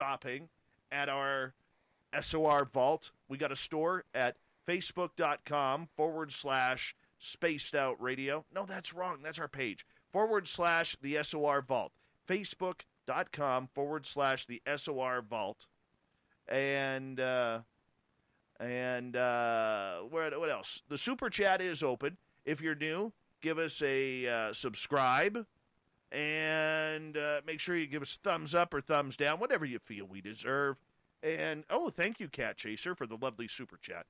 shopping at our SOR Vault. We got a store at facebook.com/spaced out radio. No, that's wrong. That's our page. /the SOR Vault. Facebook.com/the SOR Vault. And what else? The Super Chat is open. If you're new, give us a subscribe. And make sure you give us thumbs up or thumbs down, whatever you feel we deserve. And, thank you, Cat Chaser, for the lovely Super Chat.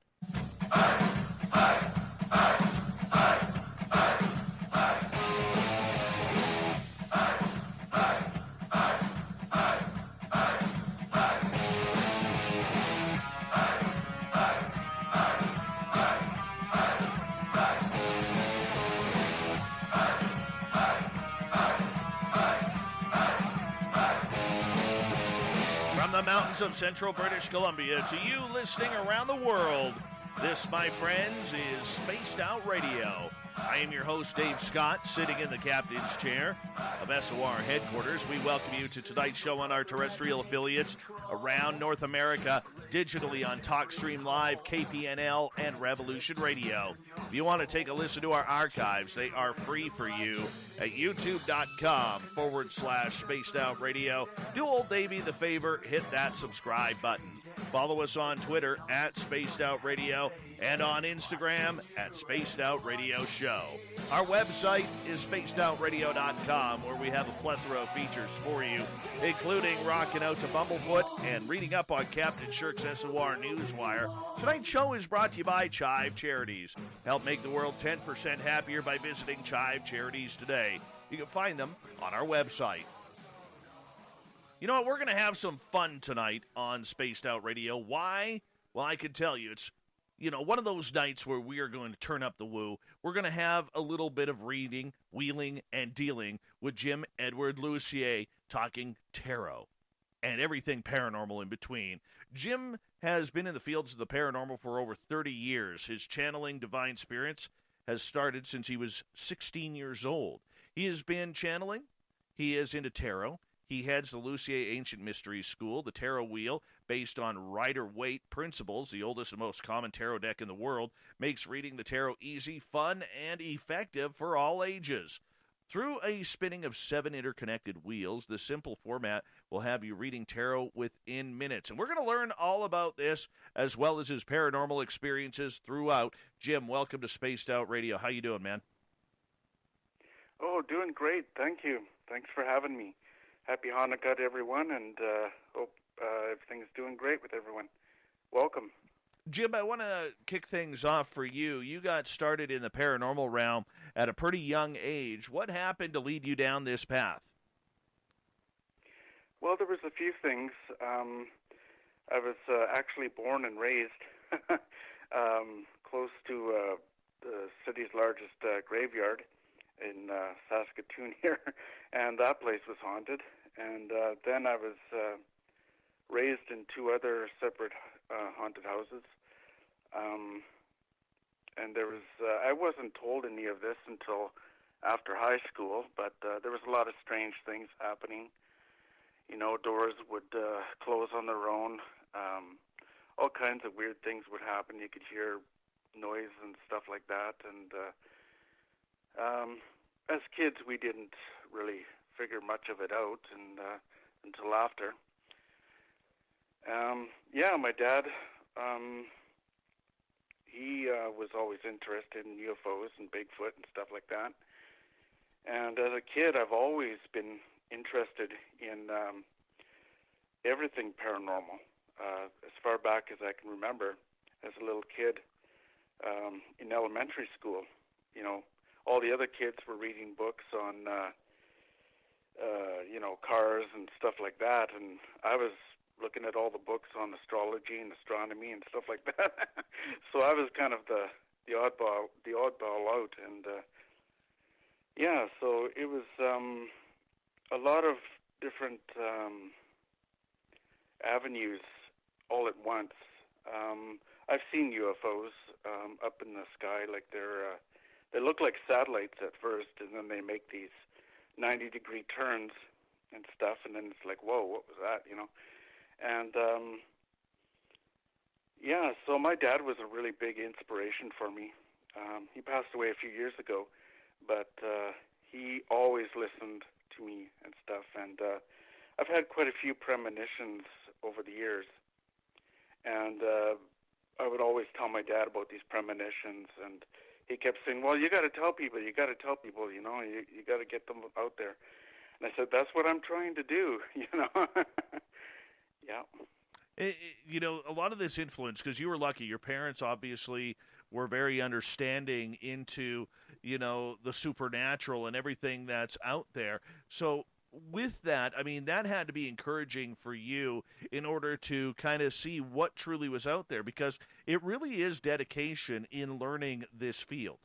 The mountains of central British Columbia to you listening around the world. This, my friends, is Spaced Out Radio. I am your host, Dave Scott, sitting in the captain's chair of SOR headquarters. We welcome you to tonight's show on our terrestrial affiliates around North America, digitally on TalkStream Live, KPNL, and Revolution Radio. If you want to take a listen to our archives, they are free for you at youtube.com/Spaced Out Radio. Do old Davey the favor, hit that subscribe button. Follow us on Twitter at Spaced Out Radio and on Instagram at Spaced Out Radio Show. Our website is spacedoutradio.com, where we have a plethora of features for you, including rocking out to Bumblefoot and reading up on Captain Shirk's SOR Newswire. Tonight's show is brought to you by Chive Charities. Help make the world 10% happier by visiting Chive Charities today. You can find them on our website. You know what? We're going to have some fun tonight on Spaced Out Radio. Why? Well, I can tell you. It's, one of those nights where we are going to turn up the woo. We're going to have a little bit of reading, wheeling, and dealing with Jim Edward Lucier talking tarot and everything paranormal in between. Jim has been in the fields of the paranormal for over 30 years. His channeling divine spirits has started since he was 16 years old. He has been channeling. He is into tarot. He heads the Lucier Ancient Mystery School, the tarot wheel, based on Rider Waite principles, the oldest and most common tarot deck in the world, makes reading the tarot easy, fun, and effective for all ages. Through a spinning of 7 interconnected wheels, the simple format will have you reading tarot within minutes. And we're going to learn all about this, as well as his paranormal experiences throughout. Jim, welcome to Spaced Out Radio. How you doing, man? Oh, doing great. Thank you. Thanks for having me. Happy Hanukkah to everyone, and hope everything's doing great with everyone. Welcome. Jim, I want to kick things off for you. You got started in the paranormal realm at a pretty young age. What happened to lead you down this path? Well, there was a few things. I was actually born and raised close to the city's largest graveyard in Saskatoon here, and that place was haunted. And then I was raised in 2 other separate haunted houses. And there was, I wasn't told any of this until after high school, but there was a lot of strange things happening. Doors would close on their own. All kinds of weird things would happen. You could hear noise and stuff like that. And as kids, we didn't really figure much of it out until after. My dad, he was always interested in UFOs and Bigfoot and stuff like that. And as a kid, I've always been interested in everything paranormal, as far back as I can remember. As a little kid in elementary school, all the other kids were reading books on cars and stuff like that, and I was looking at all the books on astrology and astronomy and stuff like that. So I was kind of the oddball out, and so it was a lot of different avenues all at once. I've seen UFOs up in the sky, like they look like satellites at first, and then they make these 90-degree turns and stuff, and then it's like, whoa, what was that, And yeah, so my dad was a really big inspiration for me. He passed away a few years ago, but he always listened to me and stuff. And I've had quite a few premonitions over the years. And I would always tell my dad about these premonitions, and he kept saying, well, you got to tell people, you got to tell people, you know, you got to get them out there. And I said, that's what I'm trying to do, you know. Yeah. You know, a lot of this influence, because you were lucky, your parents obviously were very understanding into, you know, the supernatural and everything that's out there. So with that, I mean, that had to be encouraging for you in order to kind of see what truly was out there, because it really is dedication in learning this field.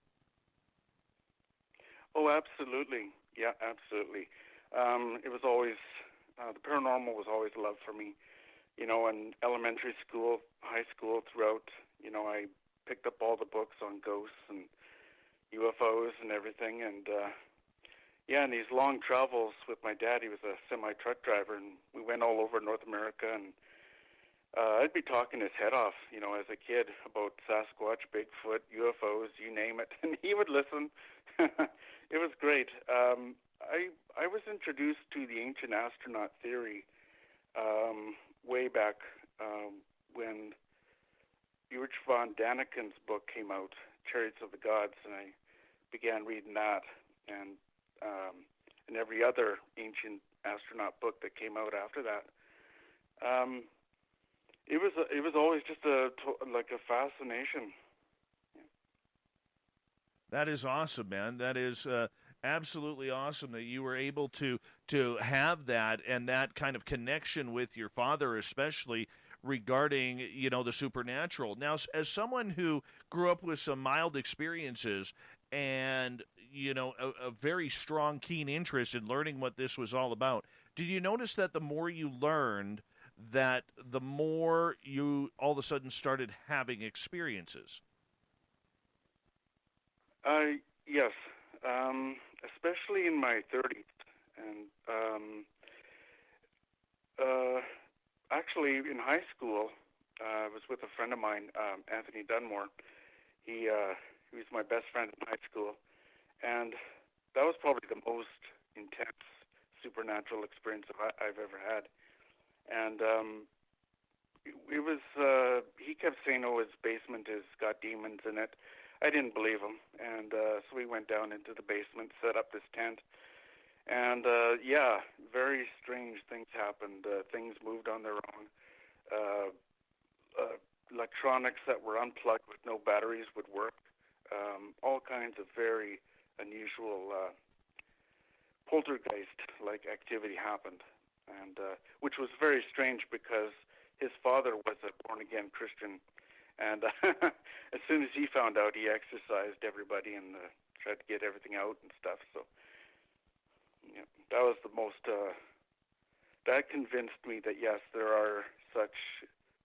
Oh, absolutely. Yeah, absolutely. It was always, the paranormal was always love for me. You know, in elementary school, high school, throughout, you know, I picked up all the books on ghosts and UFOs and everything. And, yeah, and these long travels with my dad, he was a semi-truck driver, and we went all over North America. And I'd be talking his head off, you know, as a kid about Sasquatch, Bigfoot, UFOs, you name it. And he would listen. It was great. I was introduced to the ancient astronaut theory way back when George von Daniken's book came out, Chariots of the Gods, and I began reading that, and every other ancient astronaut book that came out after that. It was always just like a fascination. Yeah. That is awesome, man. That is absolutely awesome that you were able to have that and that kind of connection with your father, especially regarding, you know, the supernatural. Now, as someone who grew up with some mild experiences and, you know, a very strong, keen interest in learning what this was all about, did you notice that the more you learned, that the more you all of a sudden started having experiences? Yes. Especially in my 30s, and actually in high school, I was with a friend of mine, Anthony Dunmore. He was my best friend in high school, and that was probably the most intense supernatural experience I've ever had. And it was he kept saying, "Oh, his basement has got demons in it." I didn't believe him, and so we went down into the basement, set up this tent, and yeah, very strange things happened. Things moved on their own. Electronics that were unplugged with no batteries would work. All kinds of very unusual poltergeist-like activity happened, and which was very strange because his father was a born-again Christian. And as soon as he found out, he exorcised everybody and tried to get everything out and stuff. So yeah, that was the most, that convinced me that, yes, there are such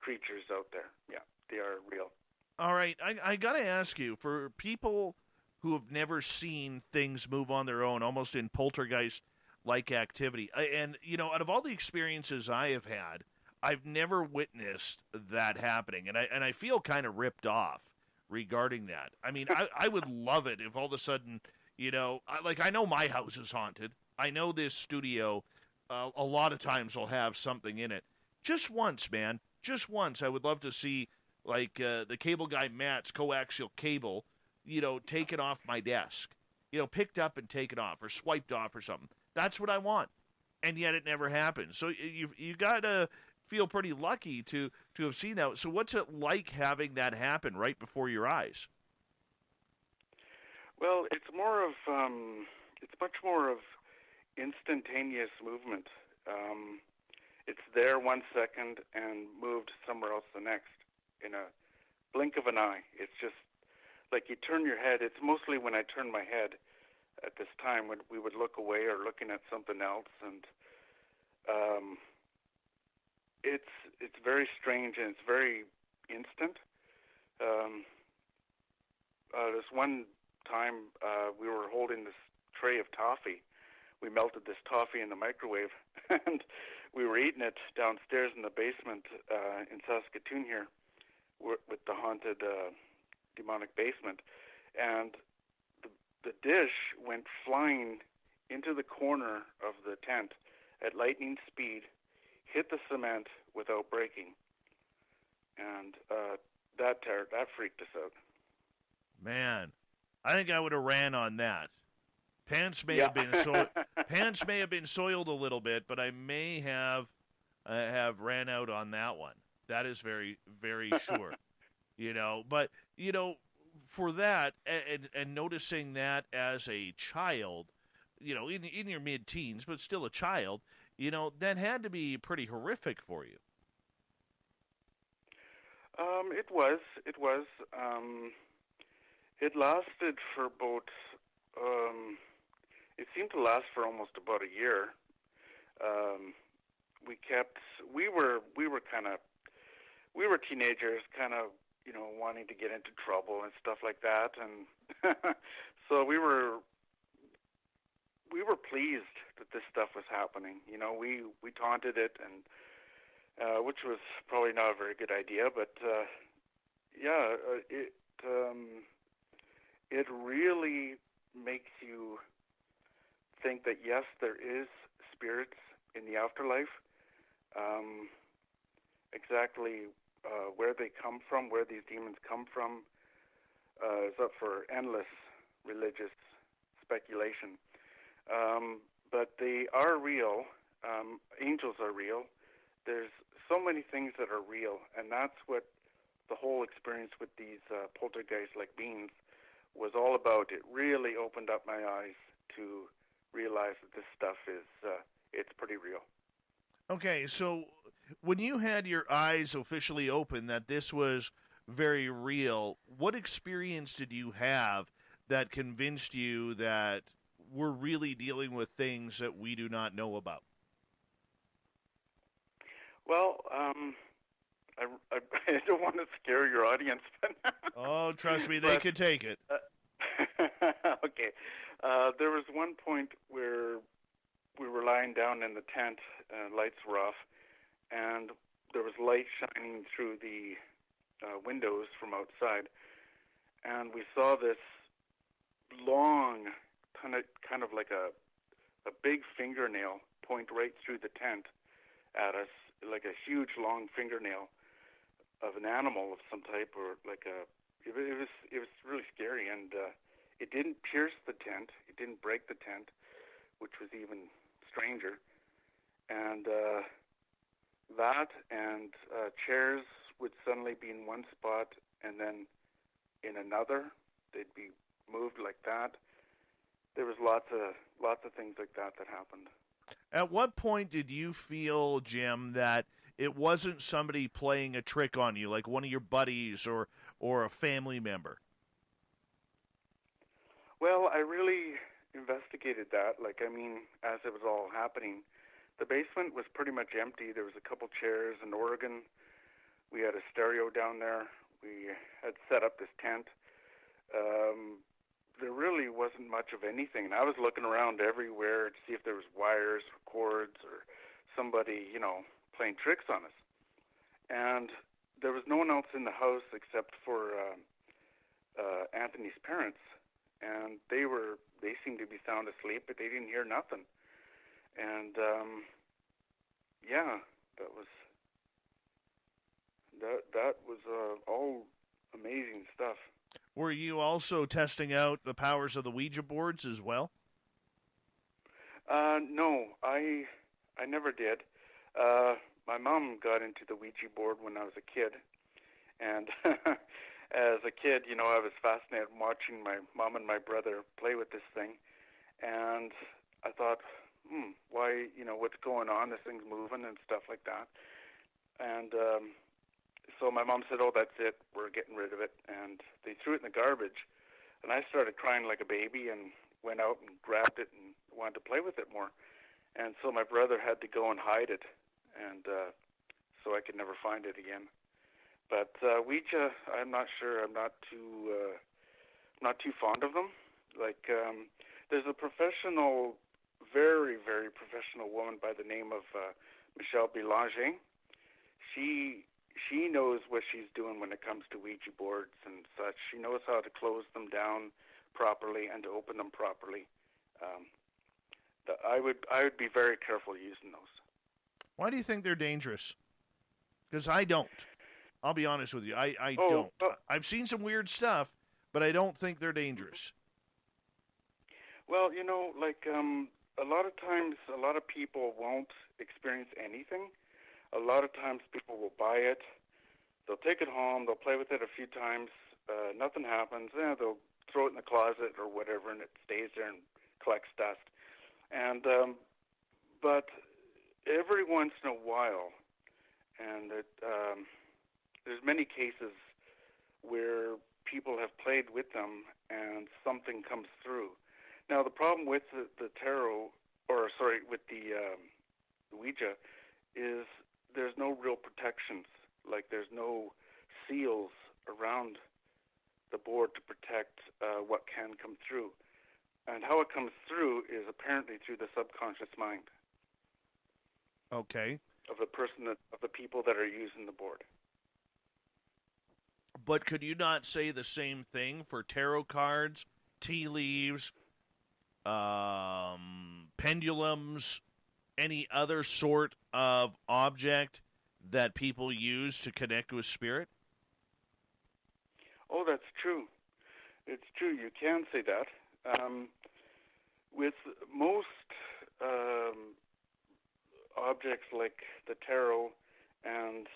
creatures out there. Yeah, they are real. All right, I got to ask you, for people who have never seen things move on their own, almost in poltergeist-like activity, and, you know, out of all the experiences I have had, I've never witnessed that happening, and I feel kind of ripped off regarding that. I mean, I would love it if all of a sudden, you know, I know my house is haunted. I know this studio a lot of times will have something in it. Just once, man, just once, I would love to see, like, the cable guy Matt's coaxial cable, you know, taken off my desk, you know, picked up and taken off or swiped off or something. That's what I want, and yet it never happens. So you got to feel pretty lucky to have seen that. So what's it like having that happen right before your eyes? Well, it's more of it's much more of instantaneous movement. It's there 1 second and moved somewhere else the next in a blink of an eye. It's just like you turn your head. It's mostly when I turn my head at this time when we would look away or looking at something else, and it's very strange and it's very instant. This one time we were holding this tray of toffee. We melted this toffee in the microwave, and we were eating it downstairs in the basement in Saskatoon here, with the haunted demonic basement, and the dish went flying into the corner of the tent at lightning speed, hit the cement without breaking, and that freaked us out. Man, I think I would have ran on that. Pants may have been pants may have been soiled a little bit, but I may have ran out on that one. That is very, very sure. But for that and noticing that as a child, in your mid-teens, but still a child, that had to be pretty horrific for you. It was. It lasted for about. It seemed to last for almost about a year. We were teenagers, kind of, wanting to get into trouble and stuff like that, and so we were pleased that this stuff was happening. We taunted it, and which was probably not a very good idea, but it really makes you think that yes, there is spirits in the afterlife. Exactly where they come from, where these demons come from, is up for endless religious speculation. But they are real. Angels are real. There's so many things that are real, and that's what the whole experience with these poltergeist-like beings was all about. It really opened up my eyes to realize that this stuff is it's pretty real. Okay, so when you had your eyes officially open that this was very real, what experience did you have that convinced you that we're really dealing with things that we do not know about? Well, I don't want to scare your audience, but oh, trust me, they could take it. Okay. There was one point where we were lying down in the tent, lights were off, and there was light shining through the windows from outside, and we saw this long, kind of like a big fingernail point right through the tent at us, like a huge long fingernail of an animal of some type, or like it was really scary, and it didn't pierce the tent, it didn't break the tent, which was even stranger, and that and chairs would suddenly be in one spot and then in another. They'd be moved like that. There was lots of things like that happened. At what point did you feel, Jim, that it wasn't somebody playing a trick on you, like one of your buddies or a family member? Well, I really investigated that. As it was all happening, the basement was pretty much empty. There was a couple chairs, an organ. We had a stereo down there. We had set up this tent. There really wasn't much of anything. And I was looking around everywhere to see if there was wires or cords or somebody, playing tricks on us. And there was no one else in the house except for Anthony's parents. And they seemed to be sound asleep, but they didn't hear nothing. And that was all amazing stuff. Were you also testing out the powers of the Ouija boards as well? No, I never did. My mom got into the Ouija board when I was a kid, and as a kid, I was fascinated watching my mom and my brother play with this thing, and I thought, why, what's going on? This thing's moving and stuff like that. And so my mom said, oh, that's it. We're getting rid of it. And they threw it in the garbage. And I started crying like a baby and went out and grabbed it and wanted to play with it more. And so my brother had to go and hide it, and so I could never find it again. But Ouija, I'm not sure. I'm not too fond of them. There's a professional, very, very professional woman by the name of Michelle Belanger. She knows what she's doing when it comes to Ouija boards and such. She knows how to close them down properly and to open them properly. I would be very careful using those. Why do you think they're dangerous? Because I don't. I'll be honest with you. I don't. I've seen some weird stuff, but I don't think they're dangerous. Well, a lot of times, a lot of people won't experience anything. A lot of times people will buy it, they'll take it home, they'll play with it a few times, nothing happens, they'll throw it in the closet or whatever, and it stays there and collects dust. And but every once in a while, and there's many cases where people have played with them and something comes through. Now, the problem with the tarot, with the Ouija, is there's no real protections. Like, there's no seals around the board to protect what can come through. And how it comes through is apparently through the subconscious mind. Okay. Of the people that are using the board. But could you not say the same thing for tarot cards, tea leaves, pendulums, any other sort of object that people use to connect with spirit? Oh, that's true. It's true. You can say that. With most objects like the tarot, and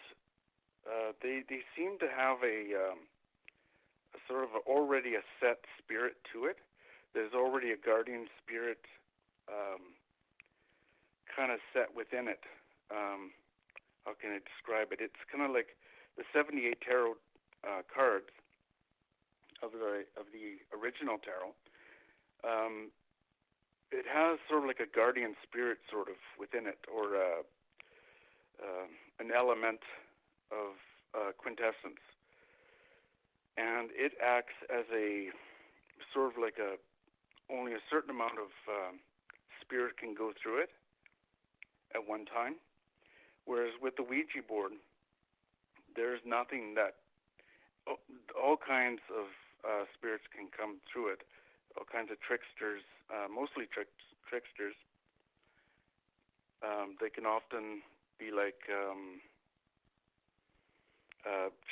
they seem to have a sort of already a set spirit to it. There's already a guardian spirit kind of set within it. How can I describe it? It's kind of like the 78 tarot cards of the original tarot. It has sort of like a guardian spirit sort of within it, or an element of quintessence, and it acts as a sort of like only a certain amount of spirit can go through it at one time. Whereas with the Ouija board, there's nothing that all kinds of spirits can come through it. All kinds of tricksters, mostly tricksters. They can often be like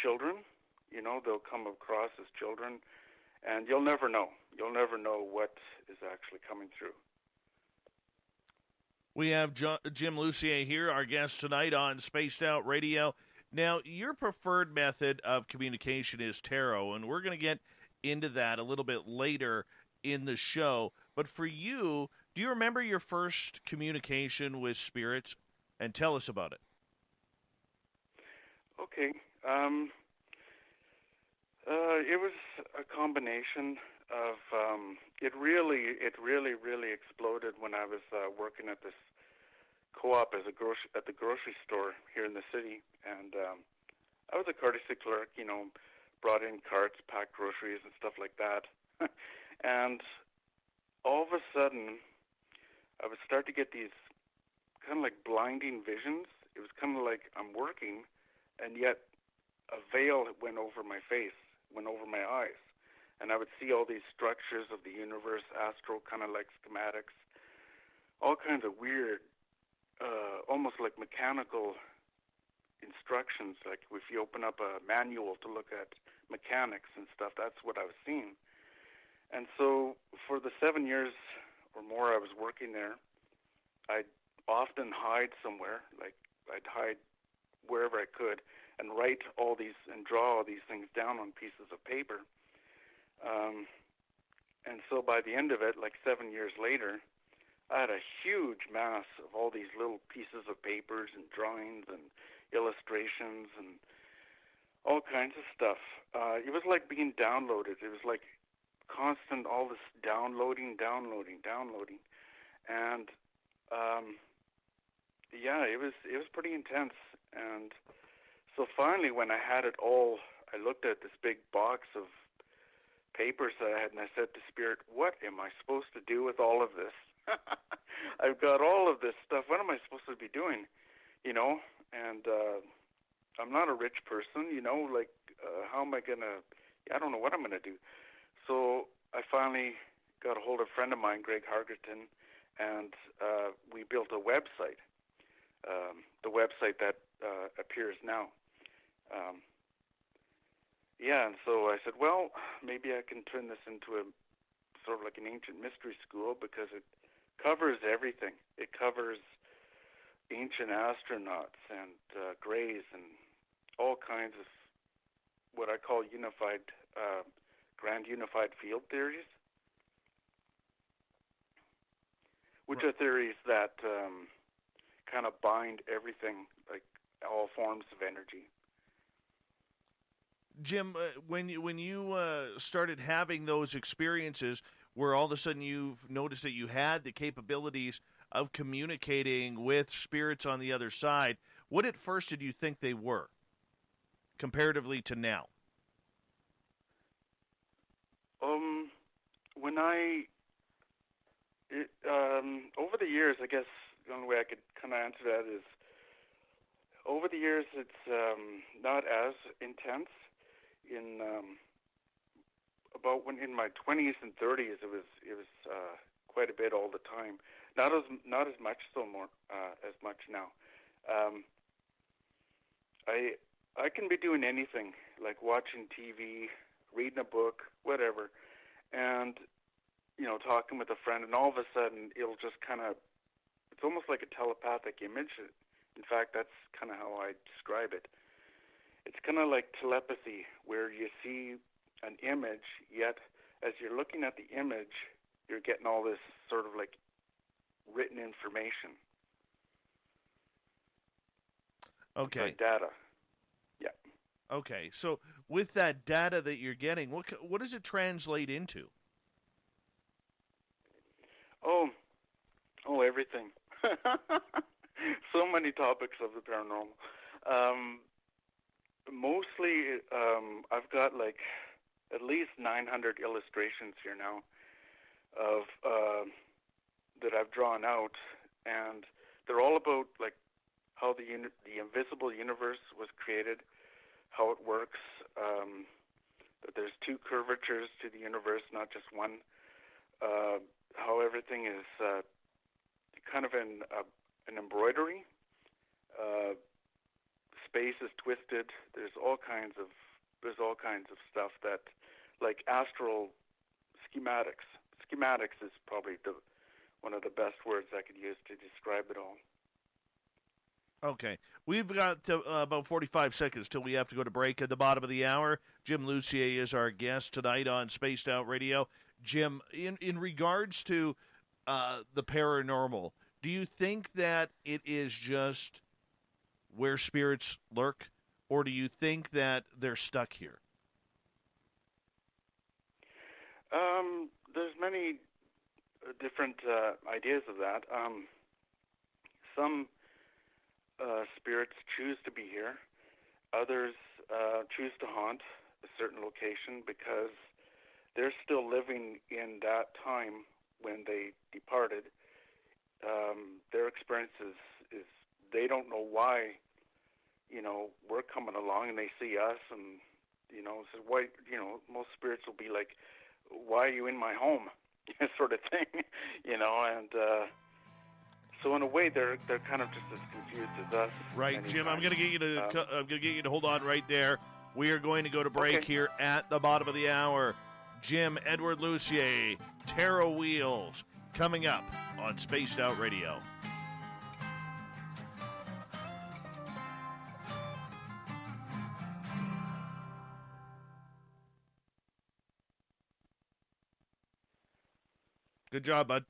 children. They'll come across as children, and you'll never know. You'll never know what is actually coming through. We have Jim Lucier here, our guest tonight on Spaced Out Radio. Now, your preferred method of communication is tarot, and we're going to get into that a little bit later in the show. But for you, do you remember your first communication with spirits? And tell us about it. Okay. It was a combination of it really exploded when I was working at this co-op at the grocery store here in the city, and I was a courtesy clerk. Brought in carts, packed groceries, and stuff like that. And all of a sudden, I would start to get these kind of like blinding visions. It was kind of like I'm working, and yet a veil went over my face, went over my eyes. And I would see all these structures of the universe, astral, kind of like schematics, all kinds of weird, almost like mechanical instructions. Like if you open up a manual to look at mechanics and stuff, that's what I was seeing. And so for the 7 years or more I was working there, I'd often hide somewhere. Like I'd hide wherever I could and write all these and draw all these things down on pieces of paper. And so by the end of it, like 7 years later, I had a huge mass of all these little pieces of papers and drawings and illustrations and all kinds of stuff. It was like being downloaded. It was like constant, all this downloading. And it was pretty intense. And so finally, when I had it all, I looked at this big box of papers that I had, and I said to Spirit, what am I supposed to do with all of this? I've got all of this stuff. What am I supposed to be doing? you know, and I'm not a rich person, you know, like, how am I going to, I don't know what I'm going to do. So I finally got a hold of a friend of mine, Greg Hargerton, and we built a website, the website that appears now. Yeah, and so I said, well, maybe I can turn this into a sort of like an ancient mystery school, because it covers everything. It covers ancient astronauts and grays and all kinds of what I call unified, grand unified field theories, which are theories that kind of bind everything, like all forms of energy. Jim, when you started having those experiences where all of a sudden you've noticed that you had the capabilities of communicating with spirits on the other side, what at first did you think they were, comparatively to now? When over the years, I guess the only way I could kind of answer that is, over the years, it's not as intense. In in my 20s and 30s, it was quite a bit all the time. Not as much as much now. I can be doing anything, like watching TV, reading a book, whatever, and talking with a friend, and all of a sudden it'll just it's almost like a telepathic image. In fact, that's kind of how I describe it. It's kind of like telepathy, where you see an image, yet as you're looking at the image, you're getting all this sort of like written information. Okay. Like data. Yeah. Okay. So with that data that you're getting, what does it translate into? Oh, everything. So many topics of the paranormal. Mostly, I've got like at least 900 illustrations here now of that I've drawn out, and they're all about like how the invisible universe was created, how it works, that there's two curvatures to the universe, not just one, how everything is kind of an embroidery. Space is twisted. There's all kinds of stuff that, like astral schematics. Schematics is probably one of the best words I could use to describe it all. Okay. We've got about 45 seconds till we have to go to break at the bottom of the hour. Jim Lucier is our guest tonight on Spaced Out Radio. Jim, in regards to the paranormal, do you think that it is just where spirits lurk, or do you think that they're stuck here? There's many different ideas of that. Some spirits choose to be here. Others choose to haunt a certain location because they're still living in that time when they departed. Their experience is they don't know why, we're coming along and they see us, and, so why, most spirits will be like, why are you in my home? Sort of thing, and so in a way they're kind of just as confused as us. Right, Jim, I'm going to get you to hold on right there. We are going to go to break here at the bottom of the hour. Jim, Edward Lucier, Tarot Wheels, coming up on Spaced Out Radio. Good job, bud.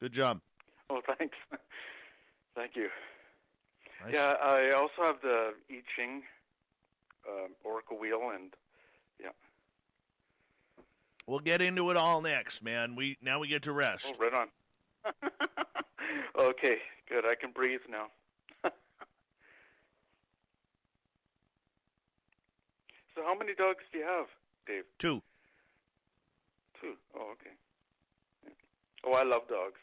Good job. Oh, thanks. Thank you. Nice. Yeah, I also have the I Ching Oracle Wheel, and yeah. We'll get into it all next, man. Now we get to rest. Oh, right on. Okay, good. I can breathe now. So how many dogs do you have, Dave? 2. 2. Oh, okay. Yeah. Oh, I love dogs.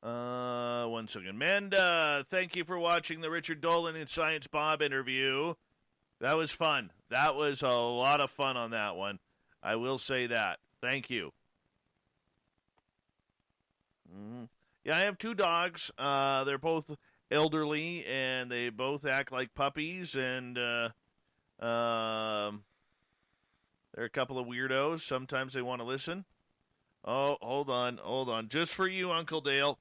One second. Manda, thank you for watching the Richard Dolan and Science Bob interview. That was fun. That was a lot of fun on that one. I will say that. Thank you. Yeah, I have 2 dogs. They're both elderly, and they both act like puppies, and they're a couple of weirdos. Sometimes they want to listen. Oh, hold on. Just for you, Uncle Dale.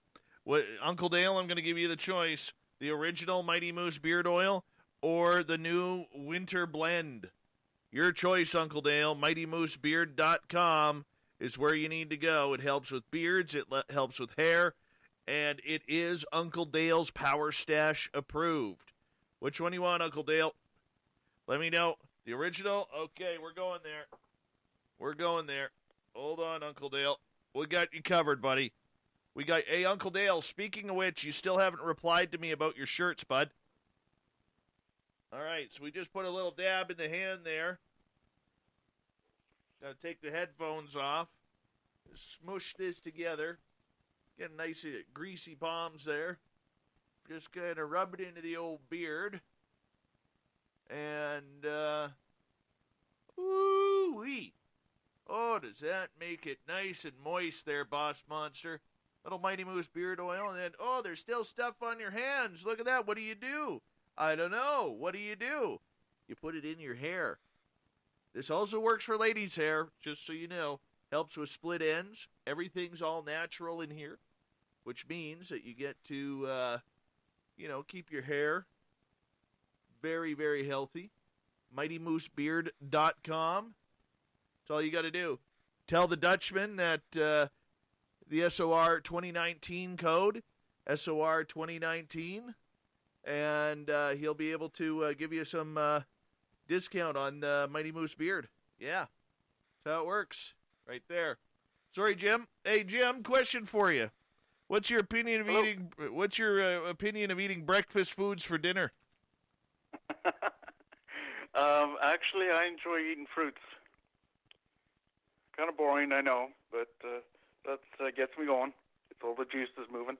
Uncle Dale, I'm going to give you the choice. The original Mighty Moose Beard Oil or the new Winter Blend. Your choice, Uncle Dale. MightyMooseBeard.com is where you need to go. It helps with beards. It helps with hair. And it is Uncle Dale's Power Stash approved. Which one you want, Uncle Dale? Let me know. The original? Okay, we're going there. Hold on, Uncle Dale. We got you covered, buddy. Hey, Uncle Dale, speaking of which, you still haven't replied to me about your shirts, bud. All right, so we just put a little dab in the hand there. Got to take the headphones off. Smush this together. Get nice greasy palms there. Just kind of rub it into the old beard. And, ooh-wee. Oh, does that make it nice and moist there, Boss Monster? Little Mighty Moose Beard Oil, and then, oh, there's still stuff on your hands. Look at that. What do you do? I don't know. What do? You put it in your hair. This also works for ladies' hair, just so you know. Helps with split ends. Everything's all natural in here, which means that you get to, keep your hair very, very healthy. MightyMooseBeard.com. That's all you got to do. Tell the Dutchman that the SOR 2019 code, SOR 2019, and he'll be able to give you some discount on Mighty Moose Beard. Yeah, that's how it works right there. Sorry, Jim. Hey, Jim, question for you. What's your opinion of eating breakfast foods for dinner? Actually, I enjoy eating fruits. Kind of boring, I know, but that gets me going. It's all the juice is moving.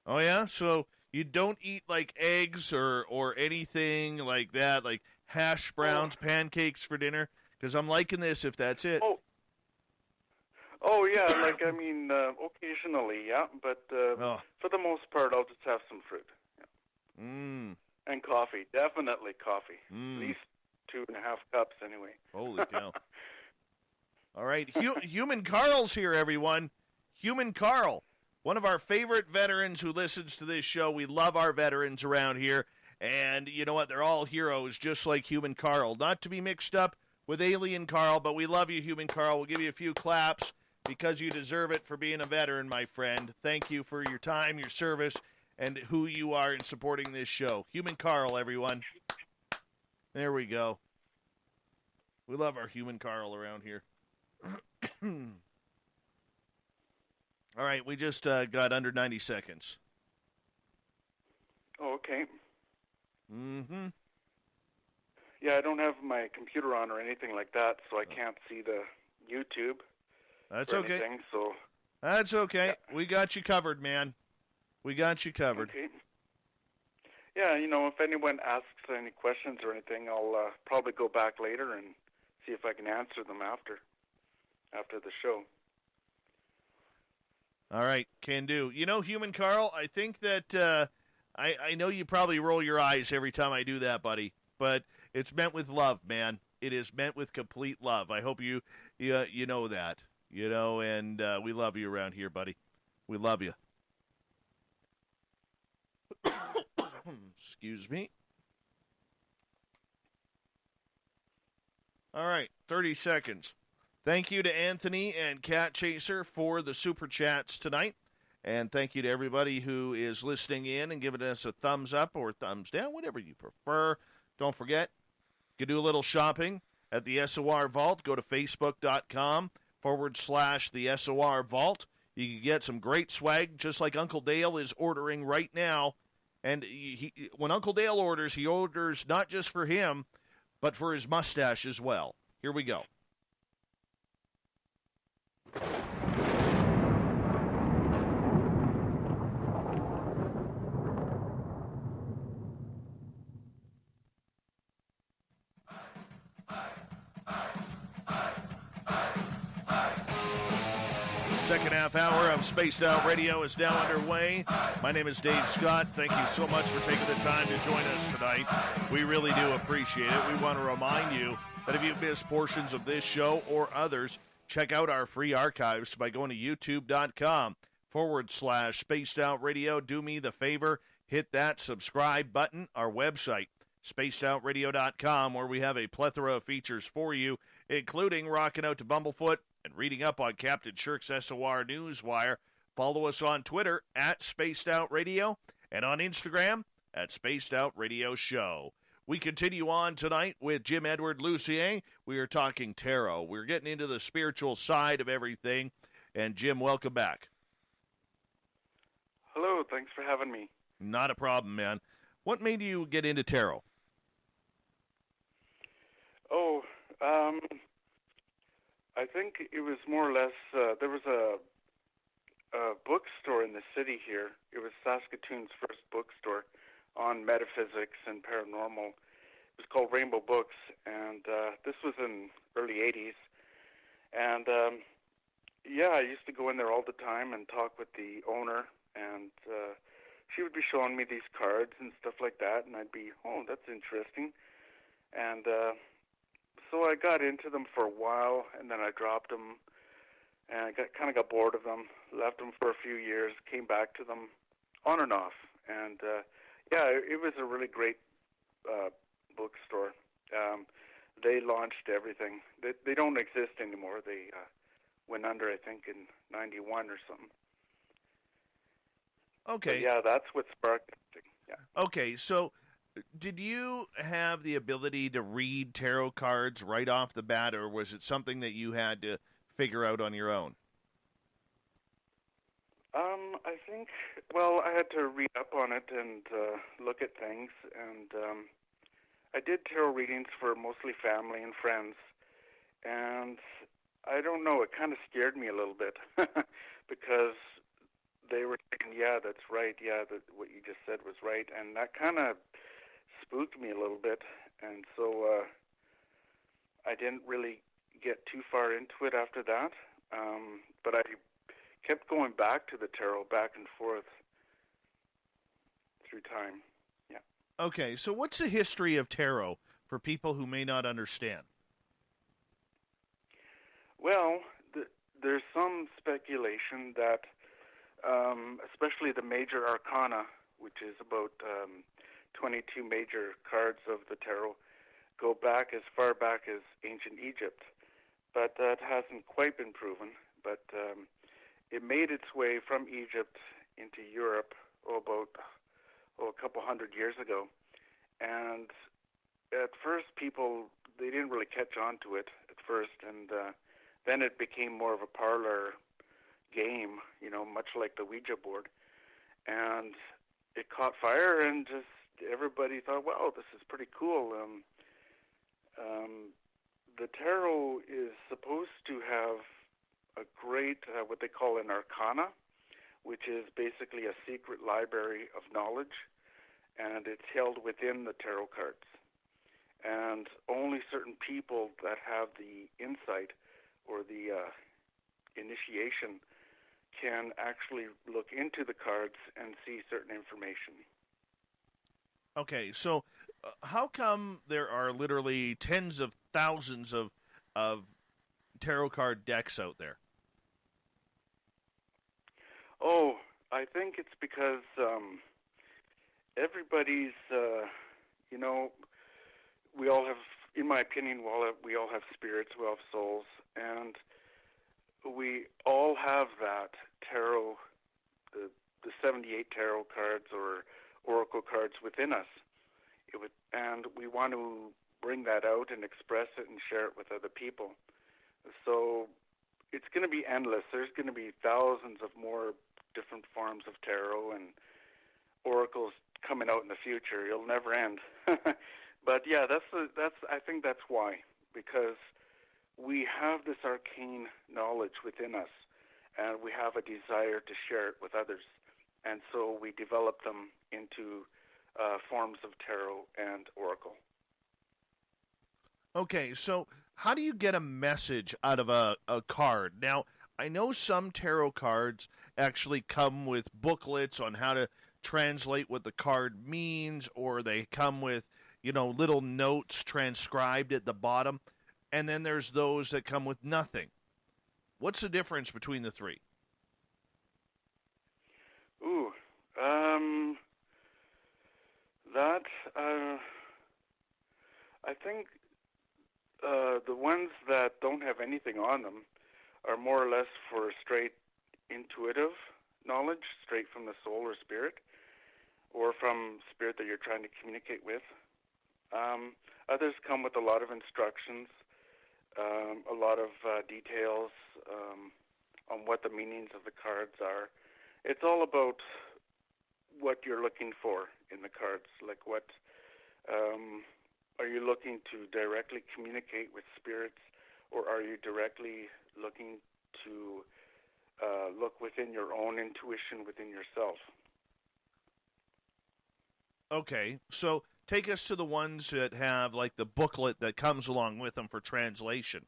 Oh, yeah? So you don't eat, like, eggs or anything like that, like hash browns, pancakes for dinner? Because I'm liking this if that's it. Oh yeah, occasionally, yeah, but for the most part, I'll just have some fruit. Yeah. And coffee, definitely coffee. At least 2.5 cups anyway. Holy cow. All right, Human Carl's here, everyone. Human Carl, one of our favorite veterans who listens to this show. We love our veterans around here, and you know what? They're all heroes, just like Human Carl. Not to be mixed up with Alien Carl, but we love you, Human Carl. We'll give you a few claps because you deserve it for being a veteran, my friend. Thank you for your time, your service, and who you are in supporting this show. Human Carl, everyone. There we go. We love our Human Carl around here. All right, we just got under 90 seconds. Oh, okay. Mm-hmm. Yeah, I don't have my computer on or anything like that, so I can't see the YouTube. That's okay. Anything, so. That's okay. Yeah. We got you covered, man. We got you covered. Okay. Yeah, if anyone asks any questions or anything, I'll probably go back later and see if I can answer them after the show. All right, can do. Human Carl, I think that I know you probably roll your eyes every time I do that, buddy, but it's meant with love, man. It is meant with complete love. I hope you know that, and we love you around here, buddy. We love you. Excuse me. All right, 30 seconds. Thank you to Anthony and Cat Chaser for the super chats tonight. And thank you to everybody who is listening in and giving us a thumbs up or thumbs down, whatever you prefer. Don't forget, you can do a little shopping at the SOR Vault. Go to facebook.com/the SOR Vault. You can get some great swag, just like Uncle Dale is ordering right now. And when Uncle Dale orders, he orders not just for him, but for his mustache as well. Here we go. second half hour of Spaced Out Radio is now underway. My name is Dave Scott. Thank you so much for taking the time to join us tonight. We really do appreciate it. We want to remind you that if you've missed portions of this show or others, check out our free archives by going to youtube.com/Spaced Out Radio. Do me the favor, hit that subscribe button. Our website, spacedoutradio.com, where we have a plethora of features for you, including rocking out to Bumblefoot and reading up on Captain Shirk's SOR Newswire. Follow us on Twitter at Spaced Out Radio and on Instagram at Spaced Out Radio Show. We continue on tonight with Jim Edward Lucier. We are talking tarot. We're getting into the spiritual side of everything. And Jim, welcome back. Hello, thanks for having me. Not a problem, man. What made you get into tarot? I think it was more or less, there was a bookstore in the city here. It was Saskatoon's first bookstore on metaphysics and paranormal. It was called Rainbow Books, and this was in early 80s. And, I used to go in there all the time and talk with the owner, and she would be showing me these cards and stuff like that, and I'd be, oh, that's interesting. And so I got into them for a while, and then I dropped them, and I kind of got bored of them, left them for a few years, came back to them on and off. And, it was a really great bookstore. They launched everything. They don't exist anymore. They went under, I think, in 91 or something. Okay. But that's what sparked it. Yeah. Okay, so did you have the ability to read tarot cards right off the bat, or was it something that you had to figure out on your own? I think, I had to read up on it and look at things, and I did tarot readings for mostly family and friends, and I don't know, it kind of scared me a little bit because they were saying, yeah, that's right, what you just said was right, and that kind of spooked me a little bit, and so I didn't really get too far into it after that, but I kept going back to the tarot, back and forth through time. Yeah. Okay, so what's the history of tarot for people who may not understand? Well, there's some speculation that, especially the major arcana, which is about 22 major cards of the tarot, go back as far back as ancient Egypt. But that hasn't quite been proven. But it made its way from Egypt into Europe about a couple hundred years ago. And at first people, they didn't really catch on to it at first. And then it became more of a parlor game, much like the Ouija board. And it caught fire, and just everybody thought, wow, this is pretty cool. The tarot is supposed to have a great, what they call an arcana, which is basically a secret library of knowledge, and it's held within the tarot cards. And only certain people that have the insight or the initiation can actually look into the cards and see certain information. Okay, so how come there are literally tens of thousands of tarot card decks out there? Oh, I think it's because everybody's, we all have, in my opinion, we all have spirits, we all have souls, and we all have that tarot, the 78 tarot cards or oracle cards within us. And we want to bring that out and express it and share it with other people. So it's going to be endless. There's going to be thousands of more different forms of tarot and oracles coming out in the future. It'll never end. But yeah, I think that's why, because we have this arcane knowledge within us, and we have a desire to share it with others. And so we develop them into forms of tarot and oracle. Okay, so how do you get a message out of a card? Now, I know some tarot cards actually come with booklets on how to translate what the card means, or they come with, little notes transcribed at the bottom. And then there's those that come with nothing. What's the difference between the three? Ooh, I think the ones that don't have anything on them are more or less for straight intuitive knowledge, straight from the soul or spirit, or from spirit that you're trying to communicate with. Others come with a lot of instructions, a lot of details on what the meanings of the cards are. It's all about what you're looking for in the cards, like what are you looking to directly communicate with spirits, or are you directly looking to look within your own intuition within yourself? Okay, so take us to the ones that have like the booklet that comes along with them for translation.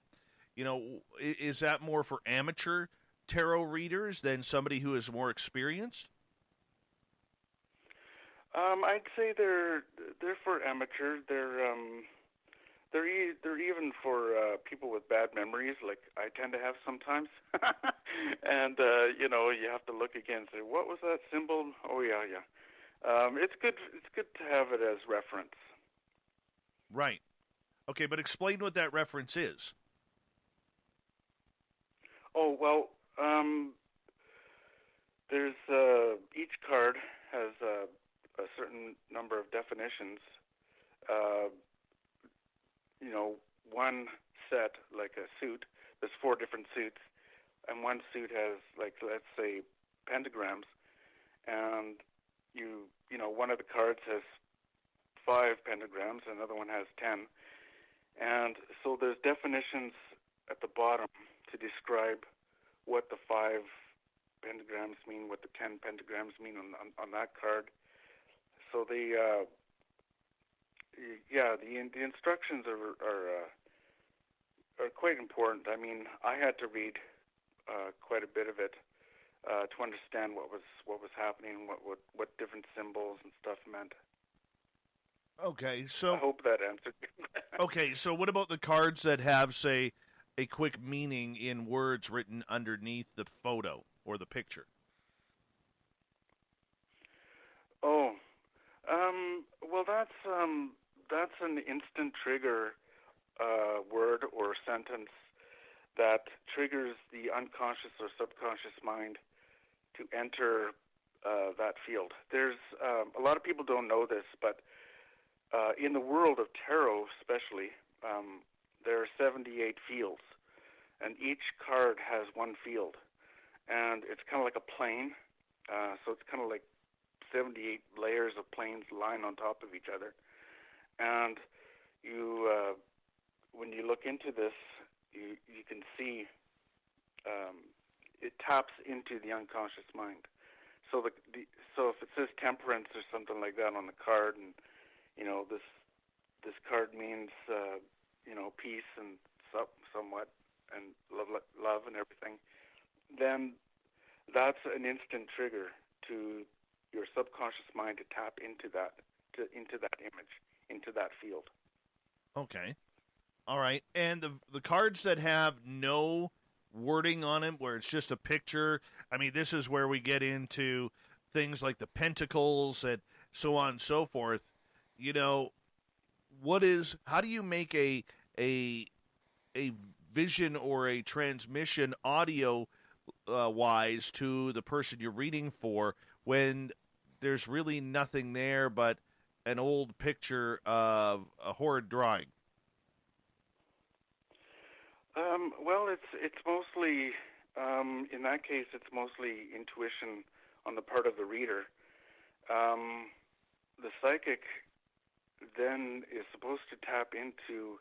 Is that more for amateur tarot readers than somebody who is more experienced? I'd say they're for amateur. They're even for people with bad memories, like I tend to have sometimes. And you have to look again and say, what was that symbol? Oh yeah. It's good to have it as reference. Right. Okay, but explain what that reference is. Oh well, there's each card has a certain number of definitions. One set, like a suit, there's 4 different suits, and one suit has, like, let's say, pentagrams, and one of the cards has 5 pentagrams, another one has 10, and so there's definitions at the bottom to describe what the 5 pentagrams mean, what the 10 pentagrams mean on that card. So the instructions are quite important. I mean, I had to read quite a bit of it to understand what was happening, what different symbols and stuff meant. Okay, so I hope that answered you. Okay, so what about the cards that have, say, a quick meaning in words written underneath the photo or the picture? Oh, well, that's an instant trigger word or sentence that triggers the unconscious or subconscious mind to enter that field. There's a lot of people don't know this, but in the world of tarot especially, there are 78 fields, and each card has one field, and it's kind of like a plane, so it's kind of like 78 layers of planes lying on top of each other. And you, when you look into this, you can see it taps into the unconscious mind. So so if it says temperance or something like that on the card, and this card means peace and somewhat and love and everything, then that's an instant trigger to your subconscious mind to tap into that image, into that field. Okay. All right. And the cards that have no wording on them, where it's just a picture, I mean, this is where we get into things like the pentacles and so on and so forth. How do you make a vision or a transmission audio wise to the person you're reading for when there's really nothing there but an old picture of a horrid drawing? Well, it's mostly in that case it's mostly intuition on the part of the reader. The psychic then is supposed to tap into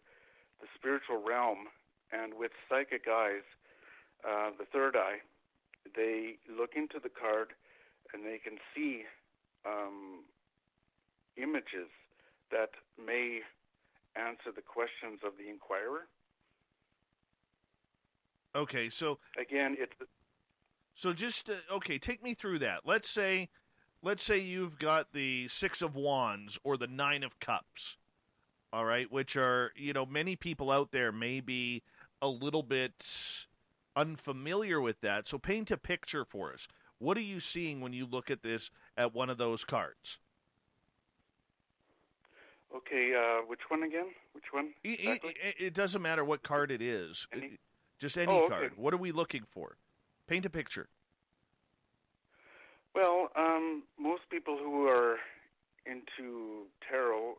the spiritual realm, and with psychic eyes, the third eye, they look into the card and they can see images that may answer the questions of the inquirer. Okay, so again, it's just okay. Take me through that. Let's say you've got the Six of Wands or the Nine of Cups. All right, which are, many people out there may be a little bit unfamiliar with that. So paint a picture for us. What are you seeing when you look at this at one of those cards? okay. Which one again? Which one? Exactly? It doesn't matter what card it is. Just any okay. card. What are we looking for? Paint a picture. Well, most people who are into tarot,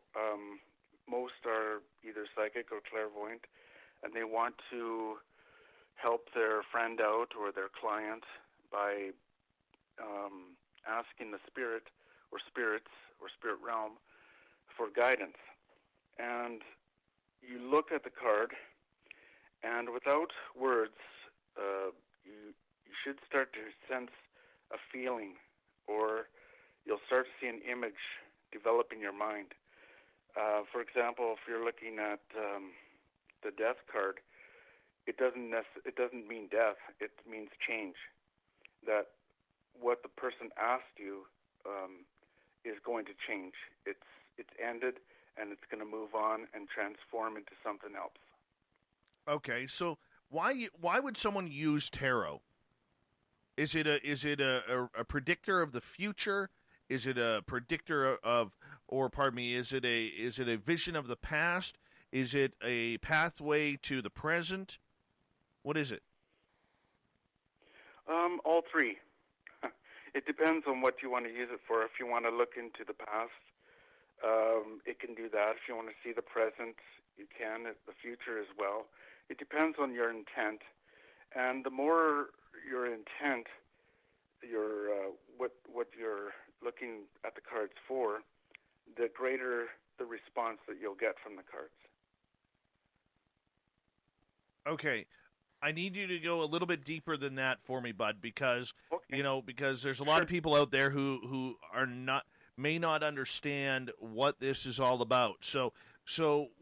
most are either psychic or clairvoyant, and they want to help their friend out or their client by asking the spirit or spirits or spirit realm for guidance. And you look at the card, and without words, you should start to sense a feeling, or you'll start to see an image develop in your mind. For example, if you're looking at the death card, it doesn't mean death. It means change. That what the person asked you is going to change. It's ended, and it's going to move on and transform into something else. Okay, so why would someone use tarot? Is it a predictor of the future? Is it a predictor of, or pardon me, is it a vision of the past? Is it a pathway to the present? What is it? All three. It depends on what you want to use it for. If you want to look into the past, it can do that. If you want to see the present, you can. The future as well. It depends on your intent, and the more your intent, what you're looking at the cards for, the greater the response that you'll get from the cards. Okay, I need you to go a little bit deeper than that for me, Bud, because because there's a lot of people out there who may not understand what this is all about. So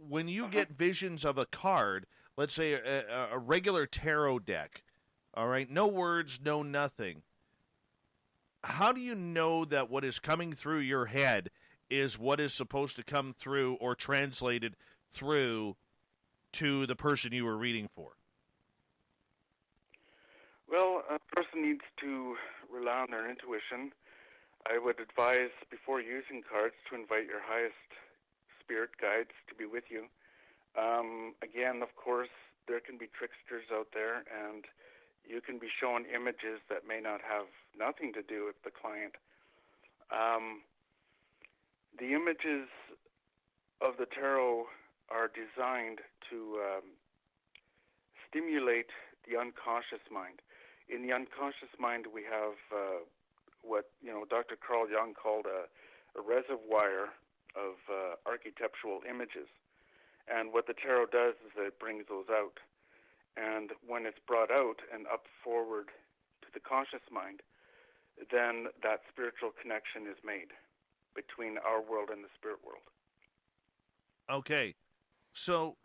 when you get visions of a card, let's say a regular tarot deck, all right, no words, no nothing. How do you know that what is coming through your head is what is supposed to come through or translated through to the person you were reading for? Well, a person needs to rely on their intuition. I would advise, before using cards, to invite your highest spirit guides to be with you. Again, of course, there can be tricksters out there, and you can be shown images that may not have nothing to do with the client. The images of the tarot are designed to stimulate the unconscious mind. In the unconscious mind, we have what Dr. Carl Jung called a reservoir of archetypal images. And what the tarot does is that it brings those out. And when it's brought out and up forward to the conscious mind, then that spiritual connection is made between our world and the spirit world. Okay. So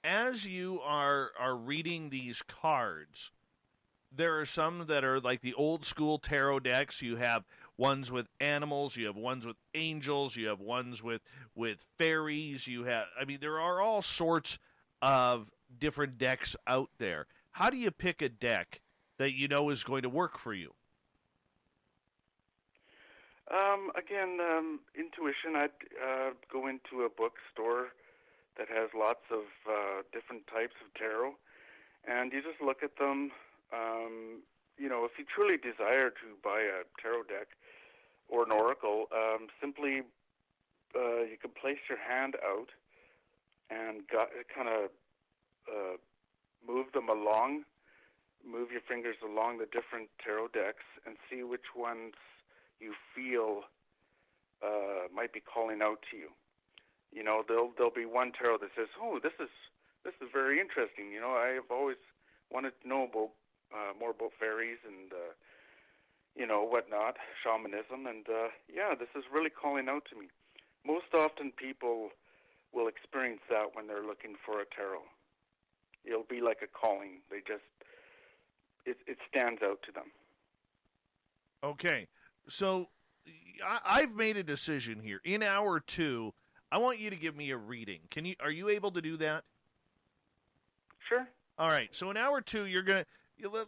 as you are reading these cards, there are some that are like the old school tarot decks. You have ones with animals, you have ones with angels, you have ones with fairies, there are all sorts of different decks out there. How do you pick a deck that you know is going to work for you? Again, intuition. I'd go into a bookstore that has lots of different types of tarot, and you just look at them. If you truly desire to buy a tarot deck or an oracle, simply you can place your hand out and kind of move your fingers along the different tarot decks and see which ones you feel might be calling out to you. There'll be one tarot that says, "Oh, this is very interesting. I have always wanted to know about more about fairies and whatnot, shamanism, and this is really calling out to me." Most often, people will experience that when they're looking for a tarot. It'll be like a calling. They just it stands out to them. Okay, so I've made a decision here. In hour 2, I want you to give me a reading. Are you able to do that? Sure. All right. So in hour 2,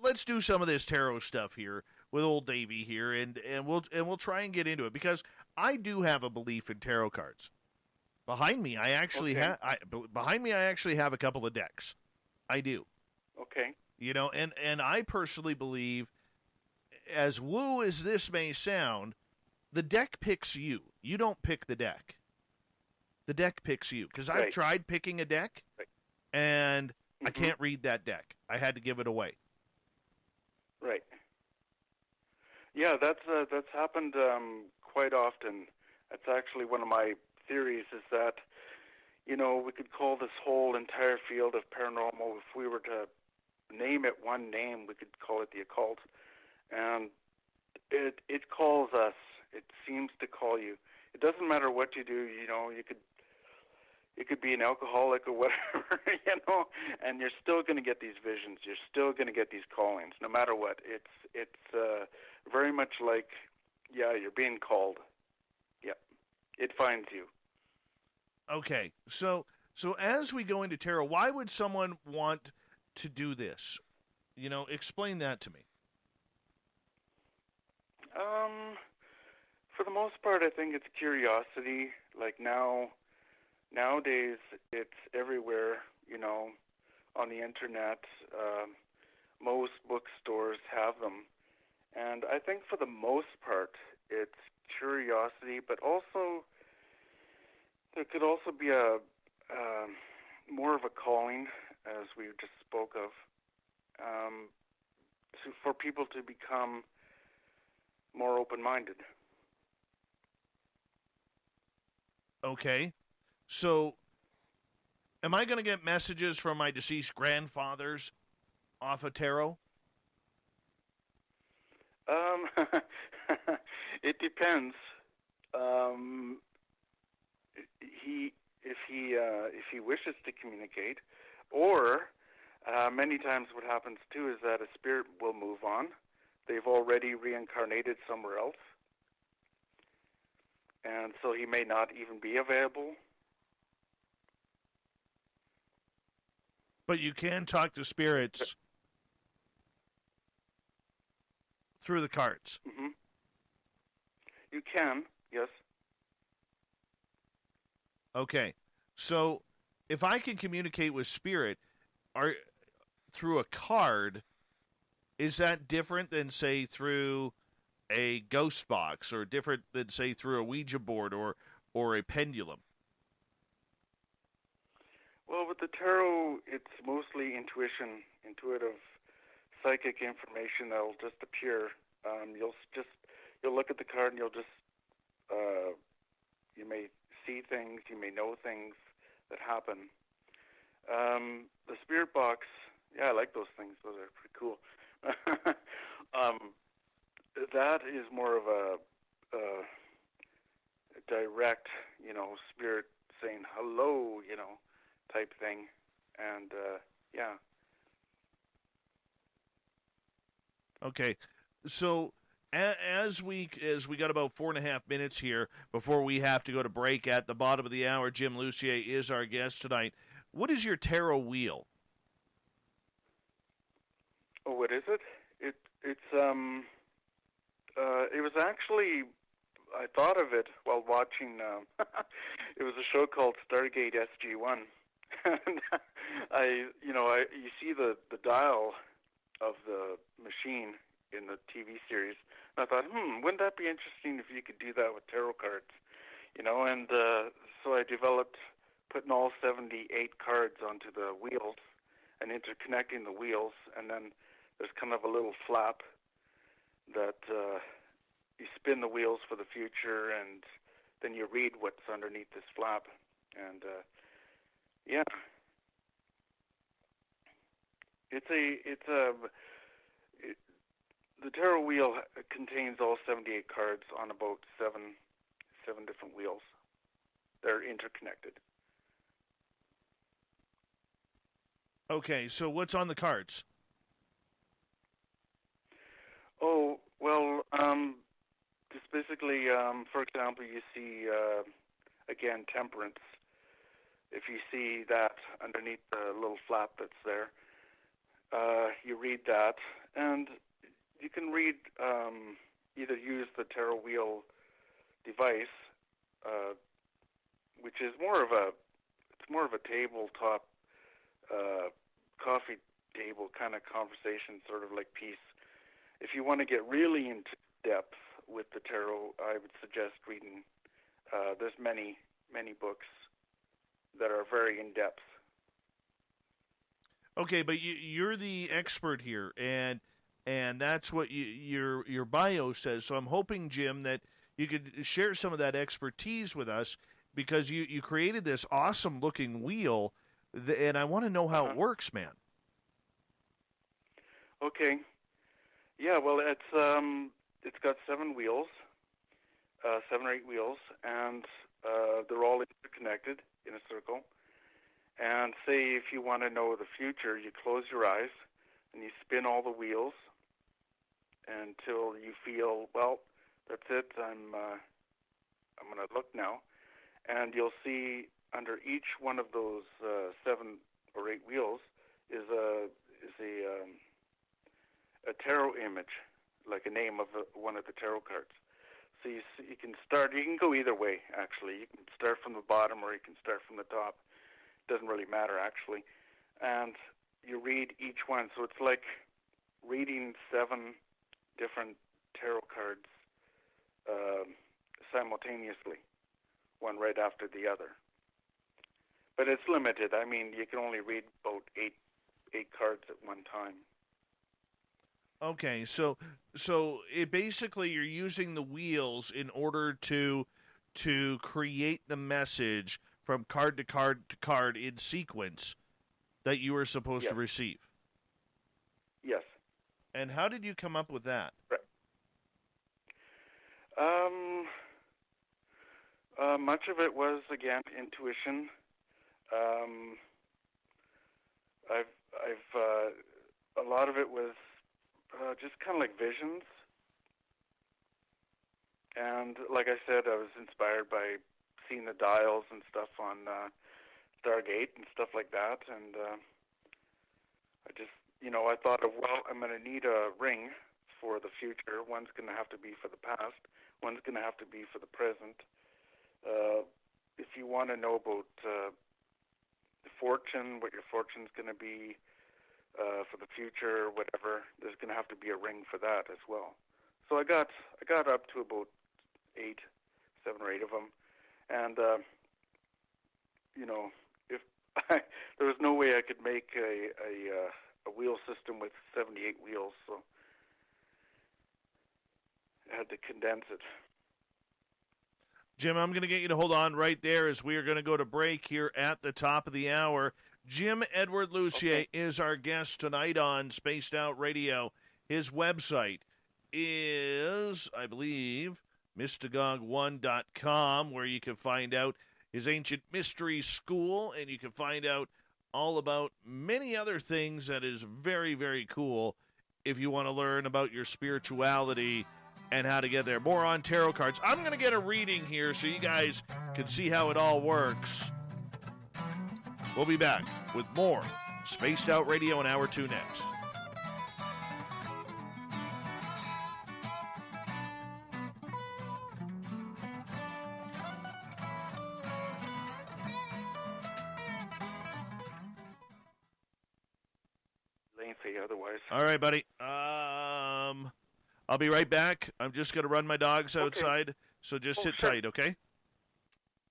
let's do some of this tarot stuff here with old Davey here, and we'll try and get into it, because I do have a belief in tarot cards. Behind me, I actually have a couple of decks. I do. Okay. And I personally believe, as woo as this may sound, the deck picks you. You don't pick the deck. The deck picks you. Because I've tried picking a deck, and I can't read that deck. I had to give it away. Right. Yeah, that's happened quite often. That's actually one of my theories, is that, we could call this whole entire field of paranormal, if we were to name it one name, we could call it the occult. And it calls us. It seems to call you. It doesn't matter what you do. You could be an alcoholic or whatever, and you're still going to get these visions. You're still going to get these callings, no matter what. It's very much like, you're being called. Yeah, it finds you. Okay, so as we go into tarot, why would someone want to do this? Explain that to me. For the most part, I think it's curiosity. Like nowadays, it's everywhere, on the internet. Most bookstores have them. And I think for the most part, it's curiosity, but also there could also be a more of a calling, as we just spoke of, for people to become more open-minded. Okay. So, am I going to get messages from my deceased grandfathers off of tarot? It depends. If he wishes to communicate, or many times what happens too is that a spirit will move on. They've already reincarnated somewhere else, and so he may not even be available. But you can talk to spirits through the cards. Mm-hmm. You can, yes. Okay. So if I can communicate with spirit through a card, is that different than, say, through a ghost box, or different than, say, through a Ouija board or a pendulum? Well, with the tarot, it's mostly intuitive, psychic information that'll just appear. You'll look at the card and you may see things, you may know things that happen. The spirit box, I like those things. Those are pretty cool. That is more of a direct, spirit saying hello, type thing, and Okay, so as we got about 4.5 minutes here before we have to go to break at the bottom of the hour, Jim Lucier is our guest tonight. What is your tarot wheel? Oh, what is it? It was actually, I thought of it while watching. It was a show called Stargate SG-1. And you see the dial of the machine in the TV series. And I thought, wouldn't that be interesting if you could do that with tarot cards? And so I developed putting all 78 cards onto the wheels and interconnecting the wheels, and then there's kind of a little flap that you spin the wheels for the future, and then you read what's underneath this flap. And the tarot wheel contains all 78 cards on about seven different wheels. They're interconnected. Okay, so what's on the cards? Oh, well, just basically, for example, you see, again, temperance. If you see that underneath the little flap that's there, you read that, and you can read, either use the tarot wheel device, which is more of a tabletop, coffee table kind of conversation, sort of like piece. If you want to get really into depth with the tarot, I would suggest reading. There's many books that are very in depth. Okay, but you're the expert here, and that's what your bio says. So I'm hoping, Jim, that you could share some of that expertise with us, because you created this awesome looking wheel, and I want to know how it works, man. Okay. Yeah, well, it's got 7 wheels, 7 or 8 wheels, and they're all interconnected in a circle. And say if you want to know the future, you close your eyes and you spin all the wheels until you feel, well, that's it. I'm going to look now, and you'll see under each one of those 7 or 8 wheels is a tarot image, like a name of one of the tarot cards. So you can start. You can go either way, actually. You can start from the bottom or you can start from the top. It doesn't really matter, actually. And you read each one. So it's like reading 7 different tarot cards simultaneously, one right after the other. But it's limited. I mean, you can only read about 8 cards at one time. Okay, so it basically, you're using the wheels in order to create the message from card to card to card in sequence that you were supposed to receive. Yes. And how did you come up with that? Right. Much of it was, again, intuition. A lot of it was just kind of like visions. And like I said, I was inspired by seeing the dials and stuff on Stargate and stuff like that. And I just, I thought of, well, I'm going to need a ring for the future. One's going to have to be for the past. One's going to have to be for the present. If you want to know about the fortune, what your fortune's going to be for the future, whatever, there's going to have to be a ring for that as well. So I got up to about 7 or 8 of them, and if there was no way I could make a wheel system with 78 wheels, so I had to condense it. Jim, I'm going to get you to hold on right there, as we are going to go to break here at the top of the hour. Jim Edward Lucier is our guest tonight on Spaced Out Radio. His website is, I believe, Mystagogue1.com, where you can find out his Ancient Mystery School, and you can find out all about many other things that is very, very cool if you want to learn about your spirituality and how to get there. More on tarot cards. I'm going to get a reading here so you guys can see how it all works. We'll be back with more Spaced Out Radio in Hour 2 next. Lengthy otherwise. All right, buddy. I'll be right back. I'm just going to run my dogs outside, so just sit tight, okay?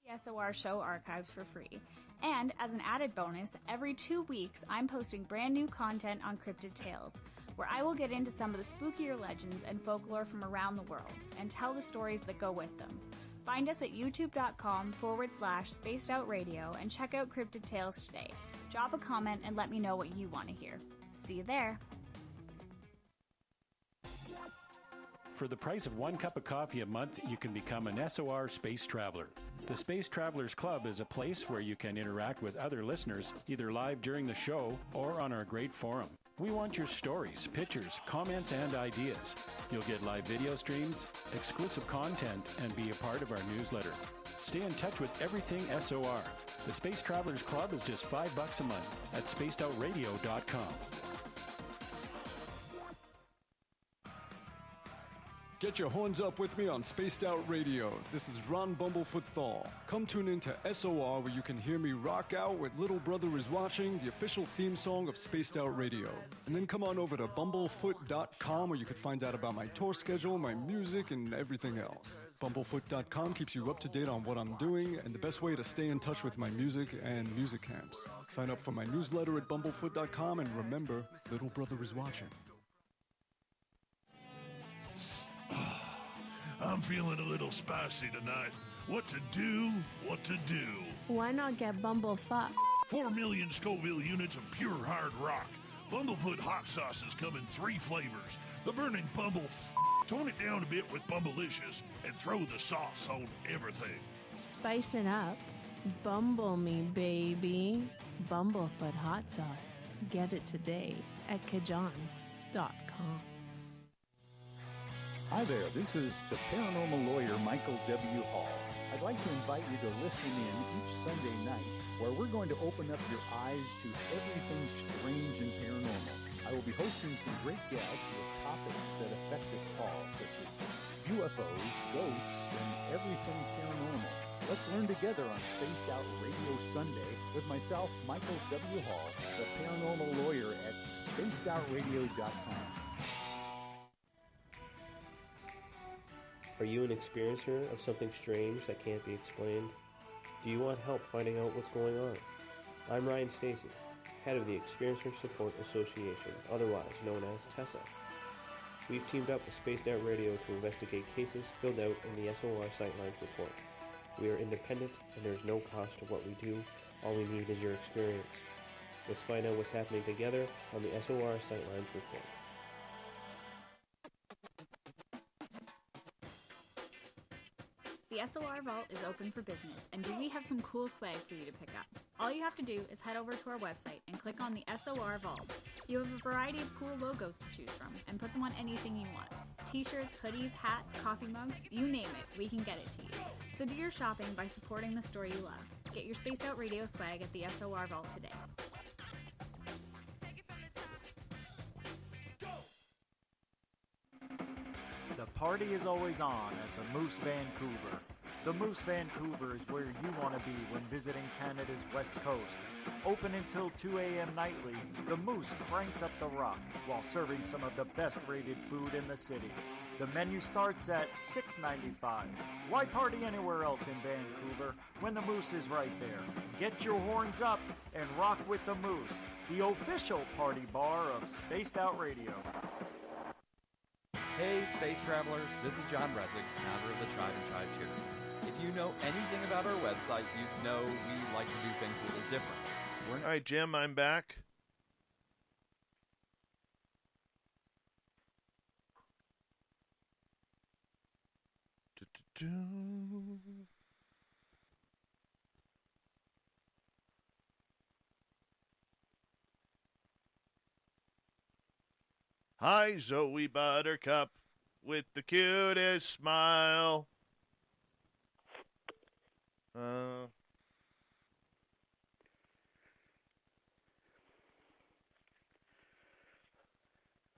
The SOR show archives for free. And as an added bonus, every 2 weeks, I'm posting brand new content on Cryptid Tales, where I will get into some of the spookier legends and folklore from around the world and tell the stories that go with them. Find us at youtube.com/spacedoutradio and check out Cryptid Tales today. Drop a comment and let me know what you want to hear. See you there. For the price of 1 cup of coffee a month, you can become an SOR Space Traveler. The Space Travelers Club is a place where you can interact with other listeners, either live during the show or on our great forum. We want your stories, pictures, comments, and ideas. You'll get live video streams, exclusive content, and be a part of our newsletter. Stay in touch with everything SOR. The Space Travelers Club is just $5 a month at spacedoutradio.com. Get your horns up with me on Spaced Out Radio. This is Ron Bumblefoot Thal. Come tune in to SOR where you can hear me rock out with Little Brother is Watching, the official theme song of Spaced Out Radio. And then come on over to bumblefoot.com where you can find out about my tour schedule, my music, and everything else. Bumblefoot.com keeps you up to date on what I'm doing and the best way to stay in touch with my music and music camps. Sign up for my newsletter at bumblefoot.com and remember, Little Brother is Watching. I'm feeling a little spicy tonight. What to do? What to do? Why not get Bumblefuck? 4 million Scoville units of pure hard rock. Bumblefoot hot sauces come in 3 flavors. The burning Bumble. Tone it down a bit with Bumblicious and throw the sauce on everything. Spice it up. Bumble me, baby. Bumblefoot hot sauce. Get it today at kajans.com. Hi there, this is the paranormal lawyer Michael W. Hall. I'd like to invite you to listen in each Sunday night where we're going to open up your eyes to everything strange and paranormal. I will be hosting some great guests with topics that affect us all, such as UFOs, ghosts, and everything paranormal. Let's learn together on Spaced Out Radio Sunday with myself, Michael W. Hall, the paranormal lawyer at spacedoutradio.com. Are you an experiencer of something strange that can't be explained? Do you want help finding out what's going on? I'm Ryan Stacy, head of the Experiencer Support Association, otherwise known as TESSA. We've teamed up with Spaced Out Radio to investigate cases filled out in the SOR Sightlines report. We are independent and there's no cost to what we do. All we need is your experience. Let's find out what's happening together on the SOR Sightlines report. The SOR Vault is open for business, and we have some cool swag for you to pick up. All you have to do is head over to our website and click on the SOR Vault. You have a variety of cool logos to choose from, and put them on anything you want. T-shirts, hoodies, hats, coffee mugs, you name it, we can get it to you. So do your shopping by supporting the store you love. Get your Spaced Out Radio swag at the SOR Vault today. The party is always on at the Moose Vancouver. The Moose Vancouver is where you want to be when visiting Canada's West Coast. Open until 2 a.m. nightly, the Moose cranks up the rock while serving some of the best rated food in the city. The menu starts at $6.95. Why party anywhere else in Vancouver when the Moose is right there? Get your horns up and rock with the Moose, the official party bar of Spaced Out Radio. Hey, Space Travelers, this is John Resig, founder of the Tribe and Tribe Charities. If you know anything about our website, you know we like to do things a little different. All right, Jim, I'm back. Hi, Zoe Buttercup, with the cutest smile.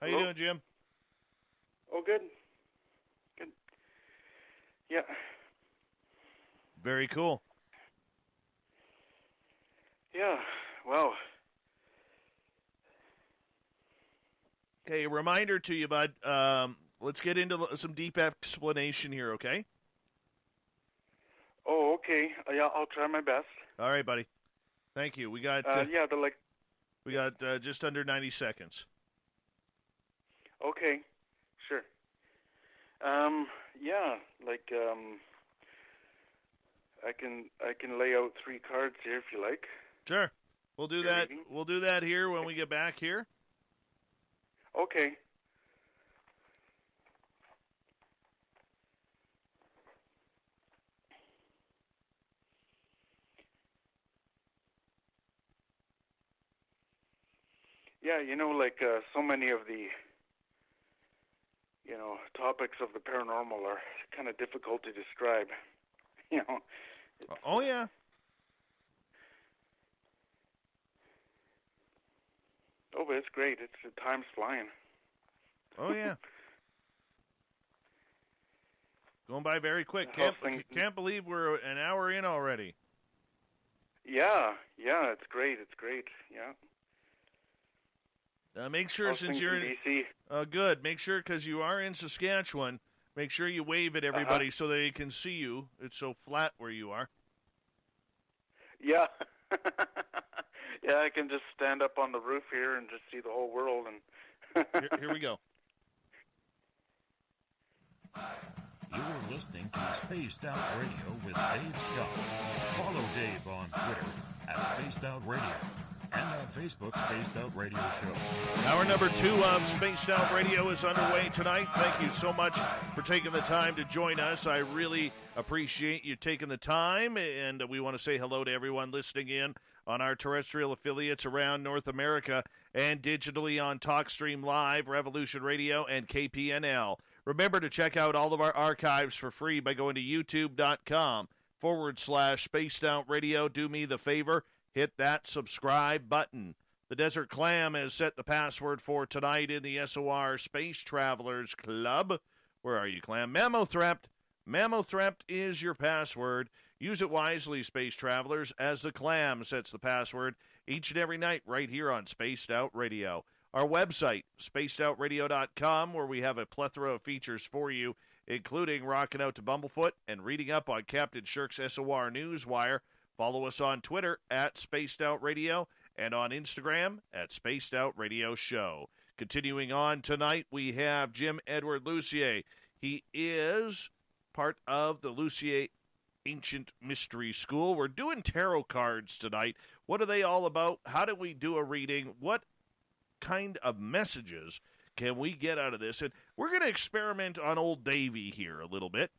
How you doing, Jim? Oh, good. Good. Yeah. Very cool. Yeah, well. Okay, a reminder to you, bud. Let's get into some deep explanation here, okay? Oh, okay. Yeah, I'll try my best. All right, buddy. Thank you. We got we got just under 90 seconds. Okay, sure. Yeah, I can lay out 3 cards here if you like. Sure. We'll do that. We'll do that here when we get back here. Okay. Yeah, like so many of the, topics of the paranormal are kind of difficult to describe. Oh, yeah. Oh, but it's great. Time's flying. Oh, yeah. Going by very quick. Can't believe we're an hour in already. Yeah, it's great. Yeah. Make sure, since you're in BC. Good. Make sure, because you are in Saskatchewan, make sure you wave at everybody so they can see you. It's so flat where you are. Yeah. Yeah, I can just stand up on the roof here and just see the whole world. And here we go. You're listening to Spaced Out Radio with Dave Scott. Follow Dave on Twitter at Spaced Out Radio and on Facebook, Spaced Out Radio Show. Hour number 2 of Spaced Out Radio is underway tonight. Thank you so much for taking the time to join us. I really appreciate you taking the time, and we want to say hello to everyone listening in on our terrestrial affiliates around North America and digitally on TalkStream Live, Revolution Radio, and KPNL. Remember to check out all of our archives for free by going to youtube.com/Spaced Out Radio. Do me the favor, hit that subscribe button. The Desert Clam has set the password for tonight in the SOR Space Travelers Club. Where are you, Clam? Mammothrept. Mammothrept is your password. Use it wisely, Space Travelers, as the Clam sets the password each and every night right here on Spaced Out Radio. Our website, spacedoutradio.com, where we have a plethora of features for you, including rocking out to Bumblefoot and reading up on Captain Shirk's SOR Newswire. Follow us on Twitter at Spaced Out Radio and on Instagram at Spaced Out Radio Show. Continuing on tonight, we have Jim Edward Lucier. He is part of the Lucier Ancient Mystery School. We're doing tarot cards tonight. What are they all about? How do we do a reading? What kind of messages can we get out of this? And we're going to experiment on old Davy here a little bit.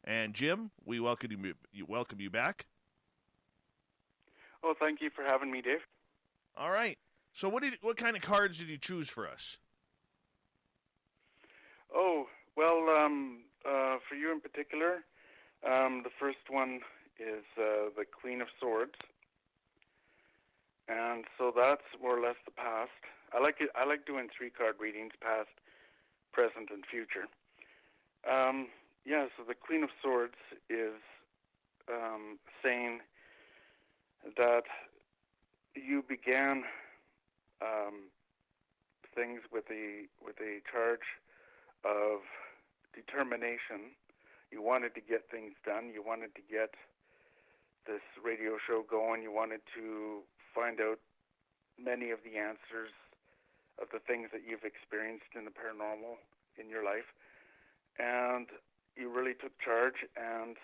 And Jim, we welcome you back. Oh, thank you for having me, Dave. All right. So what kind of cards did you choose for us? Oh, well, for you in particular, the first one is the Queen of Swords. And so that's more or less the past. I like doing 3-card readings, past, present, and future. So the Queen of Swords is saying that you began things with a charge of determination. You wanted to get things done. You wanted to get this radio show going. You wanted to find out many of the answers of the things that you've experienced in the paranormal in your life. And you really took charge, and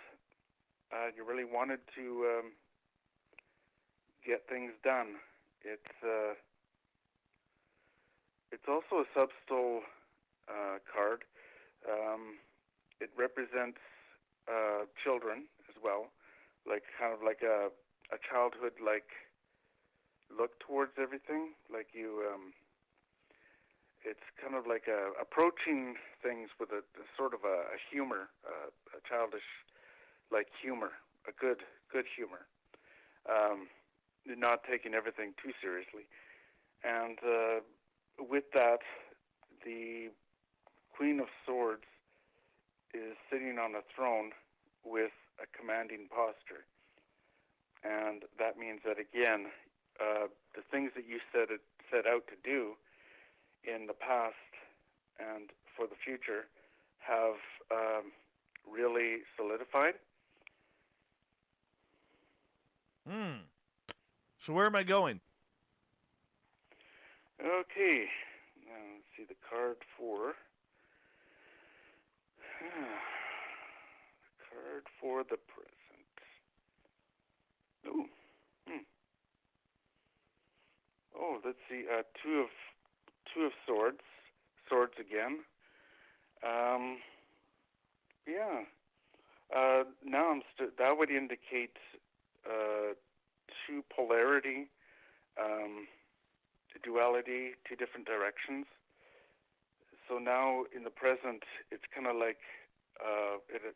you really wanted to get things done. It's also a subtle card. It represents children as well, kind of like a childhood-like look towards everything. Like you, it's kind of like approaching things with a sort of a humor, a childish-like humor, a good humor. Not taking everything too seriously. And with that, the Queen of Swords is sitting on a throne with a commanding posture. And that means that, again, the things that you set out to do in the past and for the future have really solidified. So where am I going? Okay. Now let's see the card for... the card for the present. Ooh. Oh, let's see. Two of Swords. Swords again. Now that would indicate true polarity, duality, two different directions. So now in the present, it's kind of like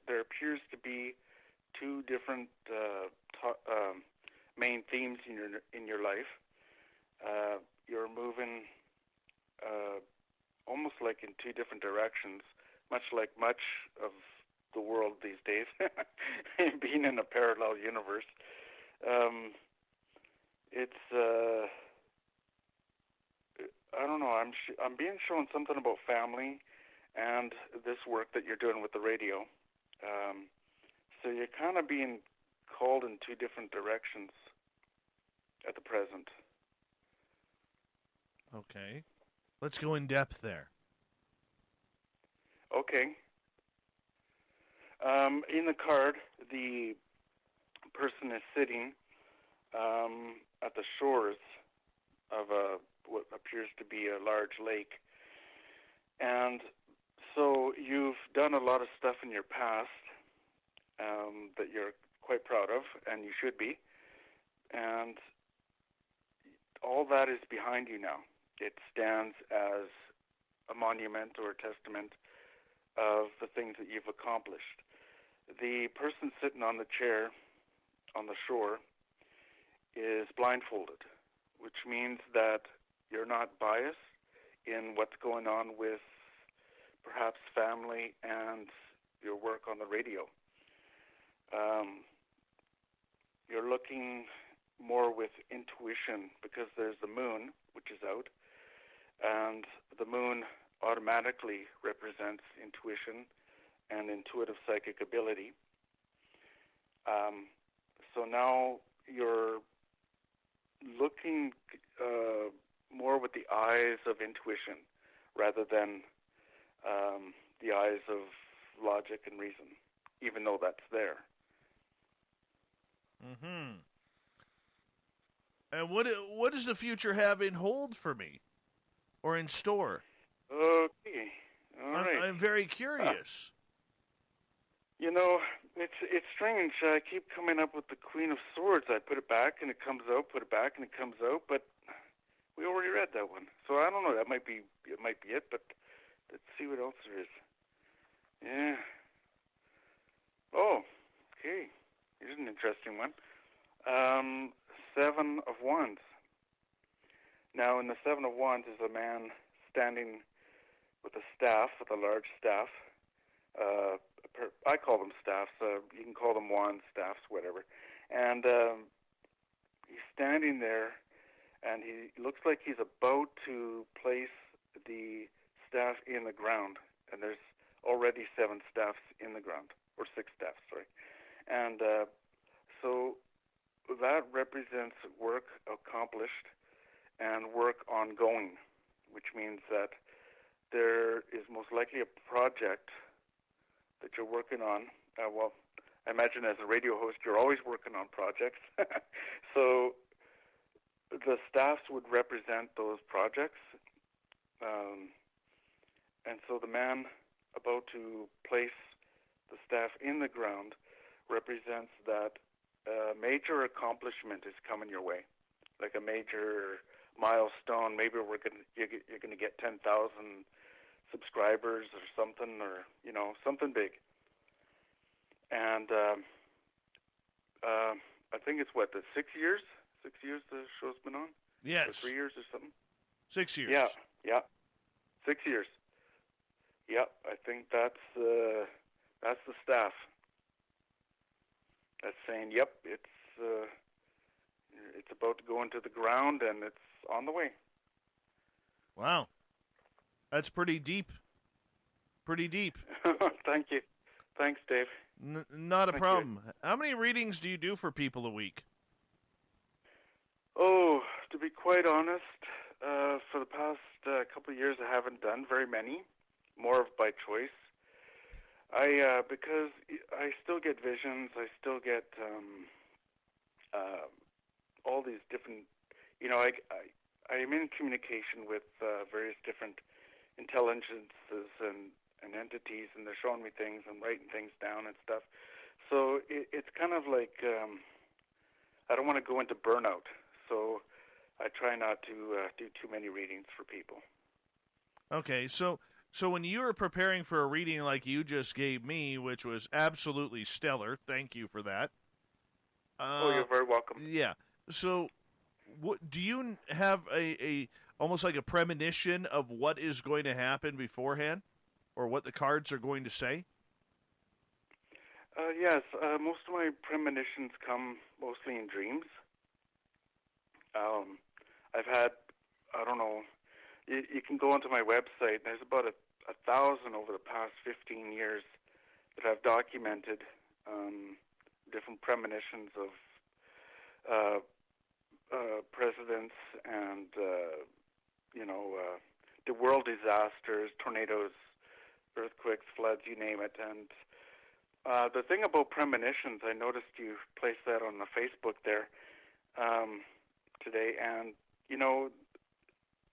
there appears to be two different main themes in your life. You're moving almost like in two different directions, much like much of the world these days, being in a parallel universe. It's I don't know. I'm being shown something about family and this work that you're doing with the radio. So you're kind of being called in two different directions at the present. Okay. Let's go in depth there. Okay. In the card, the person is sitting at the shores of what appears to be a large lake. And so you've done a lot of stuff in your past that you're quite proud of, and you should be. And all that is behind you now. It stands as a monument or a testament of the things that you've accomplished. The person sitting on the chair on the shore is blindfolded, which means that you're not biased in what's going on with perhaps family and your work on the radio. You're looking more with intuition because there's the moon, which is out, and the moon automatically represents intuition and intuitive psychic ability. So now you're looking more with the eyes of intuition rather than the eyes of logic and reason, even though that's there. Mm-hmm. And what does the future have in hold for me, or in store? Okay, all right. I'm very curious. You know, it's strange. I keep coming up with the Queen of Swords. I put it back and it comes out. Put it back and it comes out. But we already read that one, so I don't know. That might be it. But let's see what else there is. Yeah. Oh, okay. Here's an interesting one. Seven of Wands. Now, in the Seven of Wands is a man standing with a staff, with a large staff. I call them staffs. You can call them wands, staffs, whatever. And he's standing there, and he looks like he's about to place the staff in the ground. And there's already 7 staffs in the ground, or 6 staffs, sorry. And so that represents work accomplished and work ongoing, which means that there is most likely a project that you're working on. Well, I imagine as a radio host, you're always working on projects. So the staffs would represent those projects. And so the man about to place the staff in the ground represents that a major accomplishment is coming your way, like a major milestone. Maybe you're going to get 10,000 subscribers or something, or something big. And I think it's the 6 years. 6 years the show's been on. Yes. Or 3 years or something. 6 years. Yeah. 6 years. Yeah, I think that's the staff. That's saying, yep, it's about to go into the ground and it's on the way. Wow. That's pretty deep. Pretty deep. Thank you. Thanks, Dave. Not a problem. How many readings do you do for people a week? Oh, to be quite honest, for the past couple of years, I haven't done very many, more by choice. Because I still get visions, I still get all these different, I am in communication with various different intelligences and entities, and they're showing me things and writing things down and stuff. So it's kind of like I don't want to go into burnout. So I try not to do too many readings for people. Okay, so when you were preparing for a reading like you just gave me, which was absolutely stellar, thank you for that. You're very welcome. Yeah. So, do you have a almost like a premonition of what is going to happen beforehand, or what the cards are going to say? Yes, most of my premonitions come mostly in dreams. I've had, I don't know, you can go onto my website. There's about 1,000 over the past 15 years that I've documented different premonitions of presidents and, the world disasters, tornadoes, earthquakes, floods, you name it. And the thing about premonitions, I noticed you placed that on the Facebook there today, and,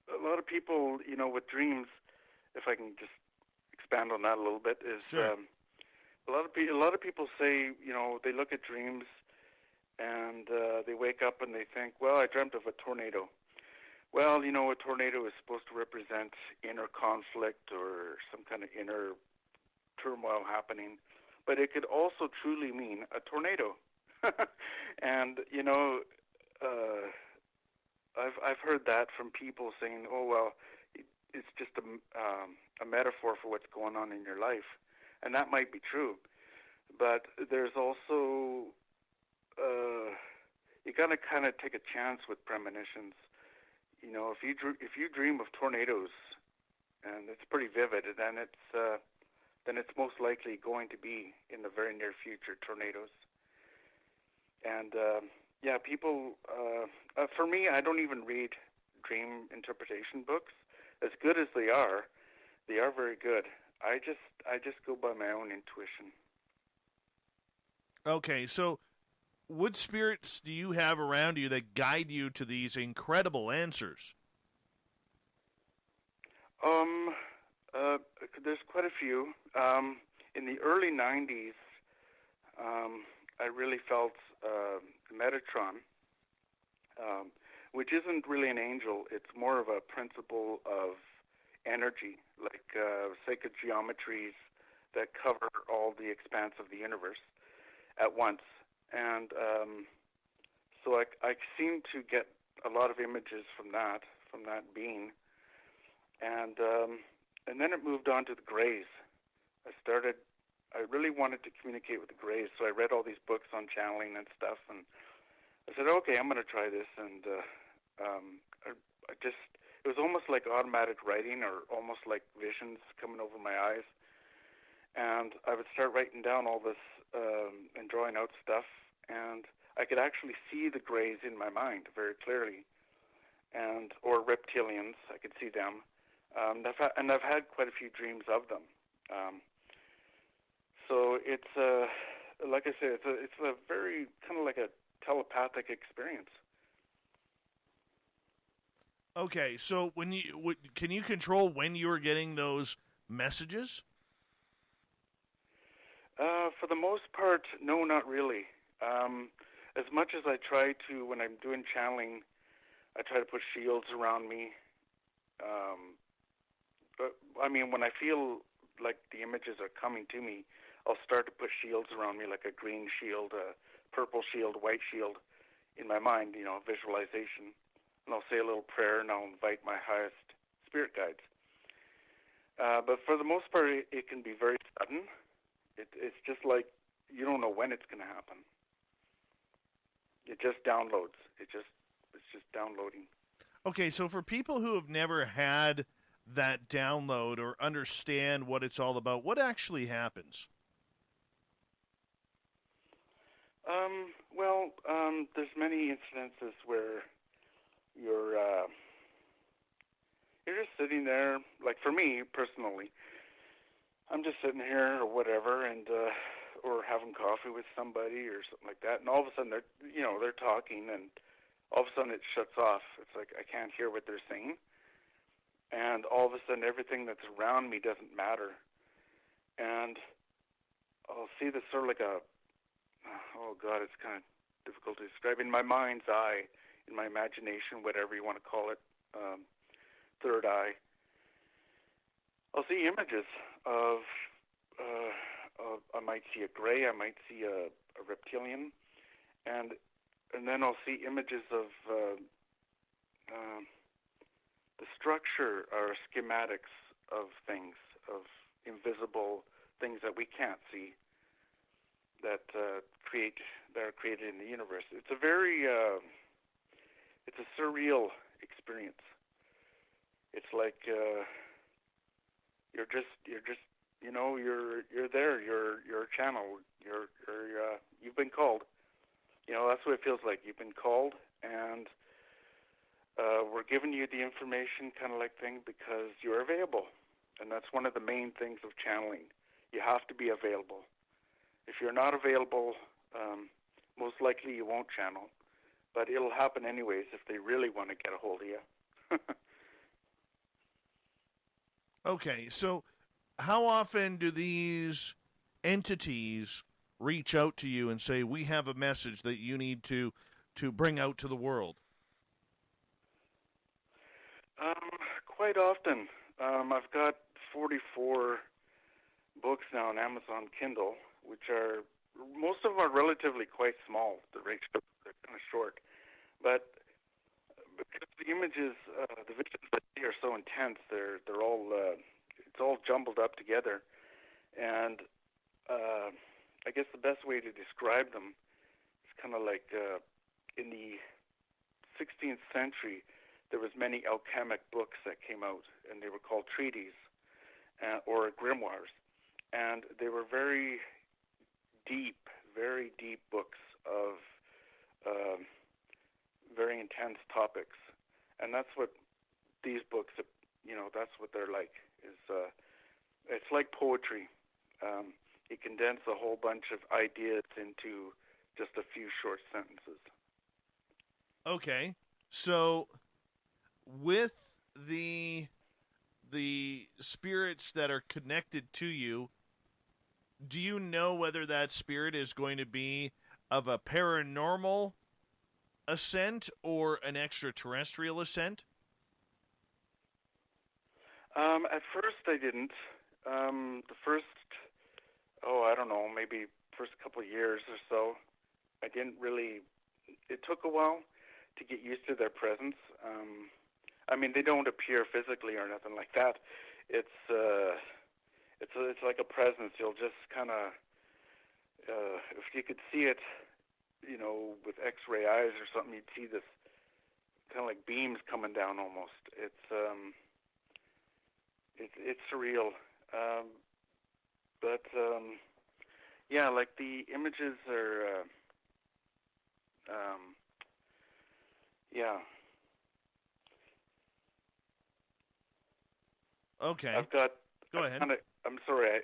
a lot of people, with dreams, if I can just expand on that a little bit, is sure. A lot of people say, they look at dreams and they wake up and they think, well, I dreamt of a tornado. Well, a tornado is supposed to represent inner conflict or some kind of inner turmoil happening, but it could also truly mean a tornado. And, I've heard that from people saying, oh, well, it's just a metaphor for what's going on in your life. And that might be true. But there's also, you got to kind of take a chance with premonitions. If you dream of tornadoes, and it's pretty vivid, then it's most likely going to be in the very near future tornadoes. And people. For me, I don't even read dream interpretation books. As good as they are very good. I just go by my own intuition. Okay, so what spirits do you have around you that guide you to these incredible answers? There's quite a few. In the early 90s, I really felt Metatron, which isn't really an angel. It's more of a principle of energy, like sacred geometries that cover all the expanse of the universe at once. And so I seem to get a lot of images from that being. And then it moved on to the Greys. I really wanted to communicate with the Greys, so I read all these books on channeling and stuff, and I said, okay, I'm going to try this. And it was almost like automatic writing, or almost like visions coming over my eyes. And I would start writing down all this and drawing out stuff, and I could actually see the Greys in my mind very clearly, or reptilians. I could see them. And I've had quite a few dreams of them. So it's like I said, it's a very kind of like a telepathic experience. Okay, so can you control when you are getting those messages? For the most part, no, not really. As much as I try to, when I'm doing channeling, I try to put shields around me. But when I feel like the images are coming to me, I'll start to put shields around me, like a green shield, a purple shield, white shield, in my mind, visualization. And I'll say a little prayer, and I'll invite my highest spirit guides. But for the most part, it can be very sudden. It's just like you don't know when it's going to happen. It just downloads. It's just downloading. Okay, so for people who have never had that download or understand what it's all about, what actually happens? There's many incidences where you're just sitting there. Like for me personally, I'm just sitting here or whatever, and or having coffee with somebody or something like that, and all of a sudden they're talking, and all of a sudden it shuts off. It's like I can't hear what they're saying, and all of a sudden everything that's around me doesn't matter, and I'll see this sort of like it's kind of difficult to describe. In my mind's eye, in my imagination, whatever you want to call it, third eye. I'll see images of I might see a gray, I might see a reptilian, and then I'll see images of the structure or schematics of things, of invisible things that we can't see, that are created in the universe. It's a very it's a surreal experience. It's like you're just you're there. You're a channel. You've been called. That's what it feels like. You've been called, and we're giving you the information, kind of like thing, because you're available. And that's one of the main things of channeling. You have to be available. If you're not available, most likely you won't channel. But it'll happen anyways if they really want to get a hold of you. Okay, so how often do these entities reach out to you and say, we have a message that you need to bring out to the world? Quite often. I've got 44 books now on Amazon Kindle, which are, most of them are relatively quite small. They're kind of short. But because the images, the visions that I see are so intense, they're all, it's all jumbled up together. And I guess the best way to describe them is kind of like in the 16th century, there was many alchemic books that came out, and they were called treatises or grimoires. And they were very deep books of very intense topics. And that's what these books, that's what they're like. It's like poetry. You condense a whole bunch of ideas into just a few short sentences. Okay, so with the spirits that are connected to you, do you know whether that spirit is going to be of a paranormal ascent or an extraterrestrial ascent? At first I didn't. The first, I don't know, maybe first couple of years or so, I didn't really, it took a while to get used to their presence. I mean, they don't appear physically or nothing like that. It's like a presence. You'll just kind of, if you could see it, with X-ray eyes or something, you'd see this kind of like beams coming down almost. It's surreal. But yeah, like the images are, yeah. Okay. Go ahead. I'm sorry.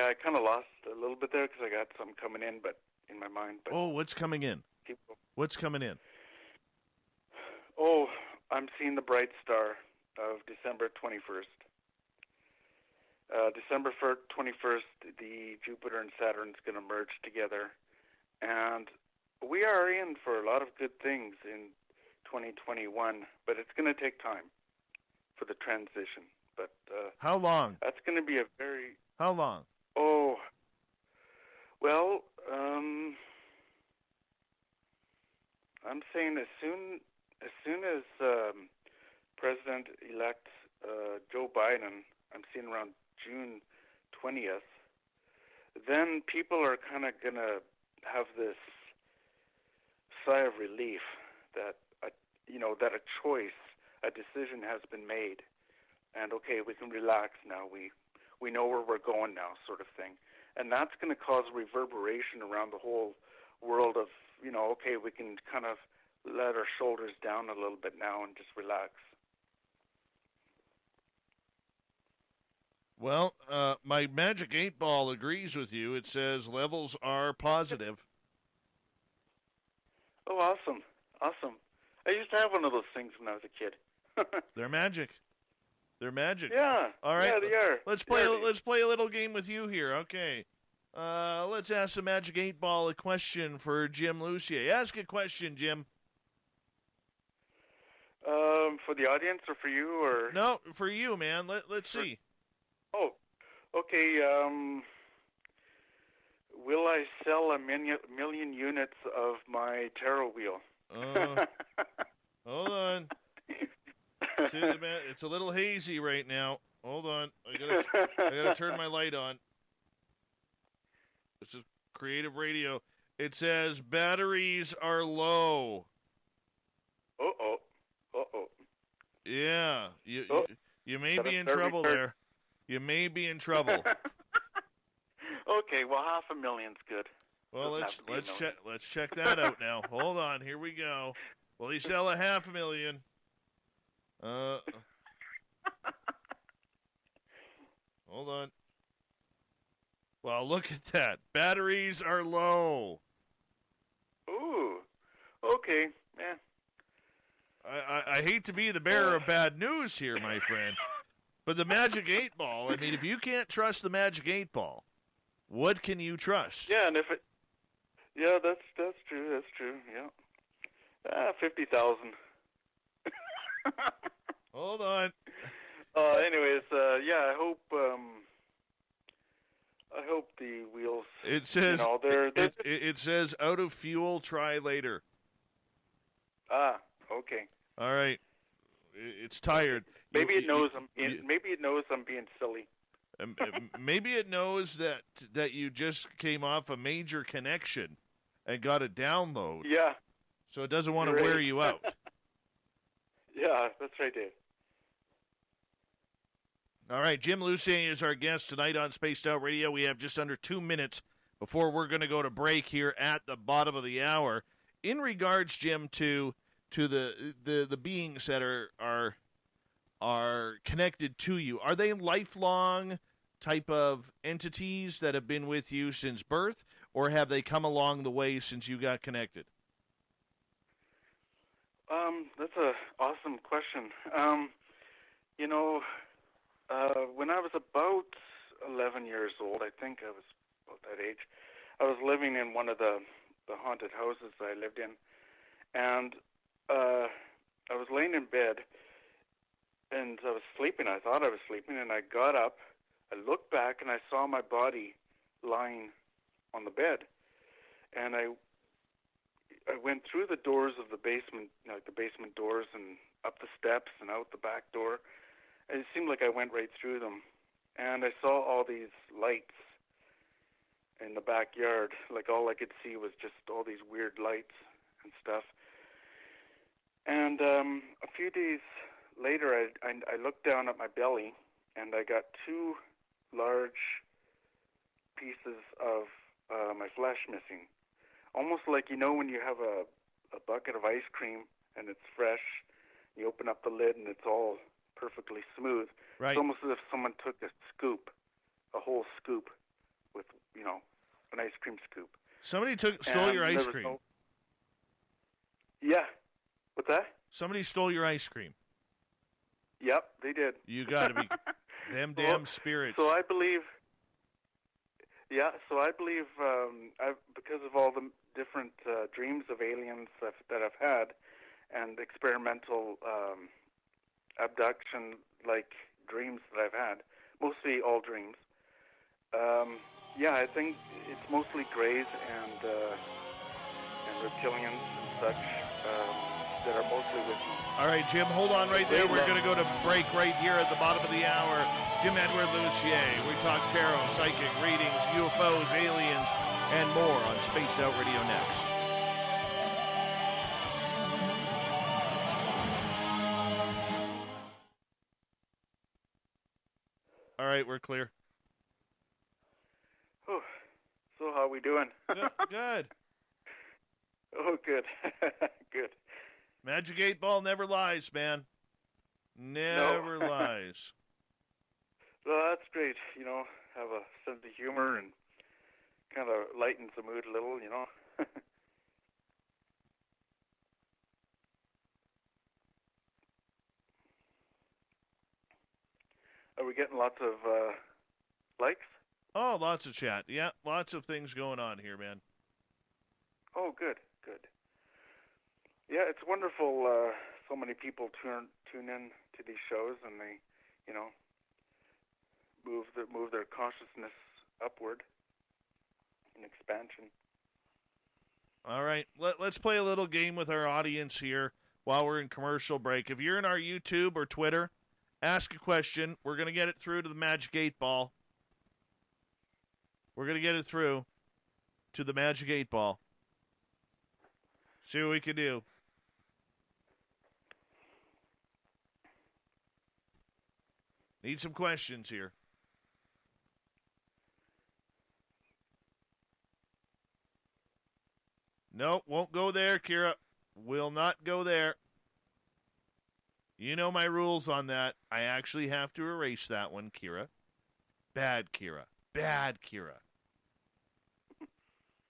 I kind of lost a little bit there because I got something coming in, but in my mind. But what's coming in? What's coming in? Oh, I'm seeing the bright star of December 21st. December 21st, the Jupiter and Saturn is going to merge together, and we are in for a lot of good things in 2021, but it's going to take time for the transition. But how long? That's going to be a very... How long? Oh, well, I'm saying as soon as President-elect Joe Biden, I'm seeing around June 20th, then people are kind of going to have this sigh of relief that that a choice, a decision has been made, and okay, we can relax now. We know where we're going now, sort of thing, and that's going to cause reverberation around the whole world of okay, we can kind of let our shoulders down a little bit now and just relax. Well, my Magic 8-Ball agrees with you. It says levels are positive. Oh, awesome. I used to have one of those things when I was a kid. They're magic. Yeah. All right. Yeah, they are. Let's play a little game with you here. Okay. Let's ask the Magic 8-Ball a question for Jim Lucier. Ask a question, Jim. For the audience or for you or? No, for you, man. Let's see. Oh, okay. Will I sell a million units of my tarot wheel? Hold on. See, man, it's a little hazy right now. Hold on. I gotta turn my light on. This is creative radio. It says batteries are low. Uh-oh. Yeah. You may be in trouble there. You may be in trouble. Okay, well, 500,000's good. Well, let's check that out now. Hold on, here we go. Will he sell 500,000? Hold on. Well, look at that. Batteries are low. Ooh. Okay. Yeah. I hate to be the bearer of bad news here, my friend, but the Magic 8 Ball, I mean, if you can't trust the Magic 8 Ball, what can you trust? Yeah, and if it... Yeah, that's true. Yeah. 50,000. Hold on. Anyways, yeah, I hope the wheels... It says, it says, out of fuel, try later. Ah, okay. All right. It's tired. Maybe it knows I'm being silly. Maybe it knows that you just came off a major connection and got a download. Yeah. So it doesn't want to wear you out. Yeah, that's right, Dave. All right, Jim Lucier is our guest tonight on Spaced Out Radio. We have just under 2 minutes before we're going to go to break here at the bottom of the hour. In regards, Jim, to the beings that are connected to you, are they lifelong type of entities that have been with you since birth, or have they come along the way since you got connected? That's an awesome question. When I was about 11 years old, I think I was about that age, I was living in one of the haunted houses I lived in, and I was laying in bed, and I was sleeping. I thought I was sleeping, and I got up, I looked back, and I saw my body lying on the bed, and I went through the doors of the basement, like the basement doors, and up the steps and out the back door. And it seemed like I went right through them. And I saw all these lights in the backyard. Like, all I could see was just all these weird lights and stuff. And a few days later, I looked down at my belly, and I got 2 large pieces of my flesh missing. Almost like, when you have a bucket of ice cream and it's fresh, you open up the lid and it's all perfectly smooth. Right. It's almost as if someone took a whole scoop with, an ice cream scoop. Somebody stole your ice cream. Yeah. What's that? Somebody stole your ice cream. Yep, they did. You got to be them damn spirits. So I believe... Yeah, because of all the different dreams of aliens that I've had, and experimental abduction-like dreams that I've had, mostly all dreams. I think it's mostly greys and reptilians and such that are mostly with me. All right, Jim, hold on right there. We're going to go to break right here at the bottom of the hour. Jim Edward Lucier. We talk tarot, psychic, readings, UFOs, aliens, and more on Spaced Out Radio next. All right, we're clear. Oh, so how are we doing? Good. Oh, good. Good. Magic 8 Ball never lies, man. Never lies. Well, that's great. Have a sense of humor and kind of lightens the mood a little, Are we getting lots of likes? Oh, lots of chat. Yeah, lots of things going on here, man. Oh, good. Yeah, it's wonderful so many people tune in to these shows, and they, move their consciousness upward in expansion. All right, let's play a little game with our audience here while we're in commercial break. If you're in our YouTube or Twitter, ask a question. We're going to get it through to the Magic 8-Ball. We're going to get it through to the Magic 8-Ball. See what we can do. Need some questions here. Nope, won't go there, Kira. Will not go there. You know my rules on that. I actually have to erase that one, Kira. Bad Kira. Bad Kira.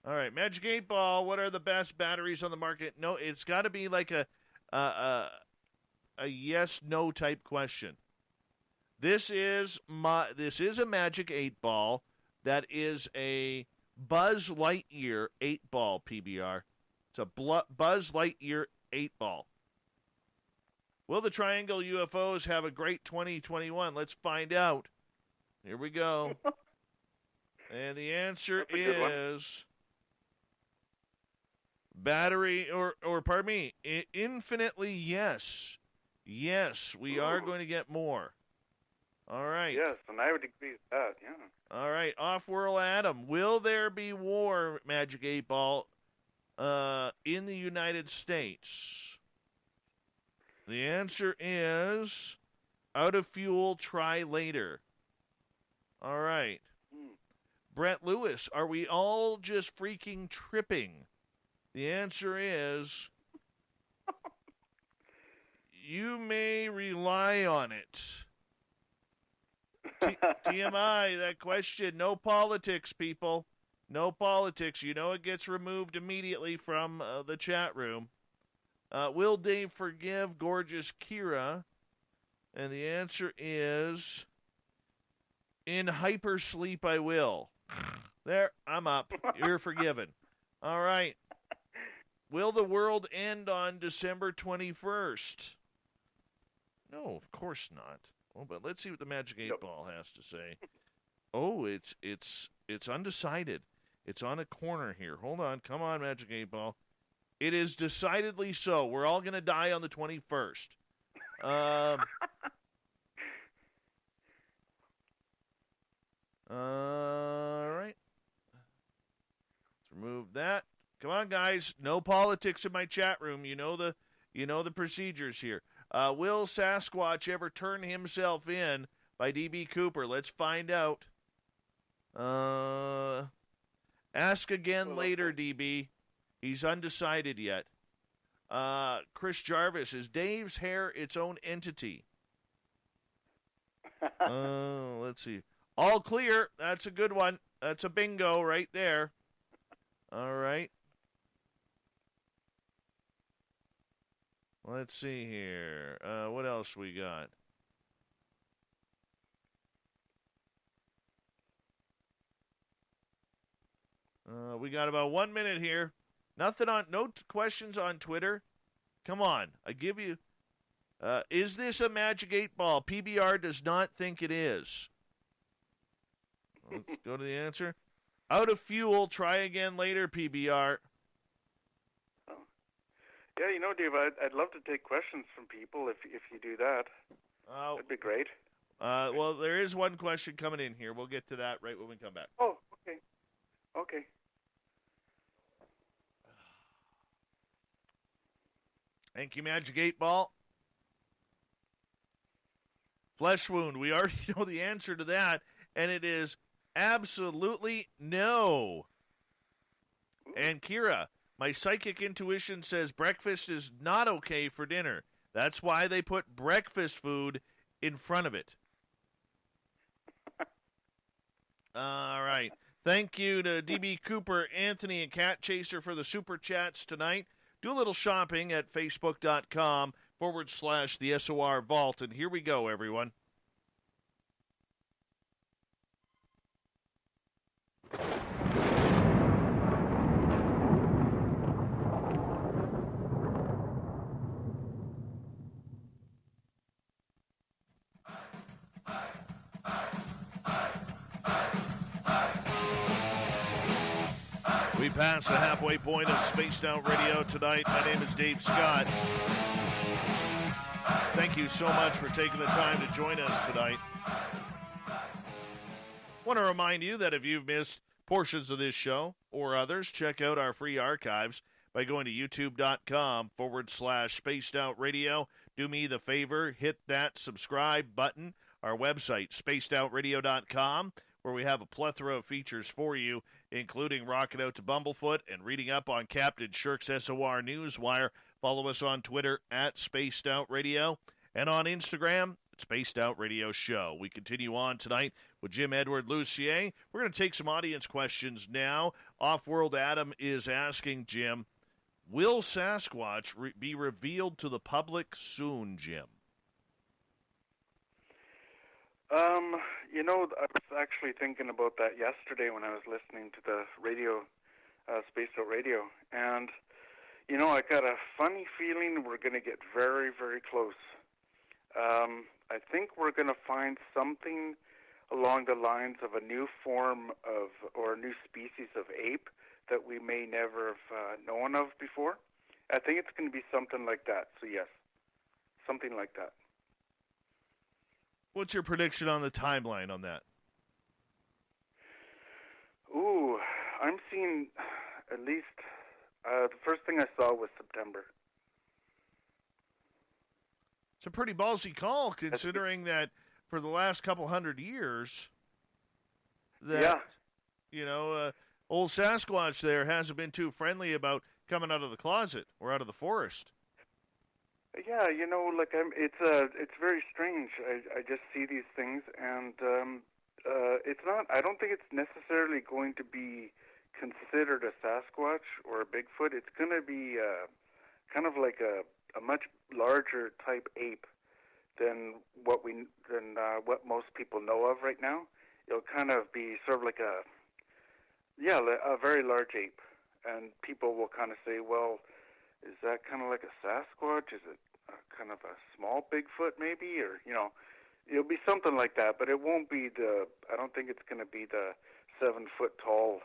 All right, Magic 8-Ball, what are the best batteries on the market? No, it's got to be like a yes-no type question. This is a Magic 8-Ball that is a Buzz Lightyear 8-Ball PBR. It's a Buzz Lightyear 8-Ball. Will the Triangle UFOs have a great 2021? Let's find out. Here we go. And the answer is battery, or pardon me, infinitely yes. Yes, we are going to get more. All right. Yes, and I would agree with that, yeah. All right, Off-World Adam. Will there be war, Magic 8-Ball, in the United States? The answer is out of fuel, try later. All right. Brett Lewis, are we all just freaking tripping? The answer is you may rely on it. TMI, that question, no politics, people. No politics. You know it gets removed immediately from the chat room. Will Dave forgive gorgeous Kira? And the answer is in hypersleep I will. There, I'm up. You're forgiven. All right. Will the world end on December 21st? No, of course not. Oh, but let's see what the Magic 8-Ball has to say. Oh, it's undecided. It's on a corner here. Hold on. Come on, Magic 8-Ball. It is decidedly so. We're all going to die on the 21st. All right. Let's remove that. Come on, guys. No politics in my chat room. You know the procedures here. Will Sasquatch ever turn himself in by D.B. Cooper? Let's find out. Ask again later, D.B. He's undecided yet. Chris Jarvis, is Dave's hair its own entity? Let's see. All clear. That's a good one. That's a bingo right there. All right. Let's see here. What else we got? We got about 1 minute here. No questions on Twitter. Come on, I give you. Is this a Magic 8-Ball? PBR does not think it is. Let's go to the answer. Out of fuel. Try again later, PBR. Yeah, Dave, I'd love to take questions from people if you do that. That'd be great. Well, there is one question coming in here. We'll get to that right when we come back. Oh, okay. Okay. Thank you, Magic 8-Ball. Flesh wound. We already know the answer to that, and it is absolutely no. And Kira, my psychic intuition says breakfast is not okay for dinner. That's why they put breakfast food in front of it. All right. Thank you to DB Cooper, Anthony, and Cat Chaser for the super chats tonight. Do a little shopping at facebook.com/the SOR Vault. And here we go, everyone. past the halfway point of Spaced Out Radio tonight. My name is Dave Scott. Thank you so much for taking the time to join us tonight. Want to remind you that if you've missed portions of this show or others, check out our free archives by going to youtube.com/Spaced Out Radio. Do me the favor, hit that subscribe button. Our website, spacedoutradio.com, where we have a plethora of features for you, including rocking out to Bumblefoot and reading up on Captain Shirk's SOR Newswire. Follow us on Twitter at Spaced Out Radio and on Instagram at Spaced Out Radio Show. We continue on tonight with Jim Edward Lucier. We're going to take some audience questions now. Off-World Adam is asking Jim, will Sasquatch be revealed to the public soon, Jim? I was actually thinking about that yesterday when I was listening to the radio, Spaced Out Radio, and, I got a funny feeling we're going to get very, very close. I think we're going to find something along the lines of a new form of, or a new species of ape that we may never have known of before. I think it's going to be something like that, so yes, something like that. What's your prediction on the timeline on that? Ooh, I'm seeing at least, the first thing I saw was September. It's a pretty ballsy call, considering that for the last couple hundred years, that, old Sasquatch there hasn't been too friendly about coming out of the closet or out of the forest. Yeah, it's very strange. I just see these things, and it's not. I don't think it's necessarily going to be considered a Sasquatch or a Bigfoot. It's going to be kind of like a much larger type ape than what most people know of right now. It'll kind of be sort of like a very large ape, and people will kind of say, well, is that kind of like a Sasquatch? Is it kind of a small Bigfoot maybe? Or, it'll be something like that, but it won't be I don't think it's going to be the 7-foot tall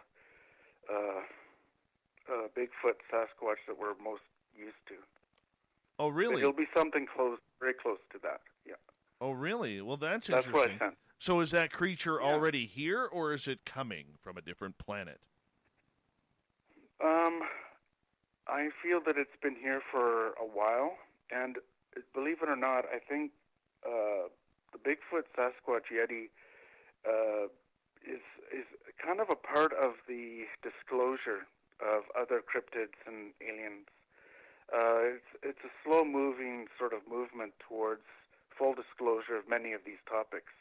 Bigfoot Sasquatch that we're most used to. Oh, really? But it'll be something very close to that, yeah. Oh, really? Well, that's interesting. What I sense. So is that creature already here, or is it coming from a different planet? I feel that it's been here for a while, and believe it or not, I think the Bigfoot Sasquatch Yeti is kind of a part of the disclosure of other cryptids and aliens. It's a slow-moving sort of movement towards full disclosure of many of these topics,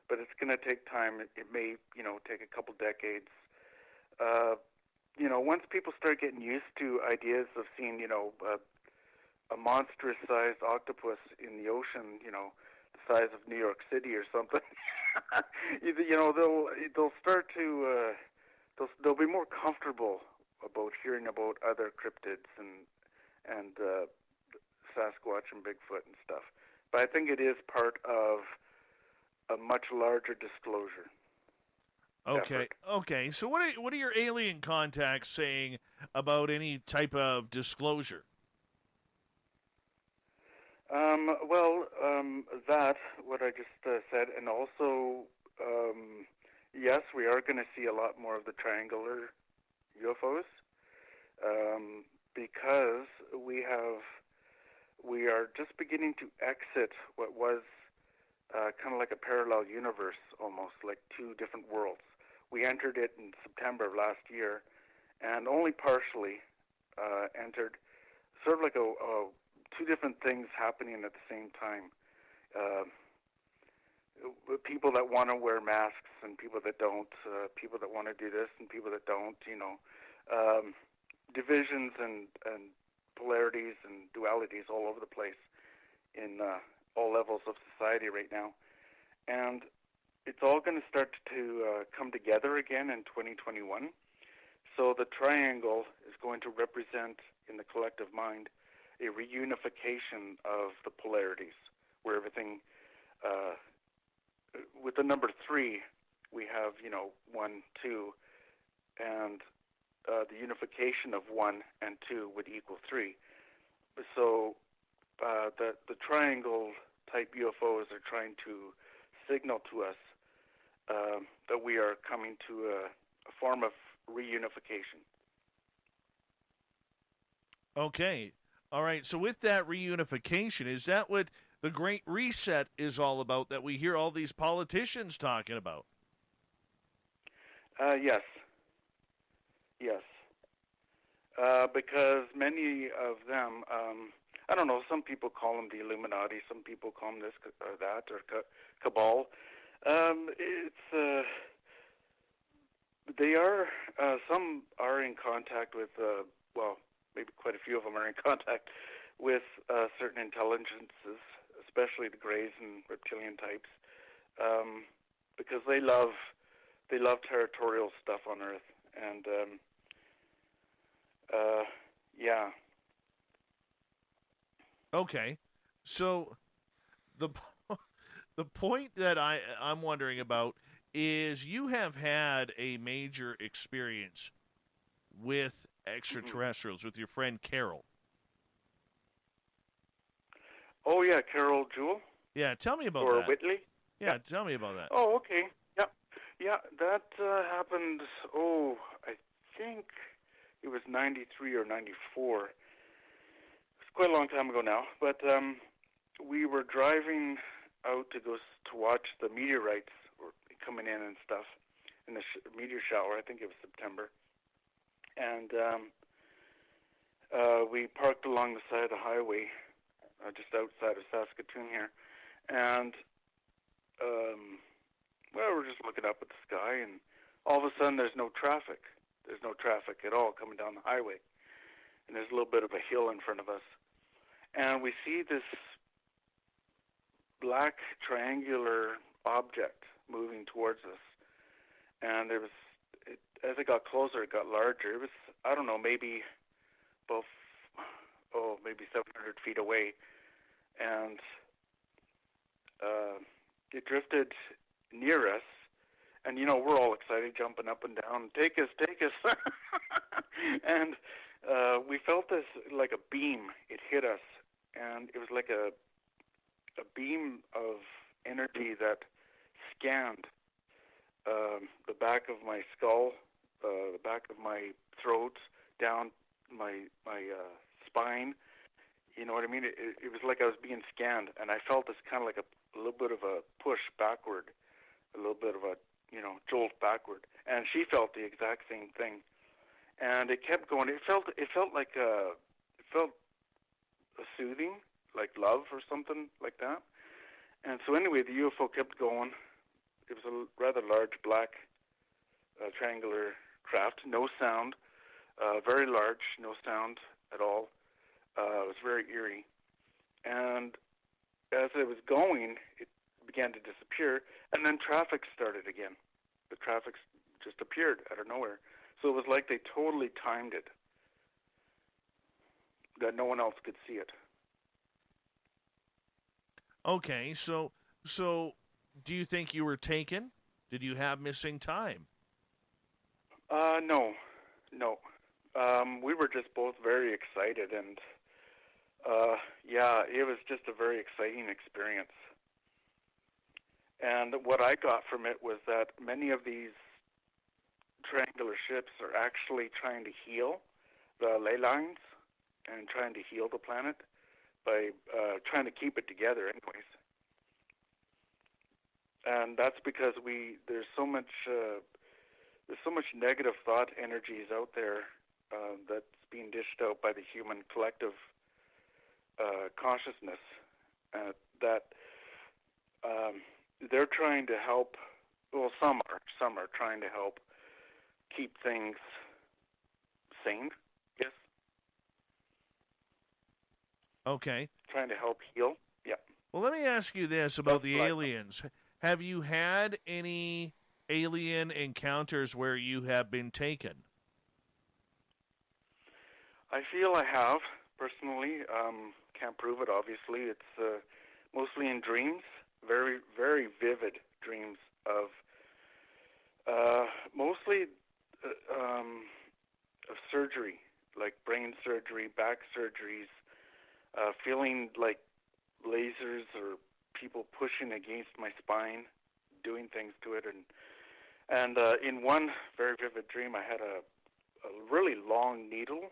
but it's going to take time. It may, take a couple decades. Once people start getting used to ideas of seeing, a monstrous-sized octopus in the ocean, the size of New York City or something, they'll start to, they'll be more comfortable about hearing about other cryptids and Sasquatch and Bigfoot and stuff. But I think it is part of a much larger disclosure. Okay. So what are your alien contacts saying about any type of disclosure? What I just said, and also, yes, we are going to see a lot more of the triangular UFOs, because we are just beginning to exit what was kind of like a parallel universe, almost like two different worlds. We entered it in September of last year, and only partially entered, sort of like two different things happening at the same time. People that want to wear masks and people that don't, people that want to do this and people that don't, divisions and polarities and dualities all over the place in all levels of society right now. And it's all going to start to come together again in 2021. So the triangle is going to represent, in the collective mind, a reunification of the polarities, where everything, with the number 3, we have, 1, 2, and the unification of 1 and 2 would equal 3. So the triangle-type UFOs are trying to signal to us that we are coming to a form of reunification. Okay. All right. So with that reunification, is that what the Great Reset is all about, that we hear all these politicians talking about? Yes. Yes. Because many of them, I don't know, some people call them the Illuminati, some people call them this or that, or cabal. They are, some are in contact with, well, maybe quite a few of them are in contact with certain intelligences, especially the Greys and reptilian types, because they love territorial stuff on Earth, and yeah. Okay, so the point that I'm wondering about is you have had a major experience with extraterrestrials with your friend Carol. Oh yeah, Carol Jewell. Yeah, tell me about or that. Whitley. Yeah, tell me about that. Oh, okay. Yeah, that happened. Oh, I think it was 93 or 94. It's quite a long time ago now. But we were driving out to go to watch the meteorites coming in and stuff in the meteor shower. I think it was September. And we parked along the side of the highway, just outside of Saskatoon here. And well, we're just looking up at the sky, and all of a sudden there's no traffic. There's no traffic at all coming down the highway. And there's a little bit of a hill in front of us. And we see this black triangular object moving towards us. And as it got closer, it got larger. It was, I don't know, maybe about, maybe 700 feet away. And it drifted near us, and we're all excited, jumping up and down. Take us! And we felt this like a beam. It hit us, and it was like a beam of energy that scanned the back of my skull, the back of my throat, down my spine. You know what I mean? It was like I was being scanned, and I felt this kind of like a little bit of a push backward, a little bit of a, jolt backward. And she felt the exact same thing. And it kept going. It felt like it felt soothing, like love or something like that. And so anyway, the UFO kept going. It was a rather large black triangular craft, no sound, very large, no sound at all. It was very eerie. And as it was going, it began to disappear, and then traffic started again. The traffic just appeared out of nowhere. So it was like they totally timed it, that no one else could see it. Okay, so do you think you were taken? Did you have missing time? No. We were just both very excited, and yeah, it was just a very exciting experience. And what I got from it was that many of these triangular ships are actually trying to heal the ley lines and trying to heal the planet by trying to keep it together anyways. And that's because there's so much negative thought energies out there that's being dished out by the human collective consciousness that they're trying to help. Well, some are trying to help keep things sane. Yes. Okay. Trying to help heal. Yeah. Well, let me ask you this about the aliens. Have you had any alien encounters where you have been taken? I feel I have, personally. Can't prove it, obviously. It's mostly in dreams, very, very vivid dreams of mostly surgery, like brain surgery, back surgeries, feeling like lasers or people pushing against my spine, doing things to it. And in one very vivid dream, I had a really long needle,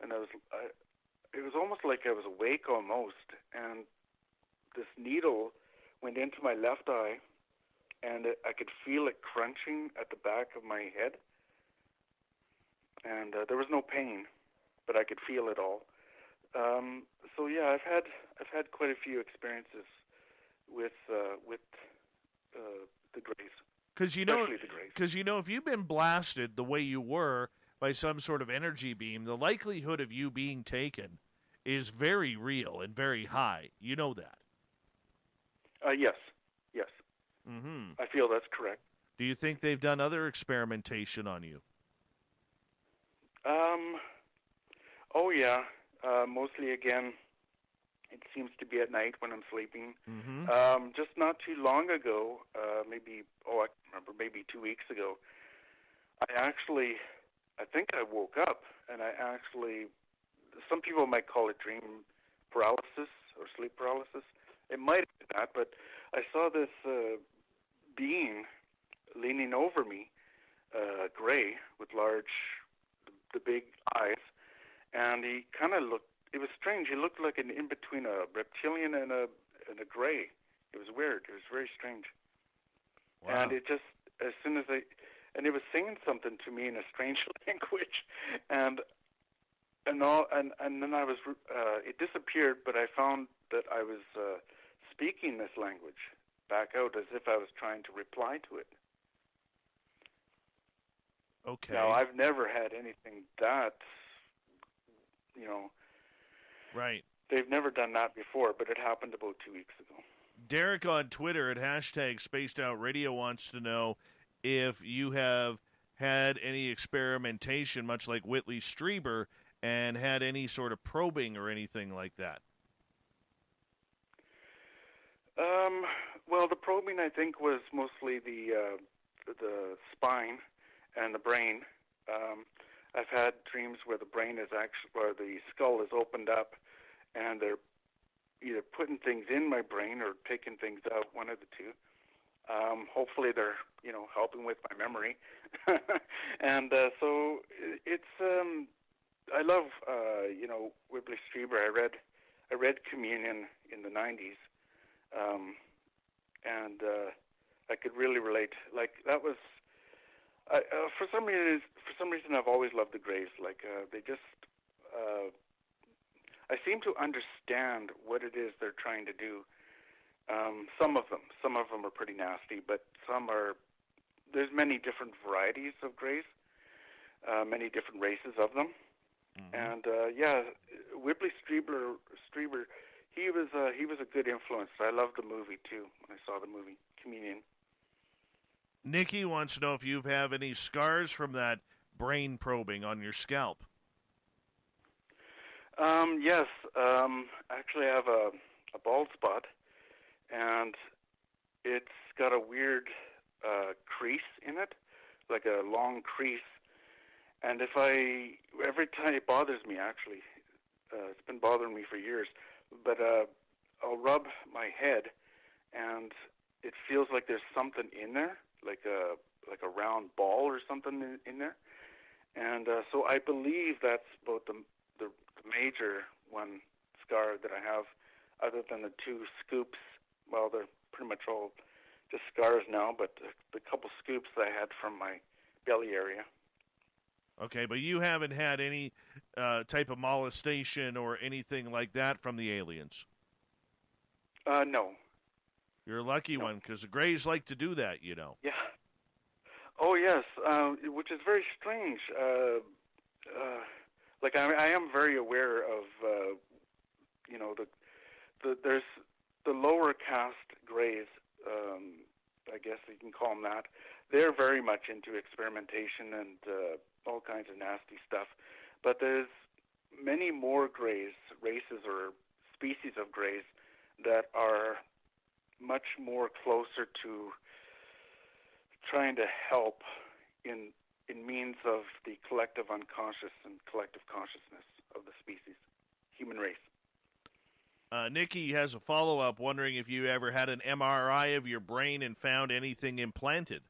and it was almost like I was awake almost, and this needle went into my left eye, and I could feel it crunching at the back of my head. And there was no pain, but I could feel it all. So yeah, I've had quite a few experiences with the Greys. Because if you've been blasted the way you were by some sort of energy beam, the likelihood of you being taken is very real and very high. You know that. Yes. Mm-hmm. I feel that's correct. Do you think they've done other experimentation on you? Oh yeah. Mostly again, it seems to be at night when I'm sleeping. Mm-hmm. Just not too long ago, I remember maybe 2 weeks ago, I think I woke up and some people might call it dream paralysis or sleep paralysis. It might have been that, but I saw this being leaning over me, gray with the big eyes, and he kind of looked. It was strange. He looked like in between a reptilian and a gray. It was weird. It was very strange. Wow. And it just as soon as it was saying something to me in a strange language, and then I was it disappeared, but I found that I was speaking this language back out as if I was trying to reply to it. Okay. Now, I've never had anything that, Right. They've never done that before, but it happened about 2 weeks ago. Derek on Twitter at #SpacedOutRadio wants to know if you have had any experimentation, much like Whitley Strieber, and had any sort of probing or anything like that. Well, the probing, I think, was mostly the spine and the brain. I've had dreams where the skull is opened up, and they're either putting things in my brain or taking things out, one of the two. Hopefully they're, helping with my memory. And so it's, I love, Whitley Strieber. I read Communion in the 90s, and I could really relate. Like, that was, for some reason, I've always loved the Greys. Like, they just, I seem to understand what it is they're trying to do. Some of them are pretty nasty, but there's many different varieties of Greys, many different races of them. Mm-hmm. And Whitley Strieber, he was a good influence. I loved the movie too when I saw the movie Communion. Nikki wants to know if you have any scars from that brain probing on your scalp. Yes. Actually, I have a bald spot, and it's got a weird crease in it, like a long crease. And every time it bothers me, actually, it's been bothering me for years, but I'll rub my head, and it feels like there's something in there, like a round ball or something in there. And so I believe that's about the major one scar that I have, other than the two scoops. Well, they're pretty much all just scars now, but the couple scoops that I had from my belly area. Okay, but you haven't had any type of molestation or anything like that from the aliens? No. You're a lucky one, because the Greys like to do that, you know. Yeah. Oh, yes, which is very strange. Like, I am very aware of, there's the lower caste Greys, I guess you can call them that. They're very much into experimentation and all kinds of nasty stuff. But there's many more Greys, races or species of Greys, that are much more closer to trying to help in in means of the collective unconscious and collective consciousness of the species, human race. Nikki has a follow-up wondering if you ever had an MRI of your brain and found anything implanted.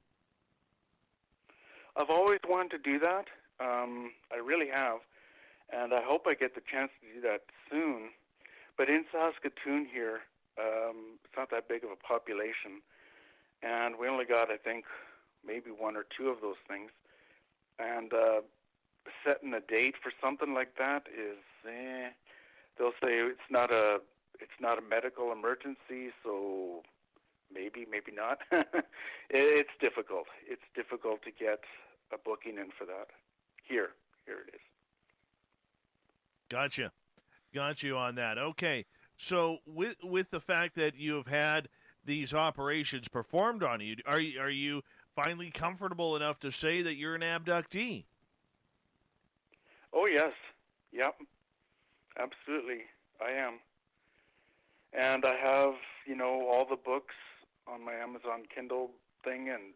I've always wanted to do that. I really have, and I hope I get the chance to do that soon. But in Saskatoon here, it's not that big of a population, and we only got, I think, maybe one or two of those things. And setting a date for something like that is, they'll say it's not a medical emergency, so maybe not. It's difficult. It's difficult to get a booking in for that. Here it is. Gotcha. Got you on that. Okay. So with the fact that you have had these operations performed on you, are you finally comfortable enough to say that you're an abductee? Oh, yes. Yep. Absolutely. I am. And I have, all the books on my Amazon Kindle thing, and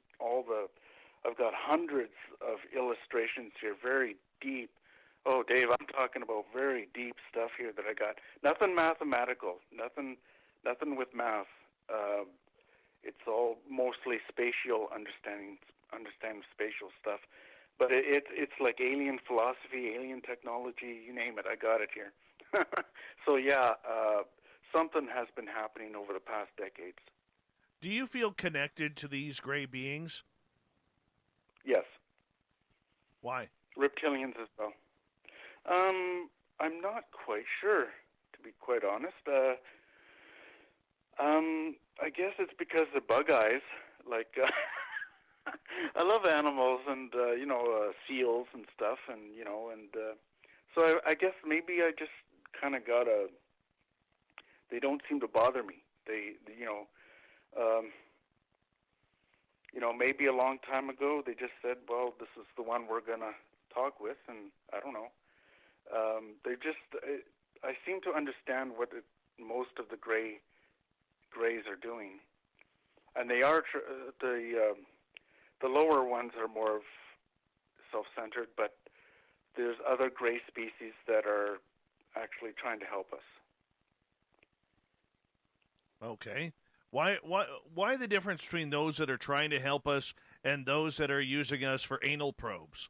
I've got hundreds of illustrations here, very deep. Oh, Dave, I'm talking about very deep stuff here that I got. Nothing mathematical, nothing with math. It's all mostly spatial understanding spatial stuff. But it's like alien philosophy, alien technology, you name it, I got it here. So, yeah, something has been happening over the past decades. Do you feel connected to these gray beings? Yes. Why? Reptilians as well. I'm not quite sure, to be quite honest. I guess it's because they're bug eyes. Like, I love animals and, seals and stuff, and, so I guess maybe I just kind of got they don't seem to bother me. Maybe a long time ago they just said, well, this is the one we're going to talk with, and I don't know. I seem to understand what most of the grays are doing. And they are, the lower ones are more of self-centered, but there's other gray species that are actually trying to help us. Okay. Why the difference between those that are trying to help us and those that are using us for anal probes?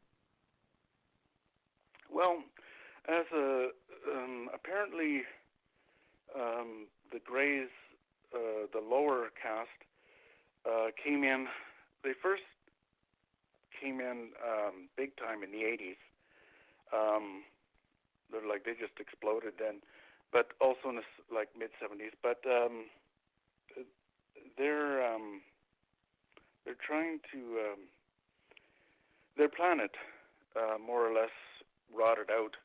Well, as apparently the Greys, the lower caste, came in. They first came in big time in the 80s. They just exploded then, but also in the mid 70s. But they're trying to their planet more or less rotted out,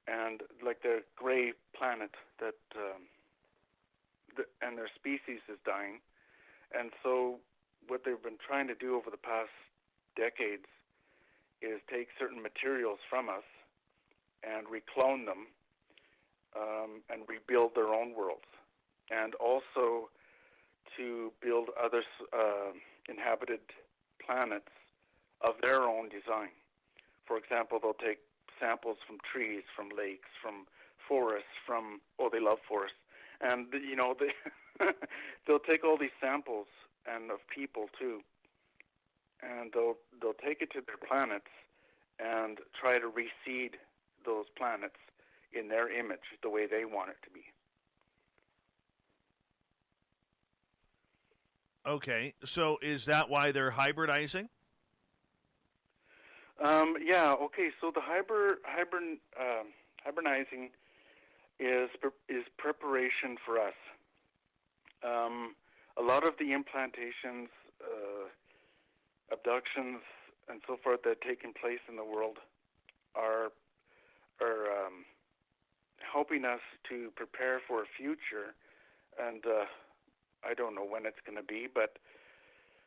and like their gray planet that and their species is dying. And so what they've been trying to do over the past decades is take certain materials from us and reclone them and rebuild their own worlds, and also to build other inhabited planets of their own design. For example, they'll take samples from trees, from lakes, from forests, they love forests. And, they'll take all these samples, and of people too, and they'll take it to their planets and try to reseed those planets in their image, the way they want it to be. Okay, so is that why they're hybridizing? Yeah, okay, so the hibernizing is preparation for us. A lot of the implantations, abductions, and so forth that are taking place in the world are helping us to prepare for a future, and I don't know when it's going to be, but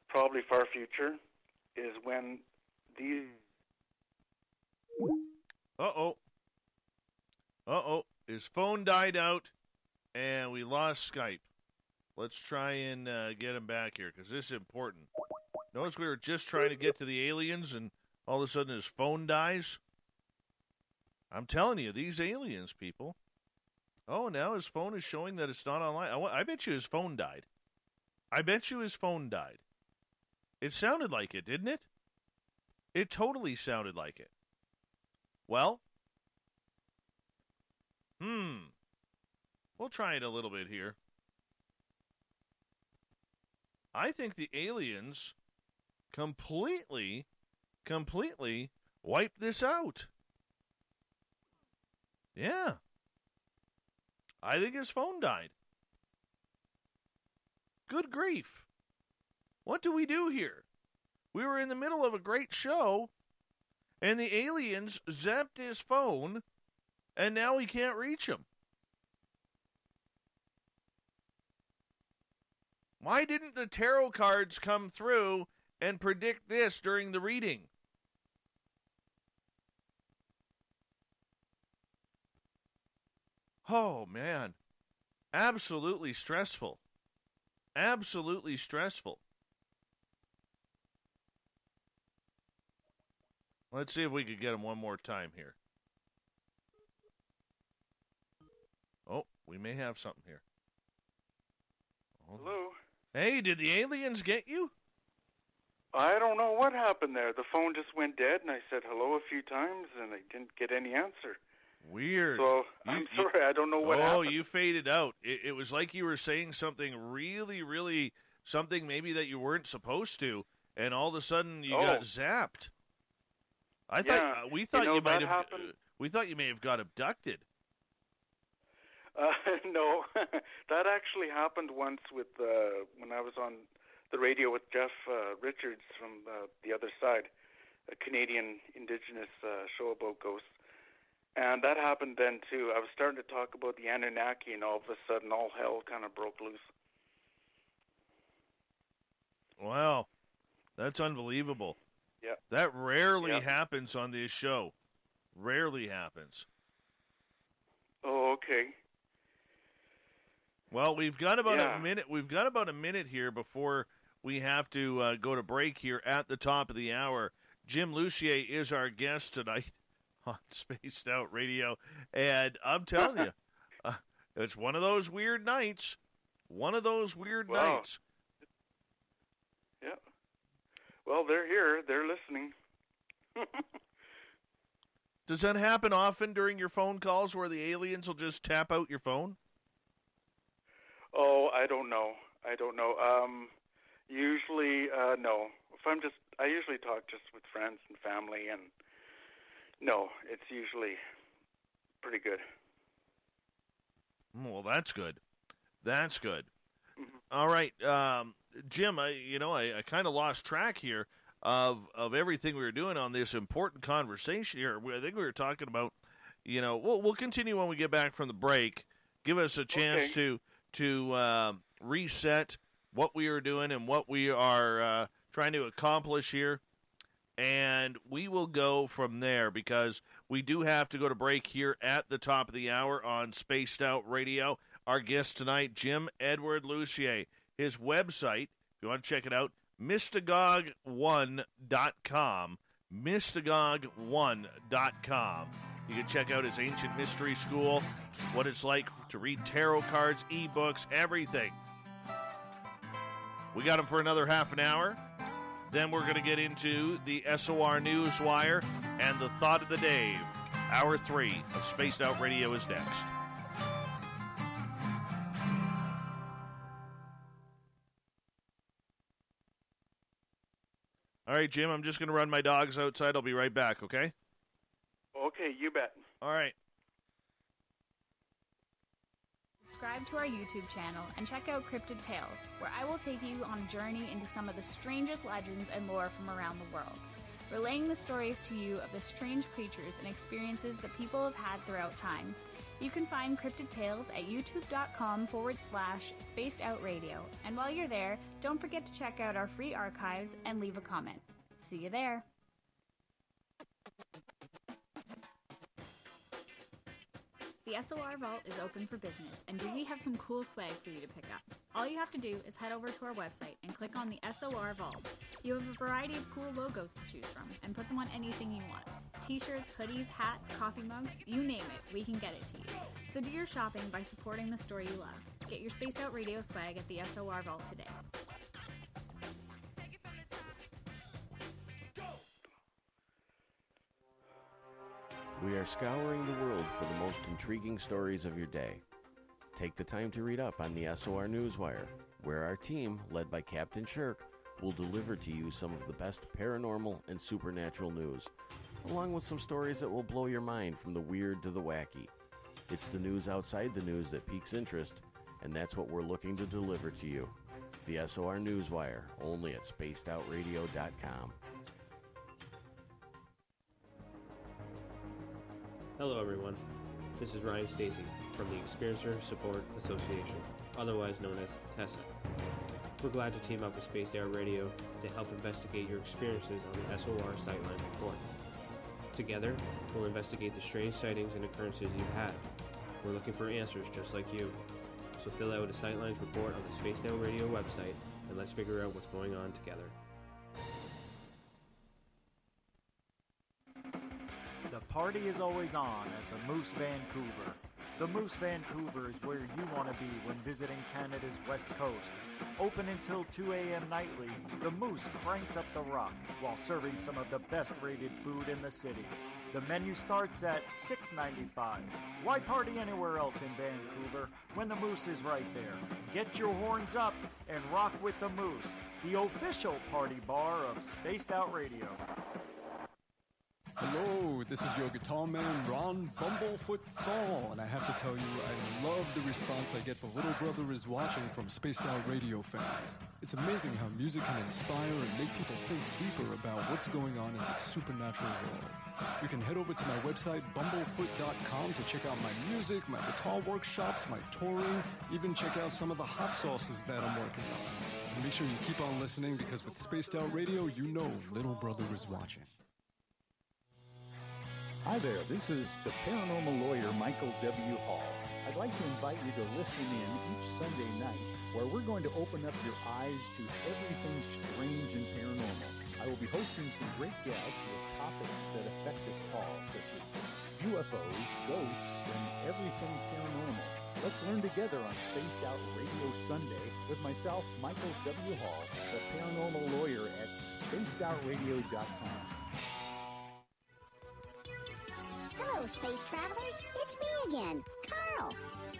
probably far future is when these... His phone died out, and we lost Skype. Let's try and get him back here, because this is important. Notice we were just trying to get to the aliens, and All of a sudden his phone dies. I'm telling you, these aliens, people. Oh, now his phone is showing that it's not online. I bet you his phone died. I bet you his phone died. It sounded like it, didn't it? It totally sounded like it. Well, we'll try it a little bit here. I think the aliens completely wiped this out. Yeah. I think his phone died. Good grief. What do we do here? We were in the middle of a great show, and the aliens zapped his phone, and now we can't reach him. Why didn't the tarot cards come through and predict this during the reading? Oh, man. Absolutely stressful. Absolutely stressful. Let's see if we could get him one more time here. Oh, we may have something here. Hello? Hey, did the aliens get you? I don't know what happened there. The phone just went dead, and I said hello a few times, and I didn't get any answer. Weird. So, I'm sorry, I don't know what happened. Oh, you faded out. It was like you were saying something really, something maybe that you weren't supposed to, and all of a sudden you got zapped. We thought you may have got abducted. No, that actually happened once with when I was on the radio with Jeff Richards from the other side, a Canadian Indigenous show about ghosts. And that happened then, too. I was starting to talk about the Anunnaki, and all of a sudden, all hell kind of broke loose. Wow. That's unbelievable. Yeah. That rarely happens on this show. Rarely happens. Oh, okay. Well, we've got about a minute. We've got about a minute here before we have to go to break here at the top of the hour. Jim Lucier is our guest tonight on Spaced Out Radio, and I'm telling you, it's one of those weird nights. One of those weird nights. Yeah. Well, they're here. They're listening. Does that happen often during your phone calls where the aliens will just tap out your phone? Oh, I don't know. Usually, no. I usually talk just with friends and family, and no, it's usually pretty good. Well, that's good. That's good. Mm-hmm. All right, Jim. I kind of lost track here of everything we were doing on this important conversation here. I think we were talking about, we'll continue when we get back from the break. Give us a chance to reset what we are doing and what we are trying to accomplish here. And we will go from there because we do have to go to break here at the top of the hour on Spaced Out Radio. Our guest tonight, Jim Edward Lucier. His website, if you want to check it out, Mystagog1.com. Mystagog1.com. You can check out his Ancient Mystery School, what it's like to read tarot cards, ebooks, everything. We got him for another half an hour. Then we're going to get into the SOR Newswire and the Thought of the Day. Hour 3 of Spaced Out Radio is next. All right, Jim, I'm just going to run my dogs outside. I'll be right back, okay? Okay, you bet. All right. Subscribe to our YouTube channel and check out Cryptid Tales, where I will take you on a journey into some of the strangest legends and lore from around the world, relaying the stories to you of the strange creatures and experiences that people have had throughout time. You can find Cryptid Tales at youtube.com/spacedoutradio. And while you're there, don't forget to check out our free archives and leave a comment. See you there. The SOR Vault is open for business, and we have some cool swag for you to pick up. All you have to do is head over to our website and click on the SOR Vault. You have a variety of cool logos to choose from and put them on anything you want. T-shirts, hoodies, hats, coffee mugs, you name it, we can get it to you. So do your shopping by supporting the store you love. Get your Spaced Out Radio swag at the SOR Vault today. We are scouring the world for the most intriguing stories of your day. Take the time to read up on the SOR Newswire, where our team, led by Captain Shirk, will deliver to you some of the best paranormal and supernatural news, along with some stories that will blow your mind from the weird to the wacky. It's the news outside the news that piques interest, and that's what we're looking to deliver to you. The SOR Newswire, only at spacedoutradio.com. Hello everyone, this is Ryan Stacy from the Experiencer Support Association, otherwise known as TESA. We're glad to team up with Spaced Out Radio to help investigate your experiences on the SOR Sightline Report. Together, we'll investigate the strange sightings and occurrences you've had. We're looking for answers just like you. So fill out a Sightlines report on the Spaced Out Radio website and let's figure out what's going on together. The party is always on at the Moose Vancouver. The Moose Vancouver is where you want to be when visiting Canada's West Coast. Open until 2 a.m. nightly, the Moose cranks up the rock while serving some of the best rated food in the city. The menu starts at $6.95. Why party anywhere else in Vancouver when the Moose is right there? Get your horns up and rock with the Moose, the official party bar of Spaced Out Radio. Hello, this is your guitar man, Ron Bumblefoot Thal, and I have to tell you, I love the response I get for Little Brother is Watching from Spaced Out Radio fans. It's amazing how music can inspire and make people think deeper about what's going on in the supernatural world. You can head over to my website, bumblefoot.com, to check out my music, my guitar workshops, my touring, even check out some of the hot sauces that I'm working on. And make sure you keep on listening, because with Spaced Out Radio, you know Little Brother is watching. Hi there, this is the paranormal lawyer Michael W. Hall. I'd like to invite you to listen in each Sunday night, where we're going to open up your eyes to everything strange and paranormal. I will be hosting some great guests with topics that affect us all, such as UFOs, ghosts, and everything paranormal. Let's learn together on Spaced Out Radio Sunday with myself, Michael W. Hall, the paranormal lawyer at spacedoutradio.com. Hello, space travelers. It's me again, Carl.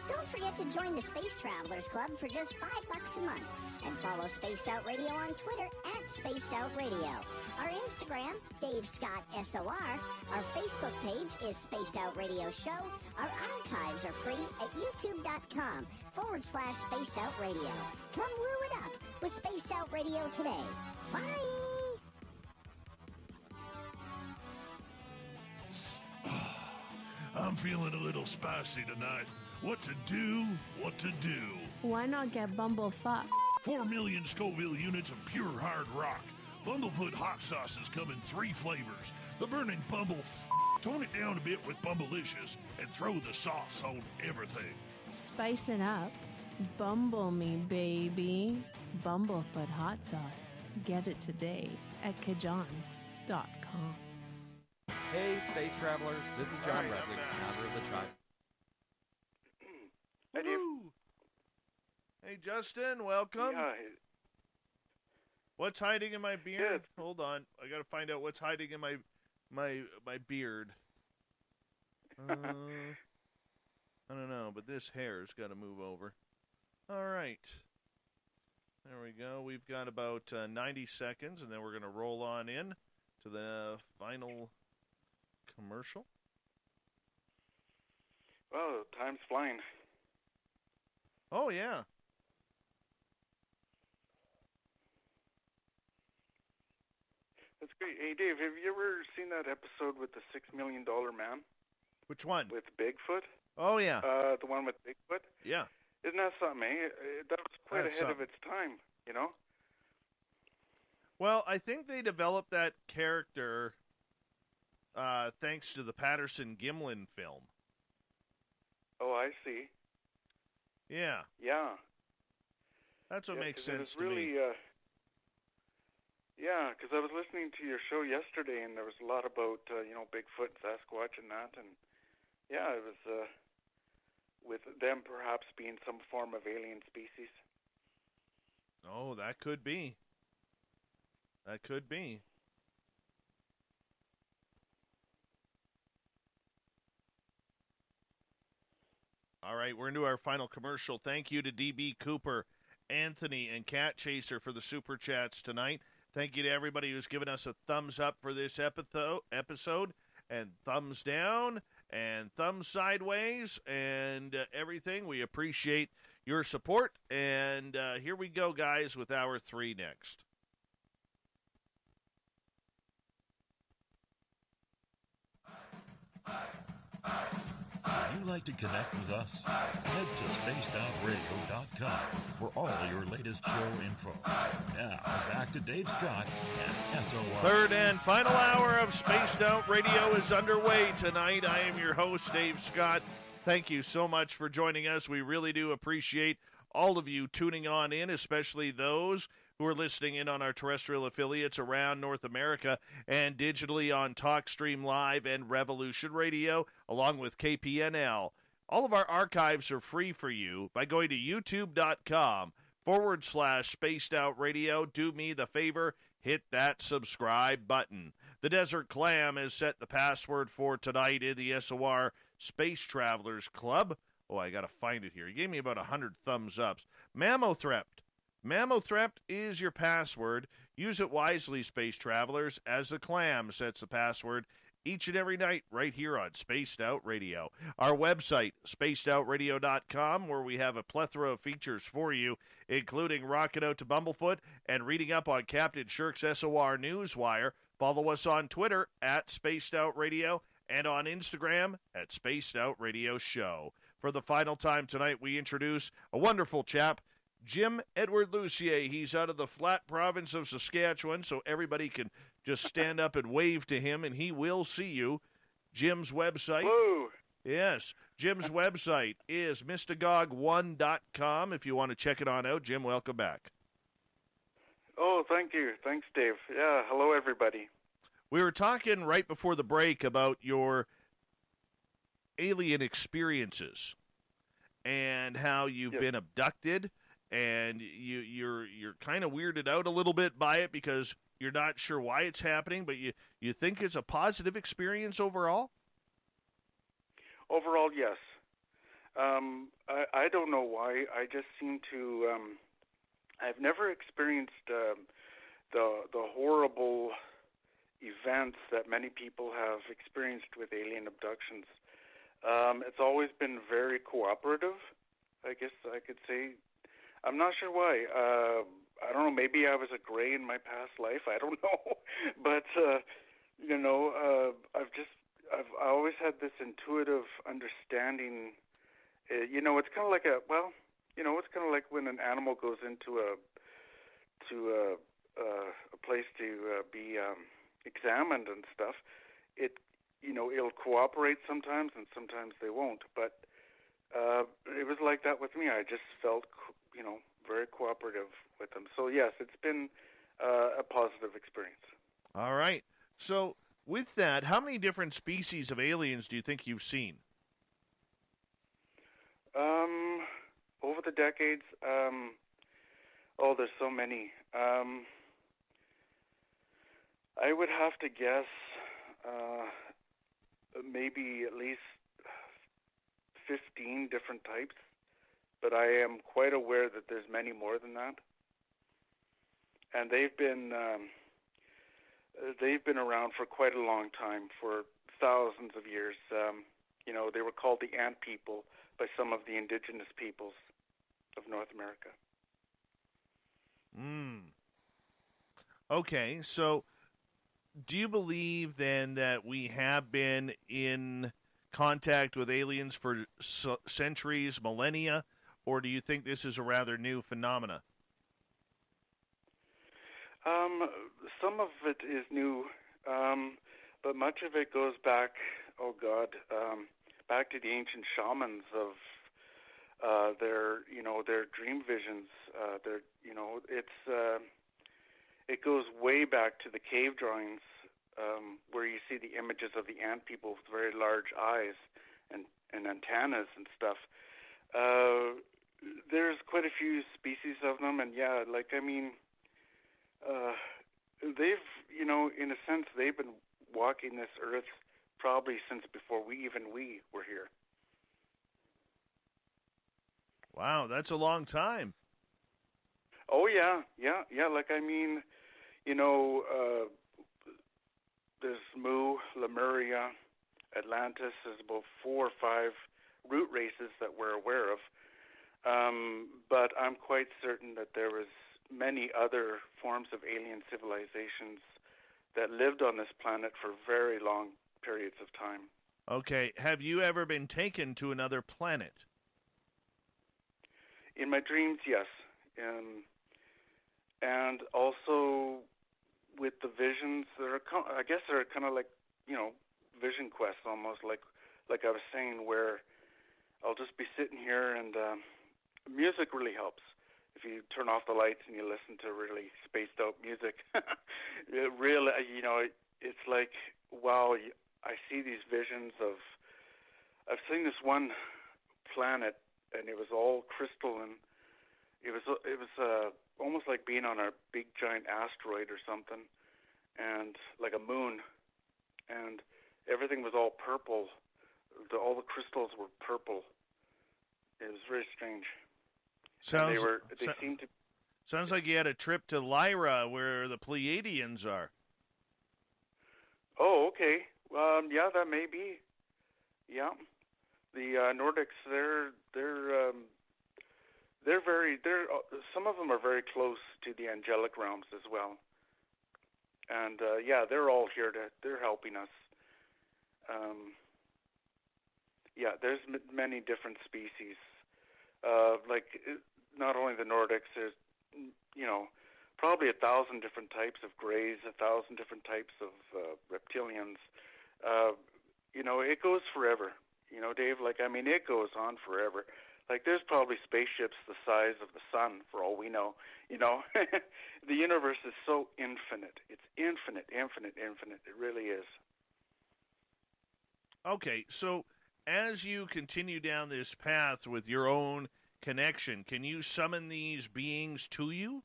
Don't forget to join the Space Travelers Club for just $5 a month. And follow Spaced Out Radio on Twitter at Spaced Out Radio. Our Instagram, Dave Scott SOR. Our Facebook page is Spaced Out Radio Show. Our archives are free at youtube.com/Spaced Out Radio. Come woo it up with Spaced Out Radio today. Bye! I'm feeling a little spicy tonight. What to do? What to do? Why not get Bumblefuck? 4 million Scoville units of pure hard rock. Bumblefoot hot sauces come in 3 flavors. The burning Bumble. Tone it down a bit with Bumblicious and throw the sauce on everything. Spice it up. Bumble me, baby. Bumblefoot hot sauce. Get it today at cajons.com. Hey, space travelers, this is John Resig, founder of the Tribe. Hey, Dave. Hey, Justin, welcome. Yeah. What's hiding in my beard? Hold on, I gotta find out what's hiding in my beard. I don't know, but this hair's got to move over. All right. There we go. We've got about 90 seconds, and then we're going to roll on in to the final commercial. Well, time's flying. Oh, yeah. That's great. Hey, Dave, have you ever seen that episode with the $6 Million Man? Which one? With Bigfoot? Oh, yeah. The one with Bigfoot? Yeah. Isn't that something, eh? That was quite That's ahead of something. its time, you know? Well, I think they developed that character thanks to the Patterson-Gimlin film. Oh, I see. Yeah. Yeah. That's what makes sense to really, me. Yeah, because I was listening to your show yesterday, and there was a lot about, Bigfoot, Sasquatch, and that. And, yeah, it was with them perhaps being some form of alien species. Oh, that could be. That could be. All right, we're into our final commercial. Thank you to DB Cooper, Anthony, and Cat Chaser for the Super Chats tonight. Thank you to everybody who's given us a thumbs up for this episode, and thumbs down, and thumbs sideways, and everything. We appreciate your support. And here we go, guys, with Hour 3 next. If you'd like to connect with us, head to spacedoutradio.com for all your latest show info. Now, back to Dave Scott and SOR. Third and final hour of Spaced Out Radio is underway tonight. I am your host, Dave Scott. Thank you so much for joining us. We really do appreciate all of you tuning on in, especially those who are listening in on our terrestrial affiliates around North America and digitally on TalkStream Live and Revolution Radio, along with KPNL. All of our archives are free for you by going to youtube.com/Spaced Out Radio. Do me the favor, hit that subscribe button. The Desert Clam has set the password for tonight in the SOR Space Travelers Club. Oh, I got to find it here. He gave me about 100 thumbs ups. Mammothrept. Mammothrept is your password. Use it wisely, space travelers, as the Clam sets the password each and every night right here on Spaced Out Radio. Our website, spacedoutradio.com, where we have a plethora of features for you, including rocking out to Bumblefoot and reading up on Captain Shirk's SOR Newswire. Follow us on Twitter at Spaced Out Radio and on Instagram at Spaced Out Radio Show. For the final time tonight, we introduce a wonderful chap, Jim Edward Lucier. He's out of the flat province of Saskatchewan, so everybody can just stand up and wave to him, and he will see you. Jim's website. Woo! Yes, Jim's website is Mystagog1.com if you want to check it on out. Jim, welcome back. Oh, thank you. Thanks, Dave. Yeah, hello, everybody. We were talking right before the break about your alien experiences and how you've been abducted, and you're kind of weirded out a little bit by it because you're not sure why it's happening, but you think it's a positive experience overall? Overall, yes. I don't know why. I just seem to. I've never experienced the horrible events that many people have experienced with alien abductions. It's always been very cooperative, I guess I could say. I'm not sure why. I don't know. Maybe I was a gray in my past life. I don't know. But, I've always had this intuitive understanding. It's kind of like it's kind of like when an animal goes into a place to be examined and stuff. It'll cooperate sometimes, and sometimes they won't. But it was like that with me. I just felt, very cooperative with them. So, yes, it's been a positive experience. All right. So, with that, how many different species of aliens do you think you've seen? Over the decades, there's so many. I would have to guess maybe at least 15 different types, but I am quite aware that there's many more than that. And they've been around for quite a long time, for thousands of years. They were called the Ant People by some of the indigenous peoples of North America. Okay, so do you believe then that we have been in contact with aliens for centuries, millennia, or do you think this is a rather new phenomena? Some of it is new, but much of it goes back, back to the ancient shamans their dream visions. It goes way back to the cave drawings, where you see the images of the ant people with very large eyes and antennas and stuff. There's quite a few species of them, and they've, in a sense, they've been walking this earth probably since before we were here. Wow, that's a long time. Oh, yeah. There's Mu, Lemuria, Atlantis. There's about 4 or 5 root races that we're aware of. But I'm quite certain that there was many other forms of alien civilizations that lived on this planet for very long periods of time. Okay, have you ever been taken to another planet? In my dreams, yes. And also with the visions, I guess they're kind of like, vision quests almost, like I was saying, where I'll just be sitting here and music really helps. If you turn off the lights and you listen to really spaced out music, it's like, wow, I see these visions of, I've seen this one planet and it was all crystal, and it was almost like being on a big giant asteroid or something, and like a moon, and everything was all purple. All the crystals were purple. It was very strange. Sounds like you had a trip to Lyra, where the Pleiadians are. Oh, okay. Yeah, that may be. Yeah, the Nordics. Some of them are very close to the angelic realms as well. And they're all here they're helping us. There's many different species. Not only the Nordics, there's, probably 1,000 different types of greys, 1,000 different types of reptilians. It goes forever. Dave, it goes on forever. There's probably spaceships the size of the sun, for all we know. The universe is so infinite. It's infinite. It really is. Okay, so as you continue down this path with your own connection, can you summon these beings to you?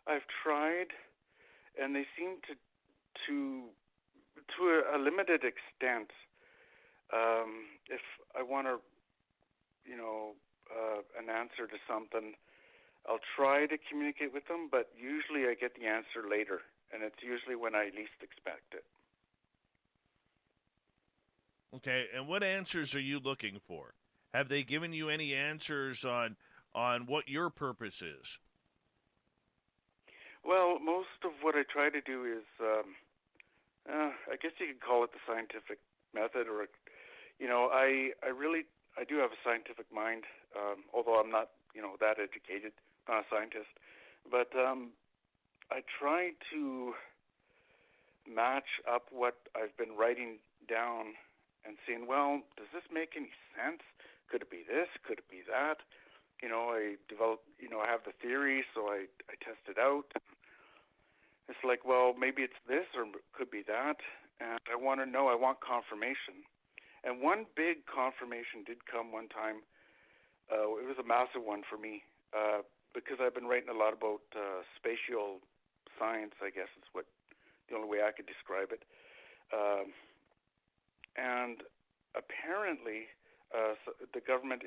I've tried, and they seem to a limited extent. If I want an answer to something, I'll try to communicate with them, but usually I get the answer later, and it's usually when I least expect it. Okay, and what answers are you looking for? Have they given you any answers on what your purpose is? Well, most of what I try to do is, I guess you could call it the scientific method, or, I do have a scientific mind, although I'm not, that educated, not a scientist. But I try to match up what I've been writing down and seeing, well, does this make any sense? Could it be this? Could it be that? I develop, I have the theory, so I test it out. It's like, well, maybe it's this or it could be that. And I want to know, I want confirmation. And one big confirmation did come one time. It was a massive one for me, because I've been writing a lot about spatial science, I guess is the only way I could describe it. And apparently, the governments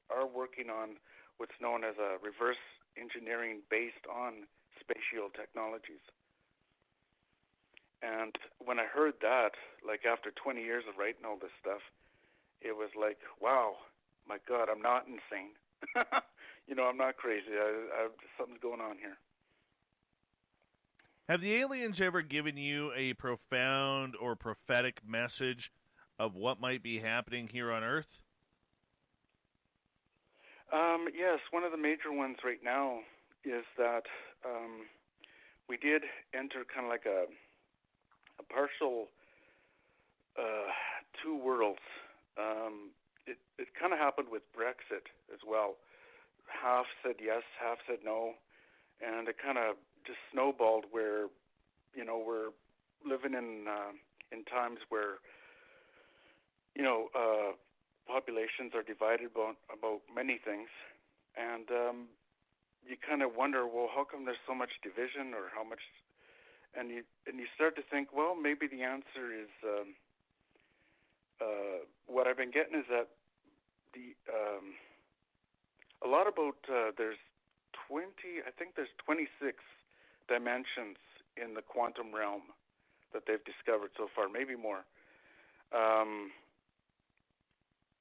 are working on what's known as a reverse engineering based on spatial technologies. And when I heard that, after 20 years of writing all this stuff, it was like, wow, my God, I'm not insane. I'm not crazy. Something's going on here. Have the aliens ever given you a profound or prophetic message of what might be happening here on Earth? Yes, one of the major ones right now is that we did enter kind of like a partial two worlds. It kind of happened with Brexit as well. Half said yes, half said no, and it kind of just snowballed where, we're living in times where, populations are divided about many things, and you kind of wonder, well, how come there's so much division, or how much? And you start to think, well, maybe the answer is what I've been getting is that a lot about there's 26 dimensions in the quantum realm that they've discovered so far, maybe more.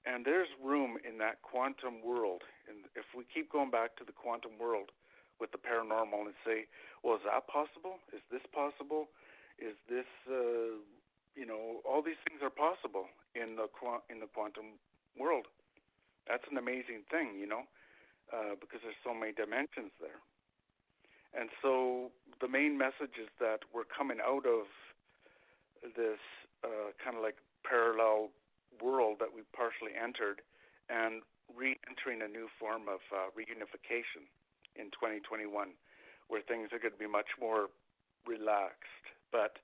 And there's room in that quantum world. And if we keep going back to the quantum world with the paranormal and say, well, is that possible? Is this possible? Is this, all these things are possible in the quantum world. That's an amazing thing, because there's so many dimensions there. And so the main message is that we're coming out of this kind of like parallel world that we partially entered and re-entering a new form of reunification in 2021, where things are going to be much more relaxed. But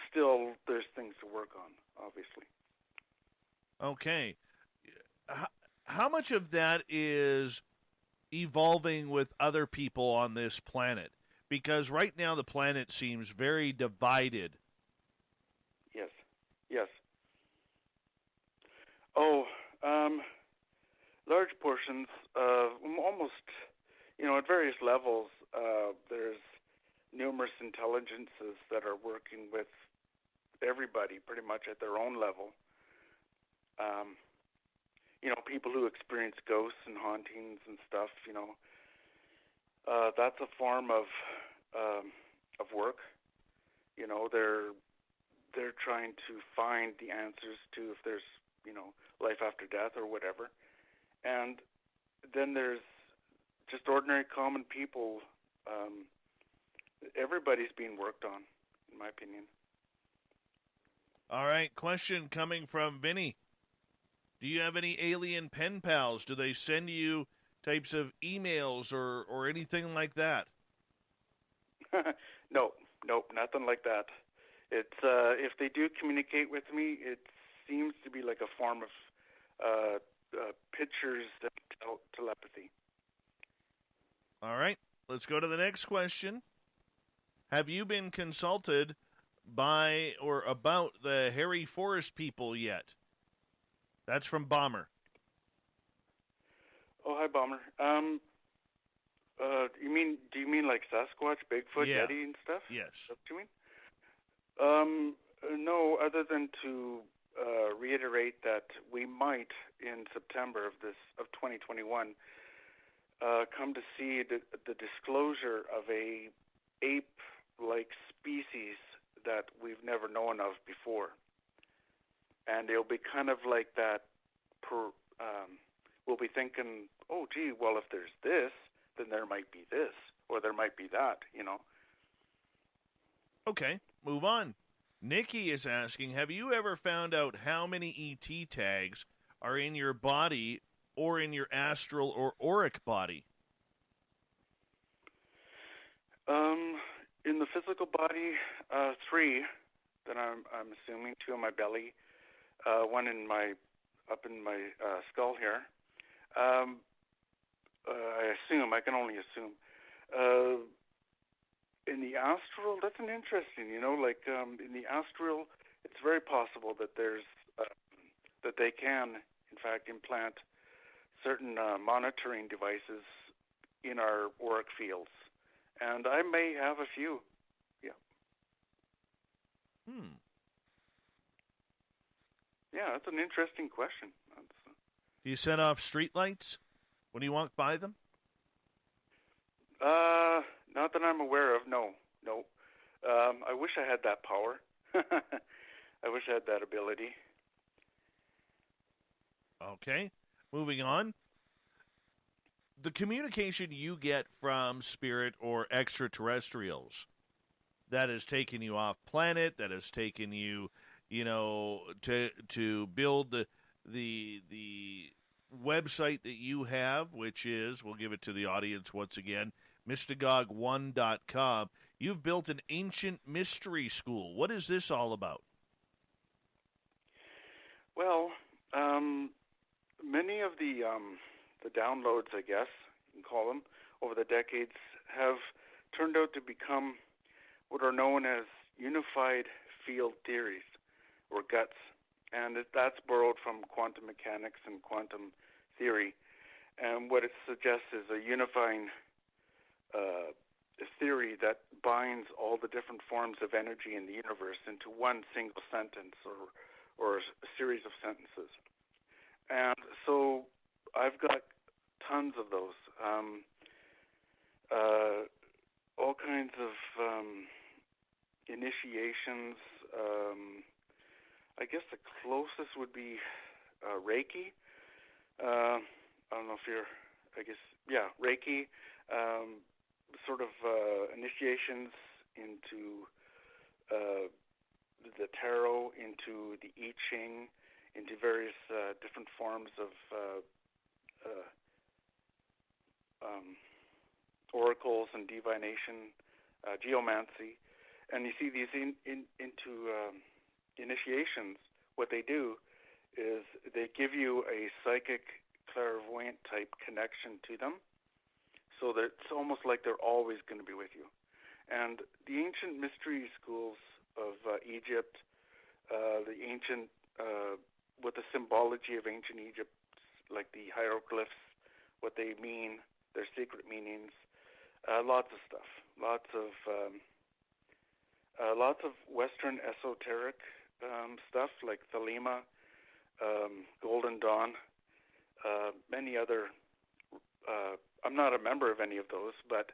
still, there's things to work on, obviously. Okay. How much of that is evolving with other people on this planet? Because right now the planet seems very divided. Yes. Oh, large portions of almost, at various levels, there's numerous intelligences that are working with everybody pretty much at their own level. People who experience ghosts and hauntings and stuff, that's a form of work. They're trying to find the answers to if there's, life after death or whatever. And then there's just ordinary common people. Everybody's being worked on, in my opinion. All right, question coming from Vinny. Do you have any alien pen pals? Do they send you types of emails or anything like that? Nope, nothing like that. It's if they do communicate with me, it seems to be like a form of pictures and telepathy. All right, let's go to the next question. Have you been consulted by or about the hairy forest people yet? That's from Bomber. Oh, hi, Bomber. Do you mean like Sasquatch, Bigfoot, Yeti, and stuff? Yes. That's what you mean? No, other than to reiterate that we might, in September of 2021, come to see the disclosure of a ape-like species that we've never known of before. And it'll be kind of like that, we'll be thinking, oh, gee, well, if there's this, then there might be this, or there might be that, Okay, move on. Nikki is asking, have you ever found out how many ET tags are in your body or in your astral or auric body? In the physical body, 3 that I'm assuming, 2 in my belly, 1 up in my skull here. I can only assume. In the astral, that's an interesting, in the astral, it's very possible that there's, that they can, in fact, implant certain monitoring devices in our auric fields. And I may have a few, yeah. Yeah, that's an interesting question. Do you set off streetlights when you walk by them? Not that I'm aware of, no. I wish I had that power. I wish I had that ability. Okay, moving on. The communication you get from spirit or extraterrestrials that has taken you off planet, that has taken you to build the website that you have, which is, we'll give it to the audience once again, Mystagogue1.com. You've built an ancient mystery school. What is this all about? Well, many of the downloads, I guess you can call them, over the decades have turned out to become what are known as unified field theories, or GUTS. And that's borrowed from quantum mechanics and quantum theory. And what it suggests is a unifying theory that binds all the different forms of energy in the universe into one single sentence or a series of sentences. And so I've got tons of those. All kinds of initiations. I guess the closest would be Reiki. I don't know if you're, Reiki. Sort of initiations into the tarot, into the I Ching, into various different forms of oracles and divination, geomancy. And you see these into initiations, what they do is they give you a psychic, clairvoyant type connection to them, so that it's almost like they're always going to be with you. And the ancient mystery schools of Egypt, the ancient, with the symbology of ancient Egypt, like the hieroglyphs, what they mean, their secret meanings, lots of stuff, lots of Western esoteric stuff like Thelema, Golden Dawn, many other. I'm not a member of any of those, but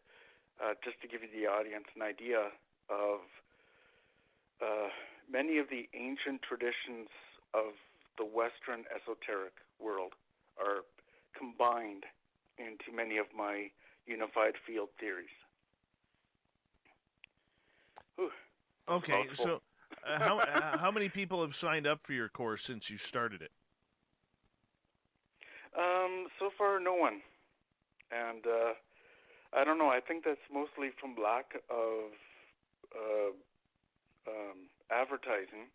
just to give you the audience an idea of many of the ancient traditions of the Western esoteric world are combined into many of my unified field theories. Whew. Okay, so how many people have signed up for your course since you started it? So far, no one. And I don't know. I think that's mostly from lack of advertising,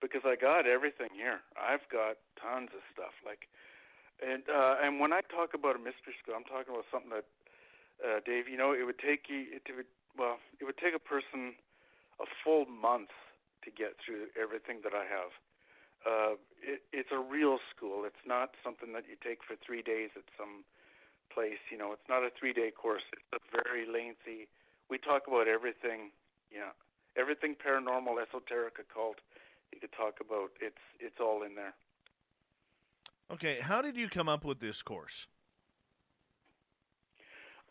because I got everything here. I've got tons of stuff. And when I talk about a mystery school, I'm talking about something that, Dave, it would take it would take a person a full month to get through everything that I have. It's a real school. It's not something that you take for 3 days at some place. It's not a 3-day course. It's a very lengthy. We talk about everything. Yeah, everything paranormal, esoteric, occult. You could talk about. It's all in there. Okay, how did you come up with this course?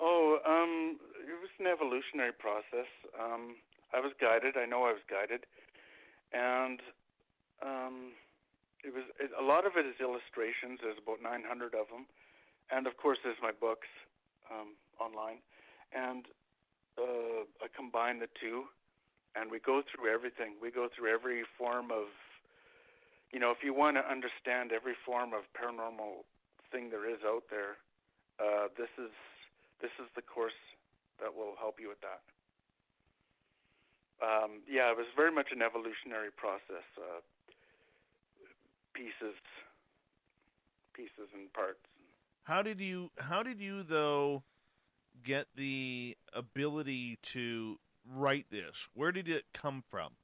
It was an evolutionary process. I was guided. I know I was guided, and a lot of it is illustrations. There's about 900 of them, and of course there's my books online, and I combine the two, and we go through everything. We go through every form of, if you want to understand every form of paranormal thing there is out there, this is the course that will help you with that. It was very much an evolutionary process. Pieces and parts. How did you though get the ability to write this? Where did it come from?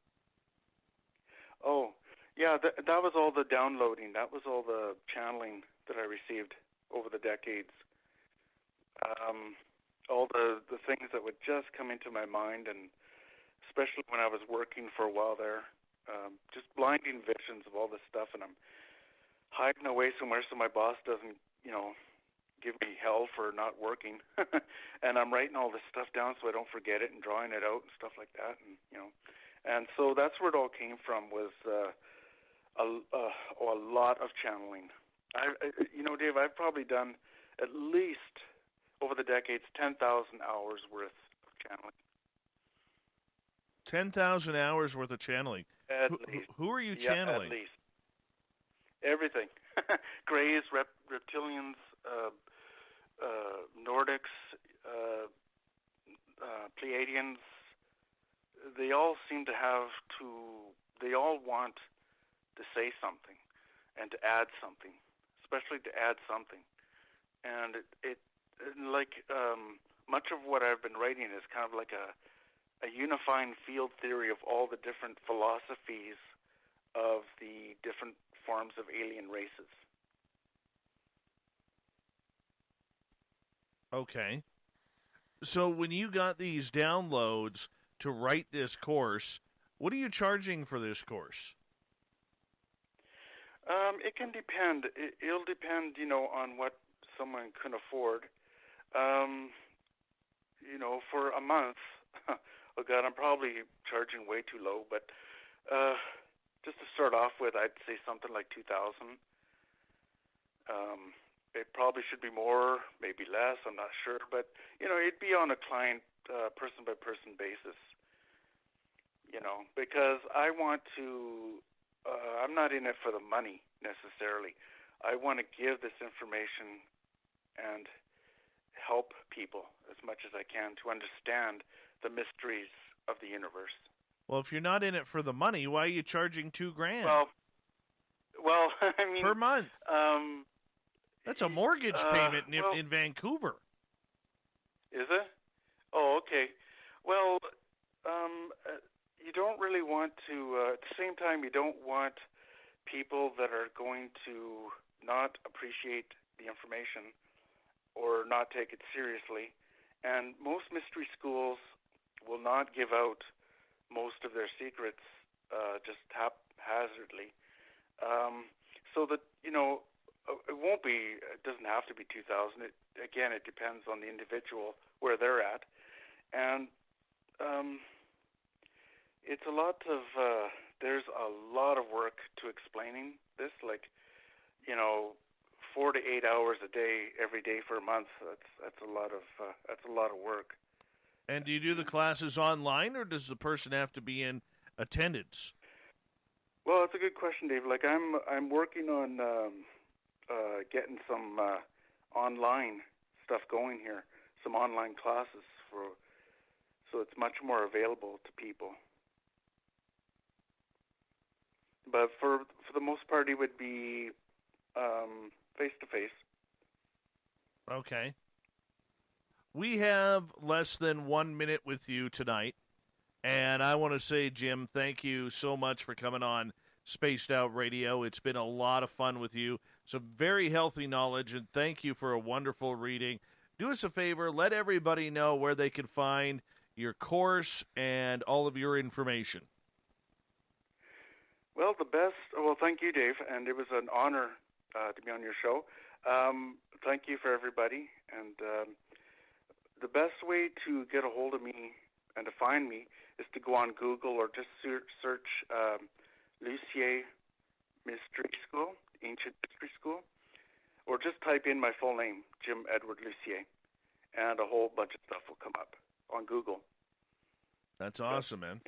Oh, yeah, that was all the downloading. That was all the channeling that I received over the decades. All the things that would just come into my mind, and especially when I was working for a while there, just blinding visions of all this stuff, and I'm hiding away somewhere so my boss doesn't, give me hell for not working. And I'm writing all this stuff down so I don't forget it, and drawing it out and stuff like that, and so that's where it all came from, was a lot of channeling. Dave, I've probably done at least over the decades 10,000 hours worth of channeling. 10,000 hours worth of channeling. At least. Who are you Yeah, channeling? at least. Everything. Greys, reptilians, Nordics, Pleiadians. They all seem to have to. They all want to say something and to add something, especially to add something. And it much of what I've been writing is kind of like a unifying field theory of all the different philosophies of the different forms of alien races. Okay. So when you got these downloads to write this course, what are you charging for this course? It can depend. It'll depend, on what someone can afford. For a month, oh God, I'm probably charging way too low, but just to start off with, I'd say something like $2,000. It probably should be more, maybe less, I'm not sure, but, it'd be on a client, person-by-person basis, because I want to, I'm not in it for the money, necessarily. I want to give this information and help people as much as I can to understand the mysteries of the universe. Well, if you're not in it for the money, why are you charging $2,000? Well, I mean, per month. That's a mortgage payment in Vancouver. Is it? Oh, okay. Well, you don't really want to. At the same time, you don't want people that are going to not appreciate the information or not take it seriously. And most mystery schools will not give out most of their secrets just haphazardly. So that, it won't be, it doesn't have to be 2,000. Again, it depends on the individual, where they're at. And it's a lot of, there's a lot of work to explaining this, 4 to 8 hours a day, every day for a month. That's a lot of work. And do you do the classes online, or does the person have to be in attendance? Well, it's a good question, Dave. I'm working on getting some online stuff going here, some online classes so it's much more available to people. But for the most part, it would be face-to-face. Okay. We have less than 1 minute with you tonight, and I want to say, Jim, thank you so much for coming on Spaced Out Radio. It's been a lot of fun with you, some very healthy knowledge, and thank you for a wonderful reading. Do us a favor, let everybody know where they can find your course and all of your information. Well, thank you, Dave, and it was an honor to be on your show. Thank you for everybody, and the best way to get a hold of me and to find me is to go on Google or just search Lucier Mystery School, Ancient Mystery School, or just type in my full name, Jim Edward Lucier, and a whole bunch of stuff will come up on Google. That's awesome, man.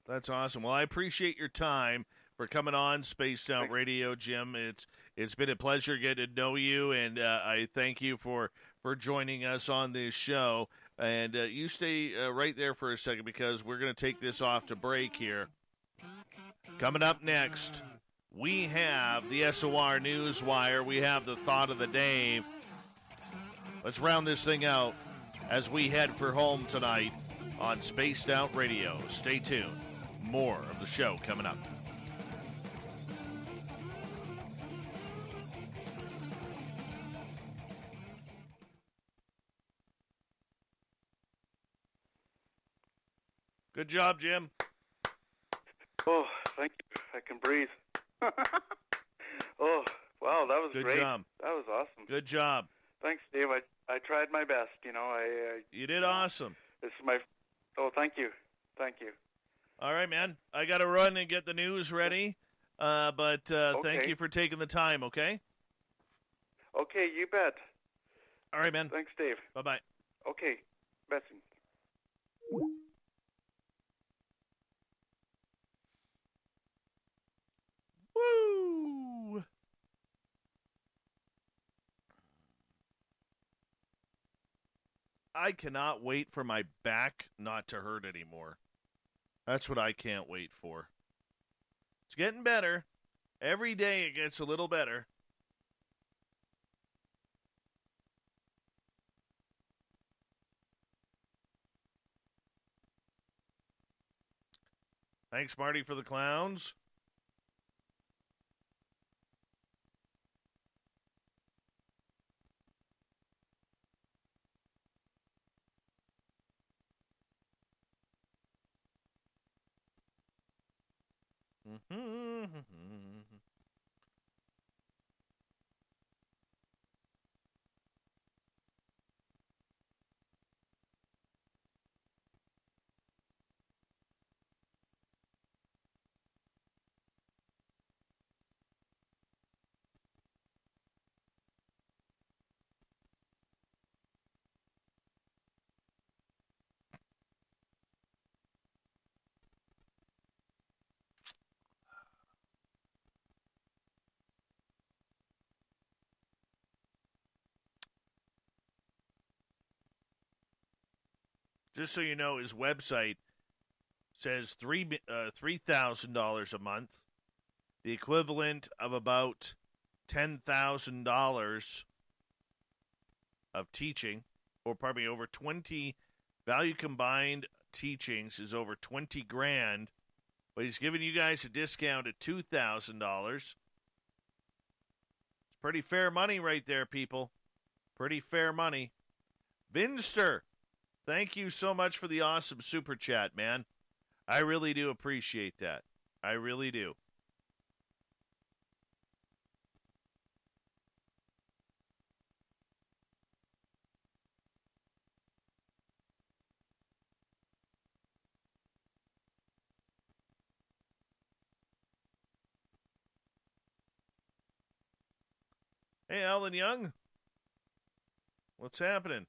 That's awesome. Well, I appreciate your time for coming on Spaced Out Radio, Jim. It's been a pleasure getting to know you, and I thank you for joining us on this show. And you stay right there for a second, because we're going to take this off to break here. Coming up next, we have the SOR Newswire. We have the Thought of the Day. Let's round this thing out as we head for home tonight on Spaced Out Radio. Stay tuned. More of the show coming up. Good job, Jim. Oh, thank you. I can breathe. Oh, wow, that was Good great. job. That was awesome. Good job. Thanks, Dave. I tried my best. You did awesome. This is my. Oh, thank you. Thank you. All right, man. I got to run and get the news ready. But Okay. Thank you for taking the time, okay? Okay, you bet. All right, man. Thanks, Dave. Bye-bye. Okay, Betsy. Woo! I cannot wait for my back not to hurt anymore. That's what I can't wait for. It's getting better. Every day it gets a little better. Thanks, Marty, for the clowns. Just so you know, his website says $3,000 a month, the equivalent of about $10,000 of teaching, or probably over 20 value combined teachings is over 20 grand, but he's giving you guys a discount at $2,000. It's pretty fair money right there, people. Pretty fair money. Vinster, thank you so much for the awesome super chat, man. I really do appreciate that. I really do. Hey, Alan Young. What's happening?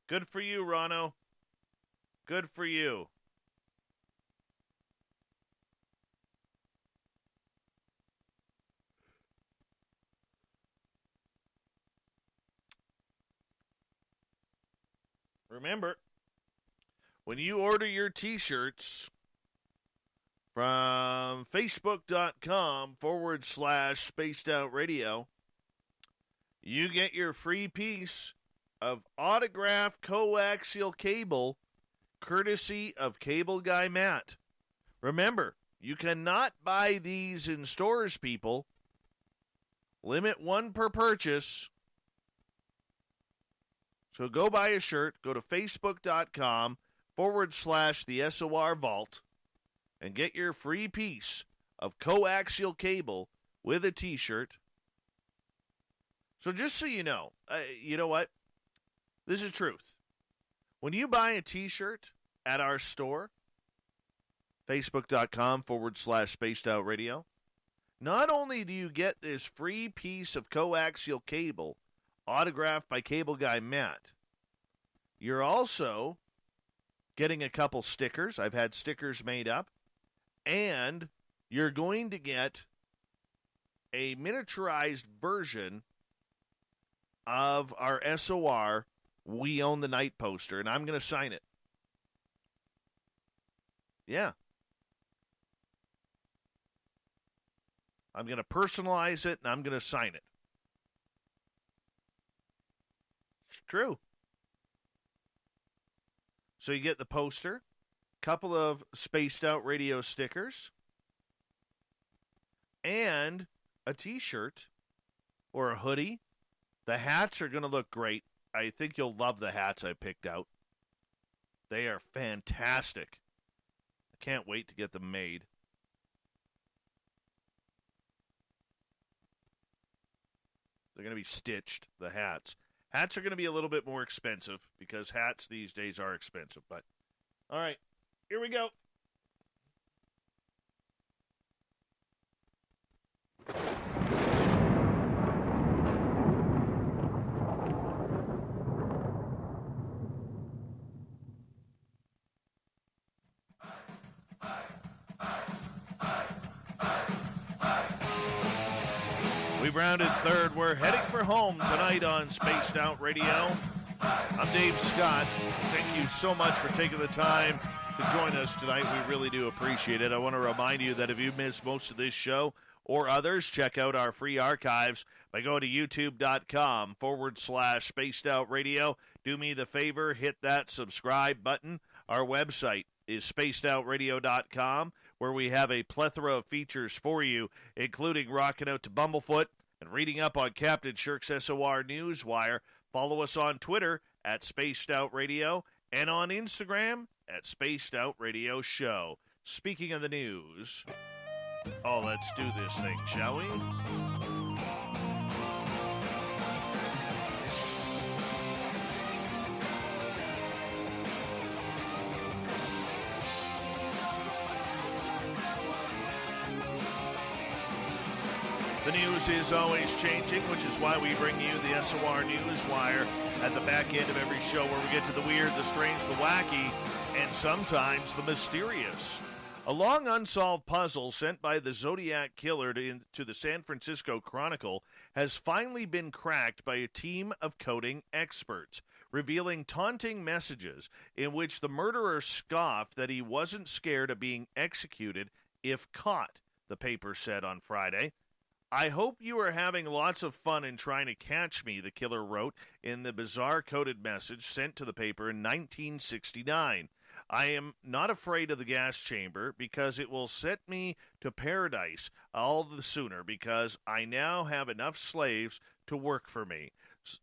Good for you, Rano. Good for you. Remember, when you order your t-shirts from facebook.com/spaced out radio, you get your free piece of autographed coaxial cable courtesy of Cable Guy Matt. Remember, you cannot buy these in stores, people. Limit one per purchase. So go buy a shirt, go to facebook.com/the SOR Vault and get your free piece of coaxial cable with a t-shirt. So just so you know what? This is truth. When you buy a t-shirt at our store, facebook.com/spaced out radio, not only do you get this free piece of coaxial cable autographed by Cable Guy Matt, you're also getting a couple stickers. I've had stickers made up. And you're going to get a miniaturized version of our SOR We Own the Night poster, and I'm going to sign it. Yeah. I'm going to personalize it, and I'm going to sign it. It's true. So you get the poster, couple of Spaced Out Radio stickers, and a t-shirt or a hoodie. The hats are going to look great. I think you'll love the hats I picked out. They are fantastic. I can't wait to get them made. They're going to be stitched, the hats. Hats are going to be a little bit more expensive because hats these days are expensive. But all right, here we go. We've rounded third. We're heading for home tonight on Spaced Out Radio. I'm Dave Scott. Thank you so much for taking the time to join us tonight. We really do appreciate it. I want to remind you that if you missed most of this show or others, check out our free archives by going to youtube.com/Spaced Out Radio. Do me the favor, hit that subscribe button. Our website is spacedoutradio.com, where we have a plethora of features for you, including rocking out to Bumblefoot and reading up on Captain Shirk's SOR Newswire. Follow us on Twitter at Spaced Out Radio and on Instagram at Spaced Out Radio Show. Speaking of the news, let's do this thing, shall we? The news is always changing, which is why we bring you the SOR Newswire at the back end of every show, where we get to the weird, the strange, the wacky, and sometimes the mysterious. A long unsolved puzzle sent by the Zodiac Killer to the San Francisco Chronicle has finally been cracked by a team of coding experts, revealing taunting messages in which the murderer scoffed that he wasn't scared of being executed if caught, the paper said on Friday. "I hope you are having lots of fun in trying to catch me," the killer wrote in the bizarre coded message sent to the paper in 1969. "I am not afraid of the gas chamber because it will set me to paradise all the sooner because I now have enough slaves to work for me."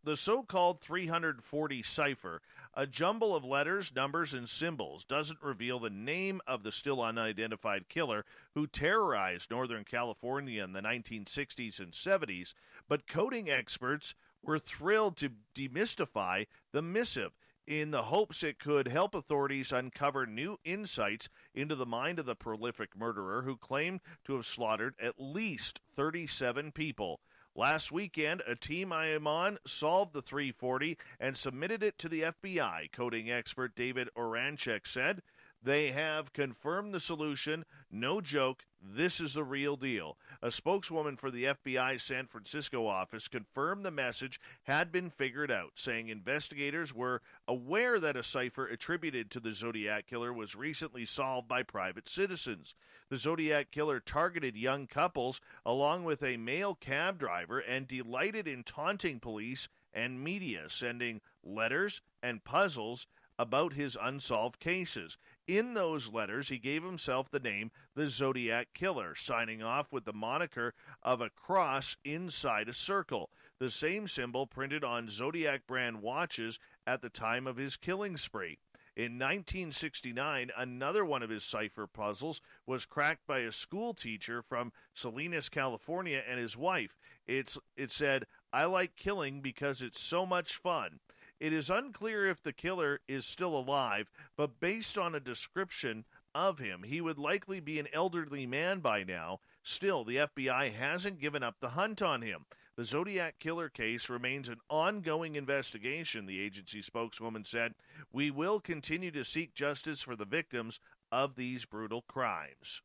The so-called 340 cipher, a jumble of letters, numbers, and symbols, doesn't reveal the name of the still unidentified killer who terrorized Northern California in the 1960s and 70s, but coding experts were thrilled to demystify the missive in the hopes it could help authorities uncover new insights into the mind of the prolific murderer who claimed to have slaughtered at least 37 people. Last weekend, a team I am on solved the 340 and submitted it to the FBI, coding expert David Oranchek said. "They have confirmed the solution. No joke. This is the real deal." A spokeswoman for the FBI's San Francisco office confirmed the message had been figured out, saying investigators were aware that a cipher attributed to the Zodiac Killer was recently solved by private citizens. The Zodiac Killer targeted young couples along with a male cab driver and delighted in taunting police and media, sending letters and puzzles about his unsolved cases. In those letters, he gave himself the name the Zodiac Killer, signing off with the moniker of a cross inside a circle, the same symbol printed on Zodiac brand watches at the time of his killing spree. In 1969, another one of his cipher puzzles was cracked by a school teacher from Salinas, California, and his wife. It said, "I like killing because it's so much fun." It is unclear if the killer is still alive, but based on a description of him, he would likely be an elderly man by now. Still, the FBI hasn't given up the hunt on him. The Zodiac Killer case remains an ongoing investigation, the agency spokeswoman said. "We will continue to seek justice for the victims of these brutal crimes."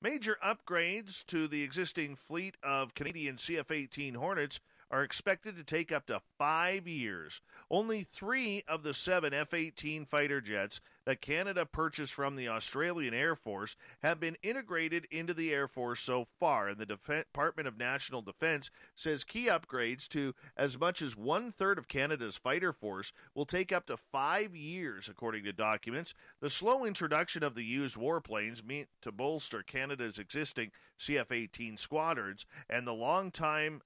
Major upgrades to the existing fleet of Canadian CF-18 Hornets are expected to take up to 5 years. Only 3 of the 7 F-18 fighter jets that Canada purchased from the Australian Air Force have been integrated into the Air Force so far, and the Department of National Defence says key upgrades to as much as 1/3 of Canada's fighter force will take up to 5 years, according to documents. The slow introduction of the used warplanes meant to bolster Canada's existing CF-18 squadrons, and the long timeline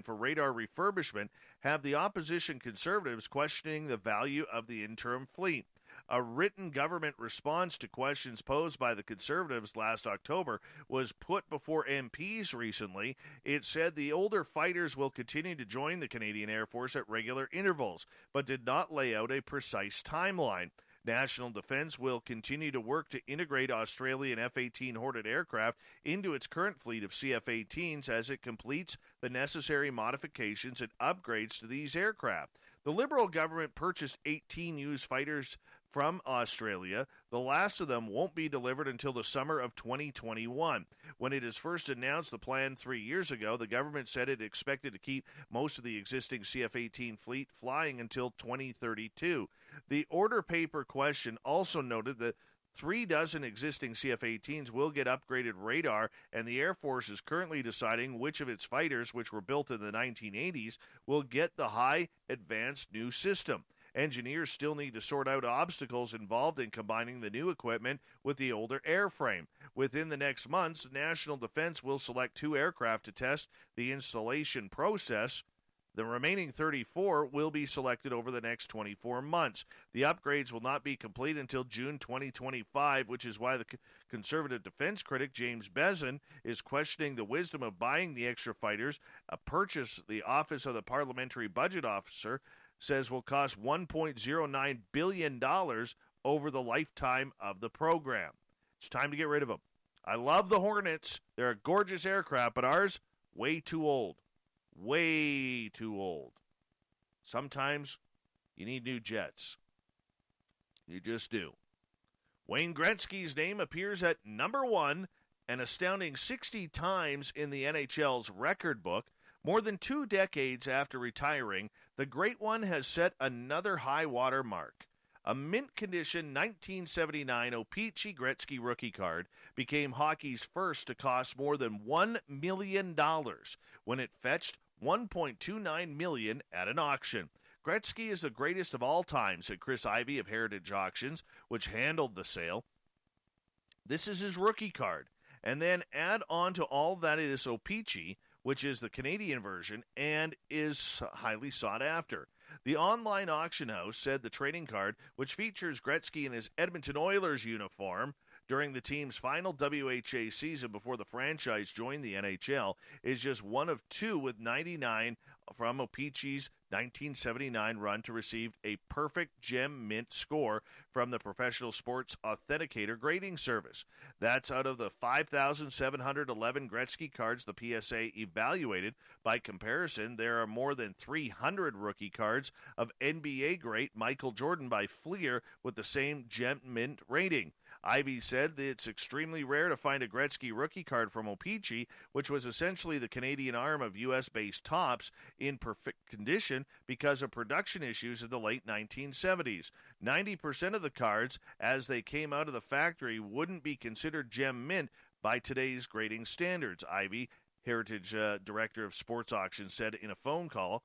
for radar refurbishment have the opposition Conservatives questioning the value of the interim fleet. A written government response to questions posed by the Conservatives last October was put before MPs recently. It said the older fighters will continue to join the Canadian Air Force at regular intervals, but did not lay out a precise timeline. National Defence will continue to work to integrate Australian F-18 Hornet aircraft into its current fleet of CF-18s as it completes the necessary modifications and upgrades to these aircraft. The Liberal government purchased 18 used from Australia. The last of them won't be delivered until the summer of 2021. When it is first announced the plan 3 years ago, the government said it expected to keep most of the existing CF-18 fleet flying until 2032. The order paper question also noted that 3 dozen existing CF-18s will get upgraded radar, and the Air Force is currently deciding which of its fighters, which were built in the 1980s, will get the high advanced new system. Engineers still need to sort out obstacles involved in combining the new equipment with the older airframe. Within the next months, National Defense will select 2 aircraft to test the installation process. The remaining 34 will be selected over the next 24 months. The upgrades will not be complete until June 2025, which is why the conservative defense critic James Bezin is questioning the wisdom of buying the extra fighters, a purchase the Office of the Parliamentary Budget Officer says will cost $1.09 billion over the lifetime of the program. It's time to get rid of them. I love the Hornets. They're a gorgeous aircraft, but ours, way too old. Way too old. Sometimes you need new jets. You just do. Wayne Gretzky's name appears at number 1, an astounding 60 times in the NHL's record book. More than 2 decades after retiring, the Great One has set another high water mark. A mint condition 1979 O-Pee-Chee Gretzky rookie card became hockey's first to cost more than $1 million when it fetched $1.29 million at an auction. Gretzky is the greatest of all time, said Chris Ivey of Heritage Auctions, which handled the sale. This is his rookie card. And then add on to all that it is O-Pee-Chee, which is the Canadian version and is highly sought after. The online auction house said the trading card, which features Gretzky in his Edmonton Oilers uniform during the team's final WHA season before the franchise joined the NHL, is just one of 2 with 99 from O-Pee-Chee's 1979 run to receive a perfect gem mint score from the Professional Sports Authenticator grading service. That's out of the 5,711 Gretzky cards the PSA evaluated. By comparison, there are more than 300 rookie cards of NBA great Michael Jordan by Fleer with the same gem mint rating. Ivey said that it's extremely rare to find a Gretzky rookie card from O-Pee-Chee, which was essentially the Canadian arm of U.S.-based Topps, in perfect condition because of production issues in the late 1970s. 90% of the cards, as they came out of the factory, wouldn't be considered gem mint by today's grading standards, Ivey, Heritage Director of Sports Auctions, said in a phone call.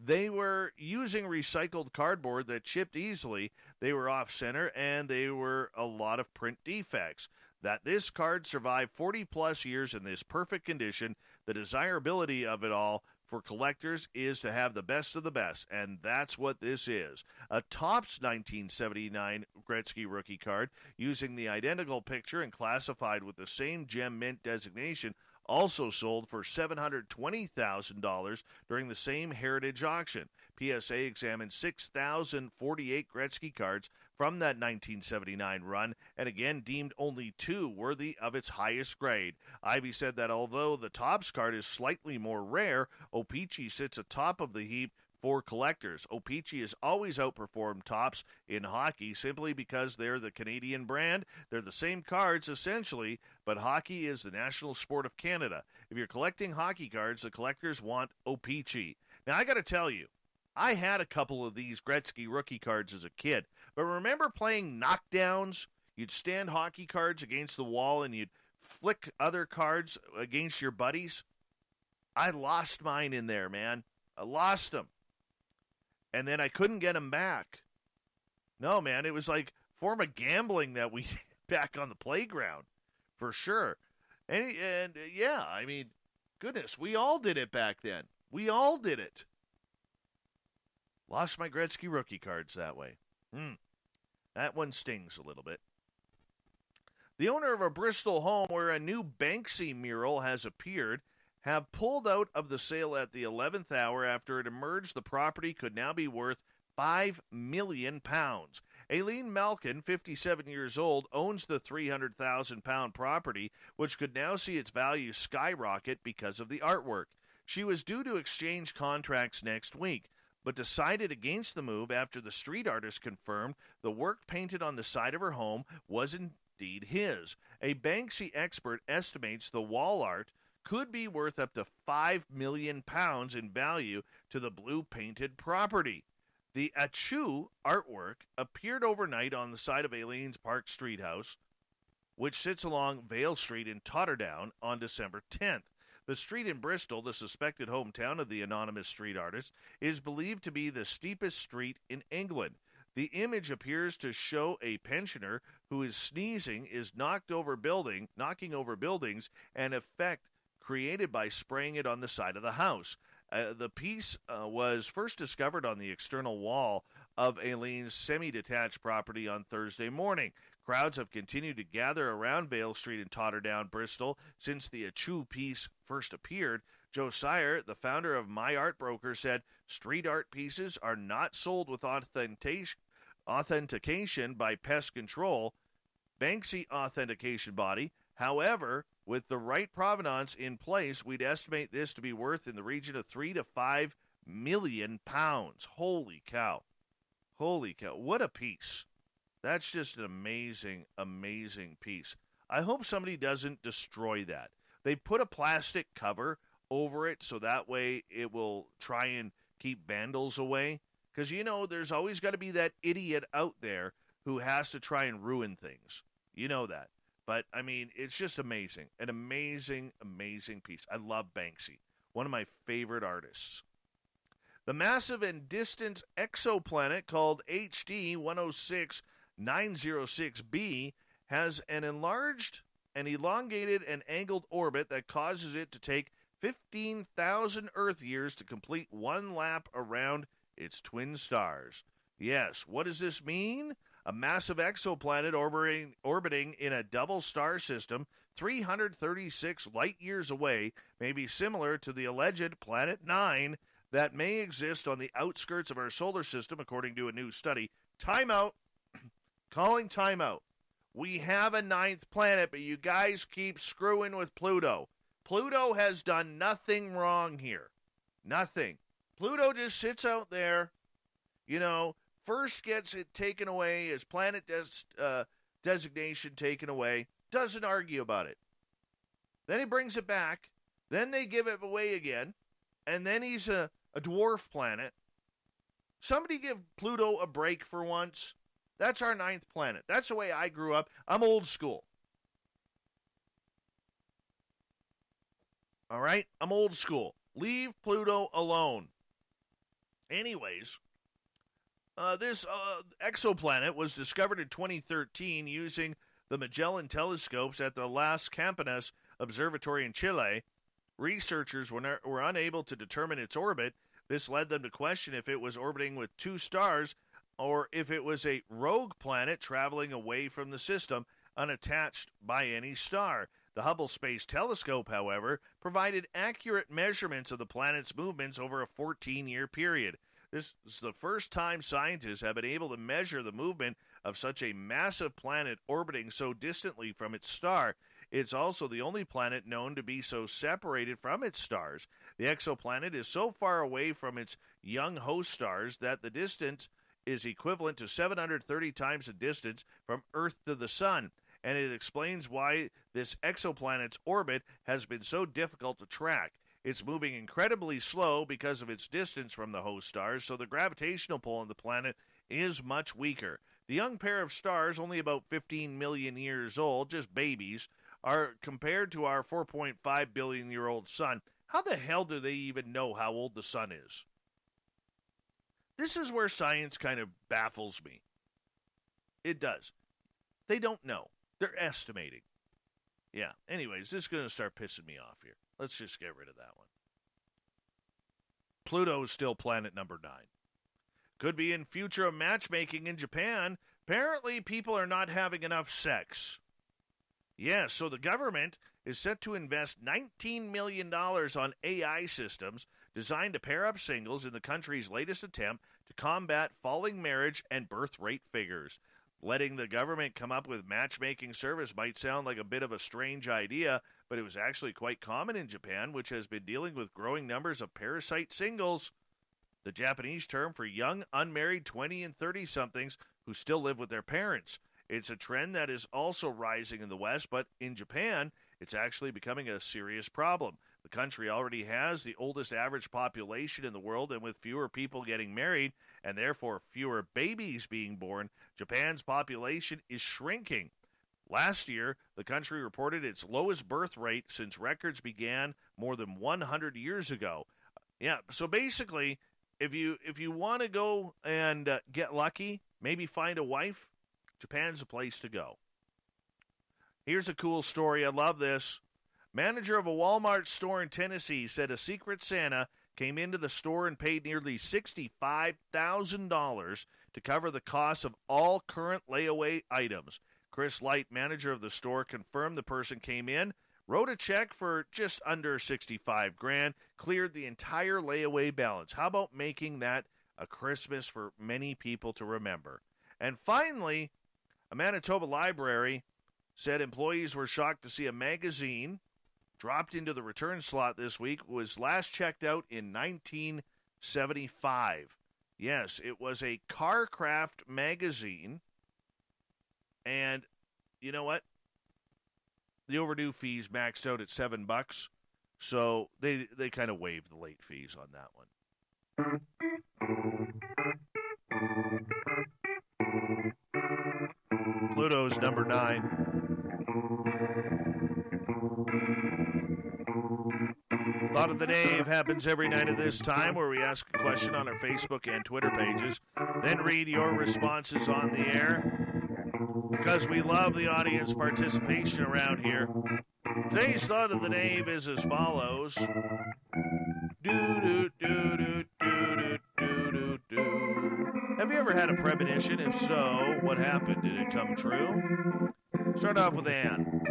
They were using recycled cardboard that chipped easily, they were off-center, and they were a lot of print defects. That this card survived 40-plus years in this perfect condition, the desirability of it all for collectors is to have the best of the best, and that's what this is. A Topps 1979 Gretzky rookie card using the identical picture and classified with the same gem mint designation also sold for $720,000 during the same Heritage auction. PSA examined 6,048 Gretzky cards from that 1979 run and again deemed only 2 worthy of its highest grade. Ivey said that although the Topps card is slightly more rare, O-Pee-Chee sits atop of the heap for collectors. O-Pee-Chee has always outperformed Topps in hockey simply because they're the Canadian brand. They're the same cards, essentially, but hockey is the national sport of Canada. If you're collecting hockey cards, the collectors want O-Pee-Chee. Now, I got to tell you, I had a couple of these Gretzky rookie cards as a kid, but remember playing knockdowns? You'd stand hockey cards against the wall and you'd flick other cards against your buddies? I lost mine in there, man. I lost them. And then I couldn't get them back. No, man, it was like a form of gambling that we did back on the playground, for sure. And yeah, I mean, goodness, we all did it back then. We all did it. Lost my Gretzky rookie cards that way. That one stings a little bit. The owner of a Bristol home where a new Banksy mural has appeared have pulled out of the sale at the 11th hour after it emerged the property could now be worth £5 million. Aileen Malkin, 57 years old, owns the £300,000 property, which could now see its value skyrocket because of the artwork. She was due to exchange contracts next week. but decided against the move after the street artist confirmed the work painted on the side of her home was indeed his. A Banksy expert estimates the wall art could be worth up to £5 million in value to the blue-painted property. The Achu artwork appeared overnight on the side of Aileen's Park Street house, which sits along Vale Street in Totterdown, on December 10th. The street in Bristol, the suspected hometown of the anonymous street artist, is believed to be the steepest street in England. The image appears to show a pensioner who is sneezing is knocking over buildings, an effect created by spraying it on the side of the house. The piece was first discovered on the external wall of Aileen's semi-detached property on Thursday morning. Crowds have continued to gather around Vale Street in Totterdown, Bristol, since the Achu piece first appeared. Joe Sire, the founder of My Art Broker, said street art pieces are not sold with authentication by pest control, Banksy authentication body. However, with the right provenance in place, we'd estimate this to be worth in the region of £3 to £5 million. Holy cow. Holy cow. What a piece. That's just an amazing, amazing piece. I hope somebody doesn't destroy that. They put a plastic cover over it so that way it will try and keep vandals away. Because, you know, there's always got to be that idiot out there who has to try and ruin things. You know that. But, I mean, it's just amazing. An amazing, amazing piece. I love Banksy. One of my favorite artists. The massive and distant exoplanet called HD 106906b has an enlarged and elongated and angled orbit that causes it to take 15,000 Earth years to complete one lap around its twin stars. Yes, what does this mean? A massive exoplanet orbiting in a double star system 336 light-years away may be similar to the alleged Planet 9 that may exist on the outskirts of our solar system, according to a new study. Timeout. Calling timeout. We have a ninth planet, but you guys keep screwing with Pluto. Pluto has done nothing wrong here. Nothing. Pluto just sits out there, you know, first gets it taken away, his planet designation taken away, doesn't argue about it. Then he brings it back, then they give it away again, and then he's a dwarf planet. Somebody give Pluto a break for once. That's our ninth planet. That's the way I grew up. I'm old school. All right? I'm old school. Leave Pluto alone. Anyways, this exoplanet was discovered in 2013 using the Magellan telescopes at the Las Campanas Observatory in Chile. Researchers were unable to determine its orbit. This led them to question if it was orbiting with two stars or if it was a rogue planet traveling away from the system, unattached by any star. The Hubble Space Telescope, however, provided accurate measurements of the planet's movements over a 14-year period. This is the first time scientists have been able to measure the movement of such a massive planet orbiting so distantly from its star. It's also the only planet known to be so separated from its stars. The exoplanet is so far away from its young host stars that the distance is equivalent to 730 times the distance from Earth to the Sun, and it explains why this exoplanet's orbit has been so difficult to track. It's moving incredibly slow because of its distance from the host stars, so the gravitational pull on the planet is much weaker. The young pair of stars, only about 15 million years old, just babies, are compared to our 4.5 billion-year-old sun. How the hell do they even know how old the sun is? This is where science kind of baffles me. It does. They don't know. They're estimating. Yeah, anyways, this is going to start pissing me off here. Let's just get rid of that one. Pluto is still planet number 9. Could be in future of matchmaking in Japan. Apparently, people are not having enough sex. Yes, so the government is set to invest $19 million on AI systems designed to pair up singles in the country's latest attempt to combat falling marriage and birth rate figures. Letting the government come up with matchmaking service might sound like a bit of a strange idea, but it was actually quite common in Japan, which has been dealing with growing numbers of parasite singles. the Japanese term for young, unmarried 20 and 30-somethings who still live with their parents. It's a trend that is also rising in the West, but in Japan, it's actually becoming a serious problem. The country already has the oldest average population in the world, and with fewer people getting married and therefore fewer babies being born, Japan's population is shrinking. Last year, the country reported its lowest birth rate since records began more than 100 years ago. Yeah, so basically, if you want to go and get lucky, maybe find a wife, Japan's a place to go. Here's a cool story. I love this. Manager of a Walmart store in Tennessee said a Secret Santa came into the store and paid nearly $65,000 to cover the cost of all current layaway items. Chris Light, manager of the store, confirmed the person came in, wrote a check for just under $65,000, cleared the entire layaway balance. How about making that a Christmas for many people to remember? And finally, a Manitoba library said employees were shocked to see a magazine dropped into the return slot this week was last checked out in 1975. Yes, it was a Carcraft magazine. And you know what? The overdue fees maxed out at $7, so they kind of waived the late fees on that one. Pluto's number 9. Thought of the Dave happens every night at this time, where we ask a question on our Facebook and Twitter pages, then read your responses on the air, because we love the audience participation around here. Today's Thought of the Dave is as follows. Have you ever had a premonition? If so, what happened? Did it come true? Start off with Ann.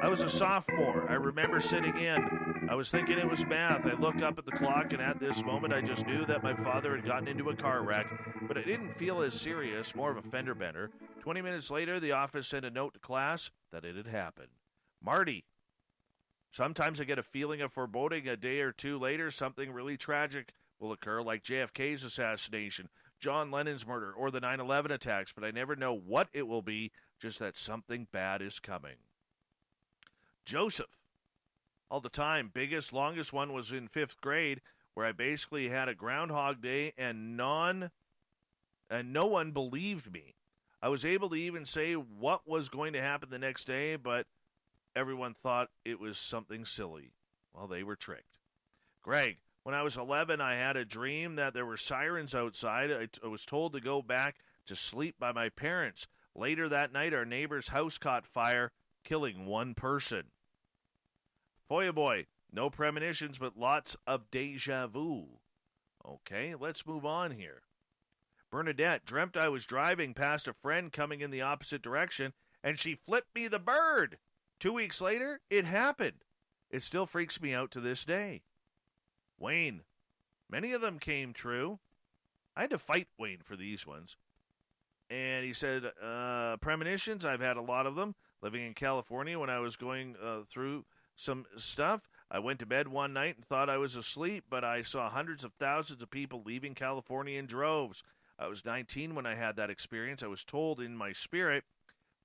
I was a sophomore. I remember sitting in. I was thinking it was math. I look up at the clock, and at this moment, I just knew that my father had gotten into a car wreck, but it didn't feel as serious, more of a fender bender. 20 minutes later, the office sent a note to class that it had happened. Marty. Sometimes I get a feeling of foreboding a day or two later something really tragic will occur, like JFK's assassination, John Lennon's murder, or the 9/11 attacks, but I never know what it will be, just that something bad is coming. Joseph. All the time. Biggest, longest one was in 5th grade, where I basically had a Groundhog Day and no one believed me. I was able to even say what was going to happen the next day, but everyone thought it was something silly. Well, they were tricked. Greg, when I was 11, I had a dream that there were sirens outside. I was told to go back to sleep by my parents. Later that night, our neighbor's house caught fire, killing one person. Foya Boy, no premonitions, but lots of deja vu. Okay, let's move on here. Bernadette dreamt I was driving past a friend coming in the opposite direction, and she flipped me the bird. 2 weeks later, it happened. It still freaks me out to this day. Wayne, many of them came true. I had to fight Wayne for these ones. And he said, premonitions, I've had a lot of them. Living in California, when I was going through some stuff, I went to bed one night and thought I was asleep, but I saw hundreds of thousands of people leaving California in droves. I was 19 when I had that experience. I was told in my spirit,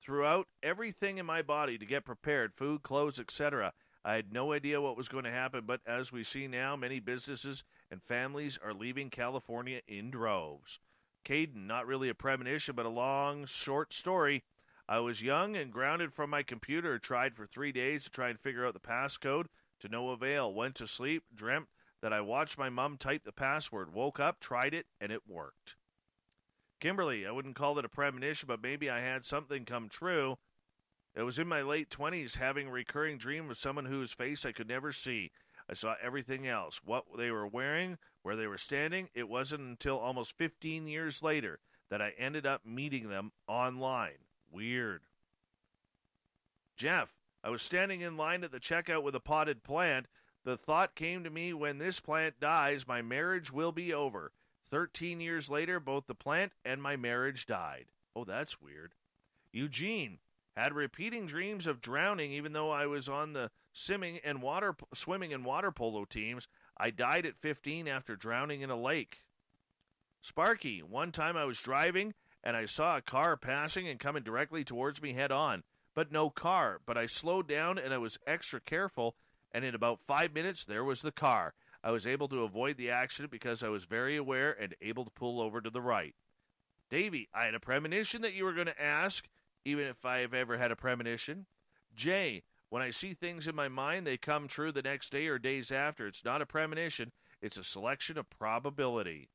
throughout everything in my body, to get prepared, food, clothes, etc. I had no idea what was going to happen, but as we see now, many businesses and families are leaving California in droves. Caden, not really a premonition, but a long, short story. I was young and grounded from my computer, tried for 3 days to try and figure out the passcode, to no avail. Went to sleep, dreamt that I watched my mom type the password, woke up, tried it, and it worked. Kimberly, I wouldn't call it a premonition, but maybe I had something come true. It was in my late 20s, having a recurring dream of someone whose face I could never see. I saw everything else, what they were wearing, where they were standing. It wasn't until almost 15 years later that I ended up meeting them online. Weird. Jeff, I was standing in line at the checkout with a potted plant. The thought came to me, when this plant dies, my marriage will be over. 13 years later, both the plant and my marriage died. Oh, that's weird. Eugene, had repeating dreams of drowning even though I was on the swimming and water polo teams. I died at 15 after drowning in a lake. Sparky, one time I was driving and I saw a car passing and coming directly towards me head on, but no car. But I slowed down and I was extra careful, and in about 5 minutes, there was the car. I was able to avoid the accident because I was very aware and able to pull over to the right. Davey, I had a premonition that you were going to ask, even if I have ever had a premonition. Jay, when I see things in my mind, they come true the next day or days after. It's not a premonition. It's a selection of probability.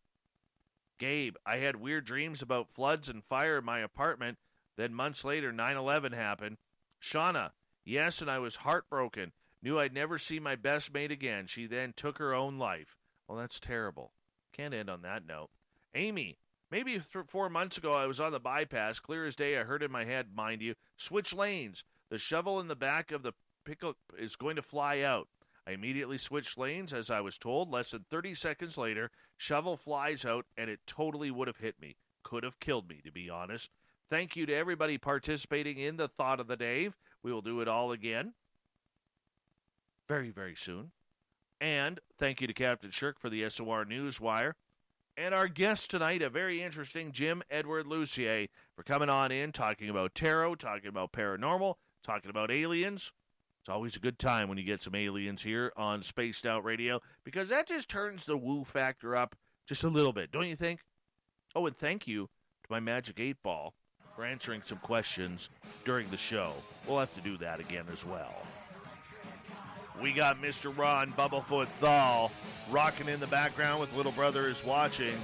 Gabe, I had weird dreams about floods and fire in my apartment. Then months later, 9/11 happened. Shauna, yes, and I was heartbroken. Knew I'd never see my best mate again. She then took her own life. Well, that's terrible. Can't end on that note. Amy, maybe 4 months ago I was on the bypass. Clear as day, I heard in my head, mind you, switch lanes. The shovel in the back of the pickup is going to fly out. I immediately switched lanes as I was told. Less than 30 seconds later, shovel flies out, and it totally would have hit me. Could have killed me, to be honest. Thank you to everybody participating in the Thought of the Day. We will do it all again very, very soon. And thank you to Captain Shirk for the SOR Newswire. And our guest tonight, a very interesting Jim Edward Lucier, for coming on in, talking about tarot, talking about paranormal, talking about aliens. It's always a good time when you get some aliens here on Spaced Out Radio, because that just turns the woo factor up just a little bit, don't you think? Oh, and thank you to my Magic 8 Ball for answering some questions during the show. We'll have to do that again as well. We got Mr. Ron Bumblefoot Thal rocking in the background with Little Brother Is Watching.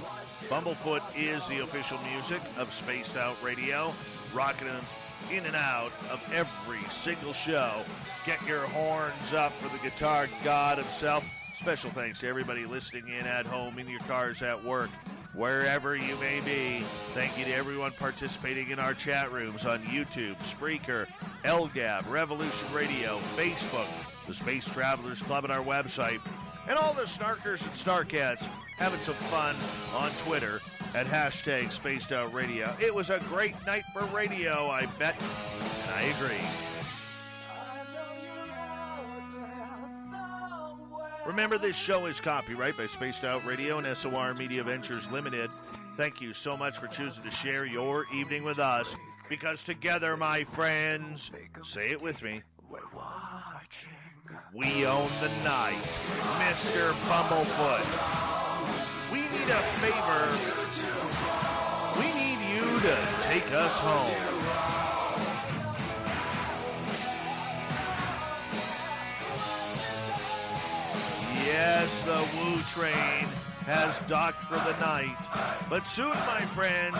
Bumblefoot is the official music of Spaced Out Radio, rocking him in and out of every single show. Get your horns up for the guitar god himself. Special thanks to everybody listening in at home, in your cars, at work, wherever you may be. Thank you to everyone participating in our chat rooms on YouTube, Spreaker, LGAB, Revolution Radio, Facebook, the Space Travelers Club, and our website, and all the snarkers and snarkettes having some fun on Twitter at hashtag Spaced Out Radio. It was a great night for radio, I bet, and I agree. Remember, this show is copyright by Spaced Out Radio and SOR Media Ventures Limited. Thank you so much for choosing to share your evening with us, because together, my friends, say it with me, we own the night. Mr. Bumblefoot, we need a favor. We need you to take us home. Yes, the Woo train has docked for the night, but soon, my friends,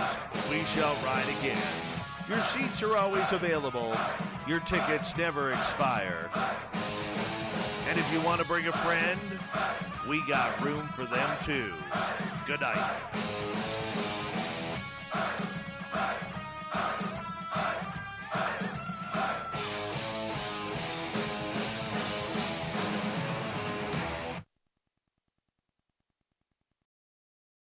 we shall ride again. Your seats are always available. Your tickets never expire. And if you want to bring a friend, we got room for them too. Good night.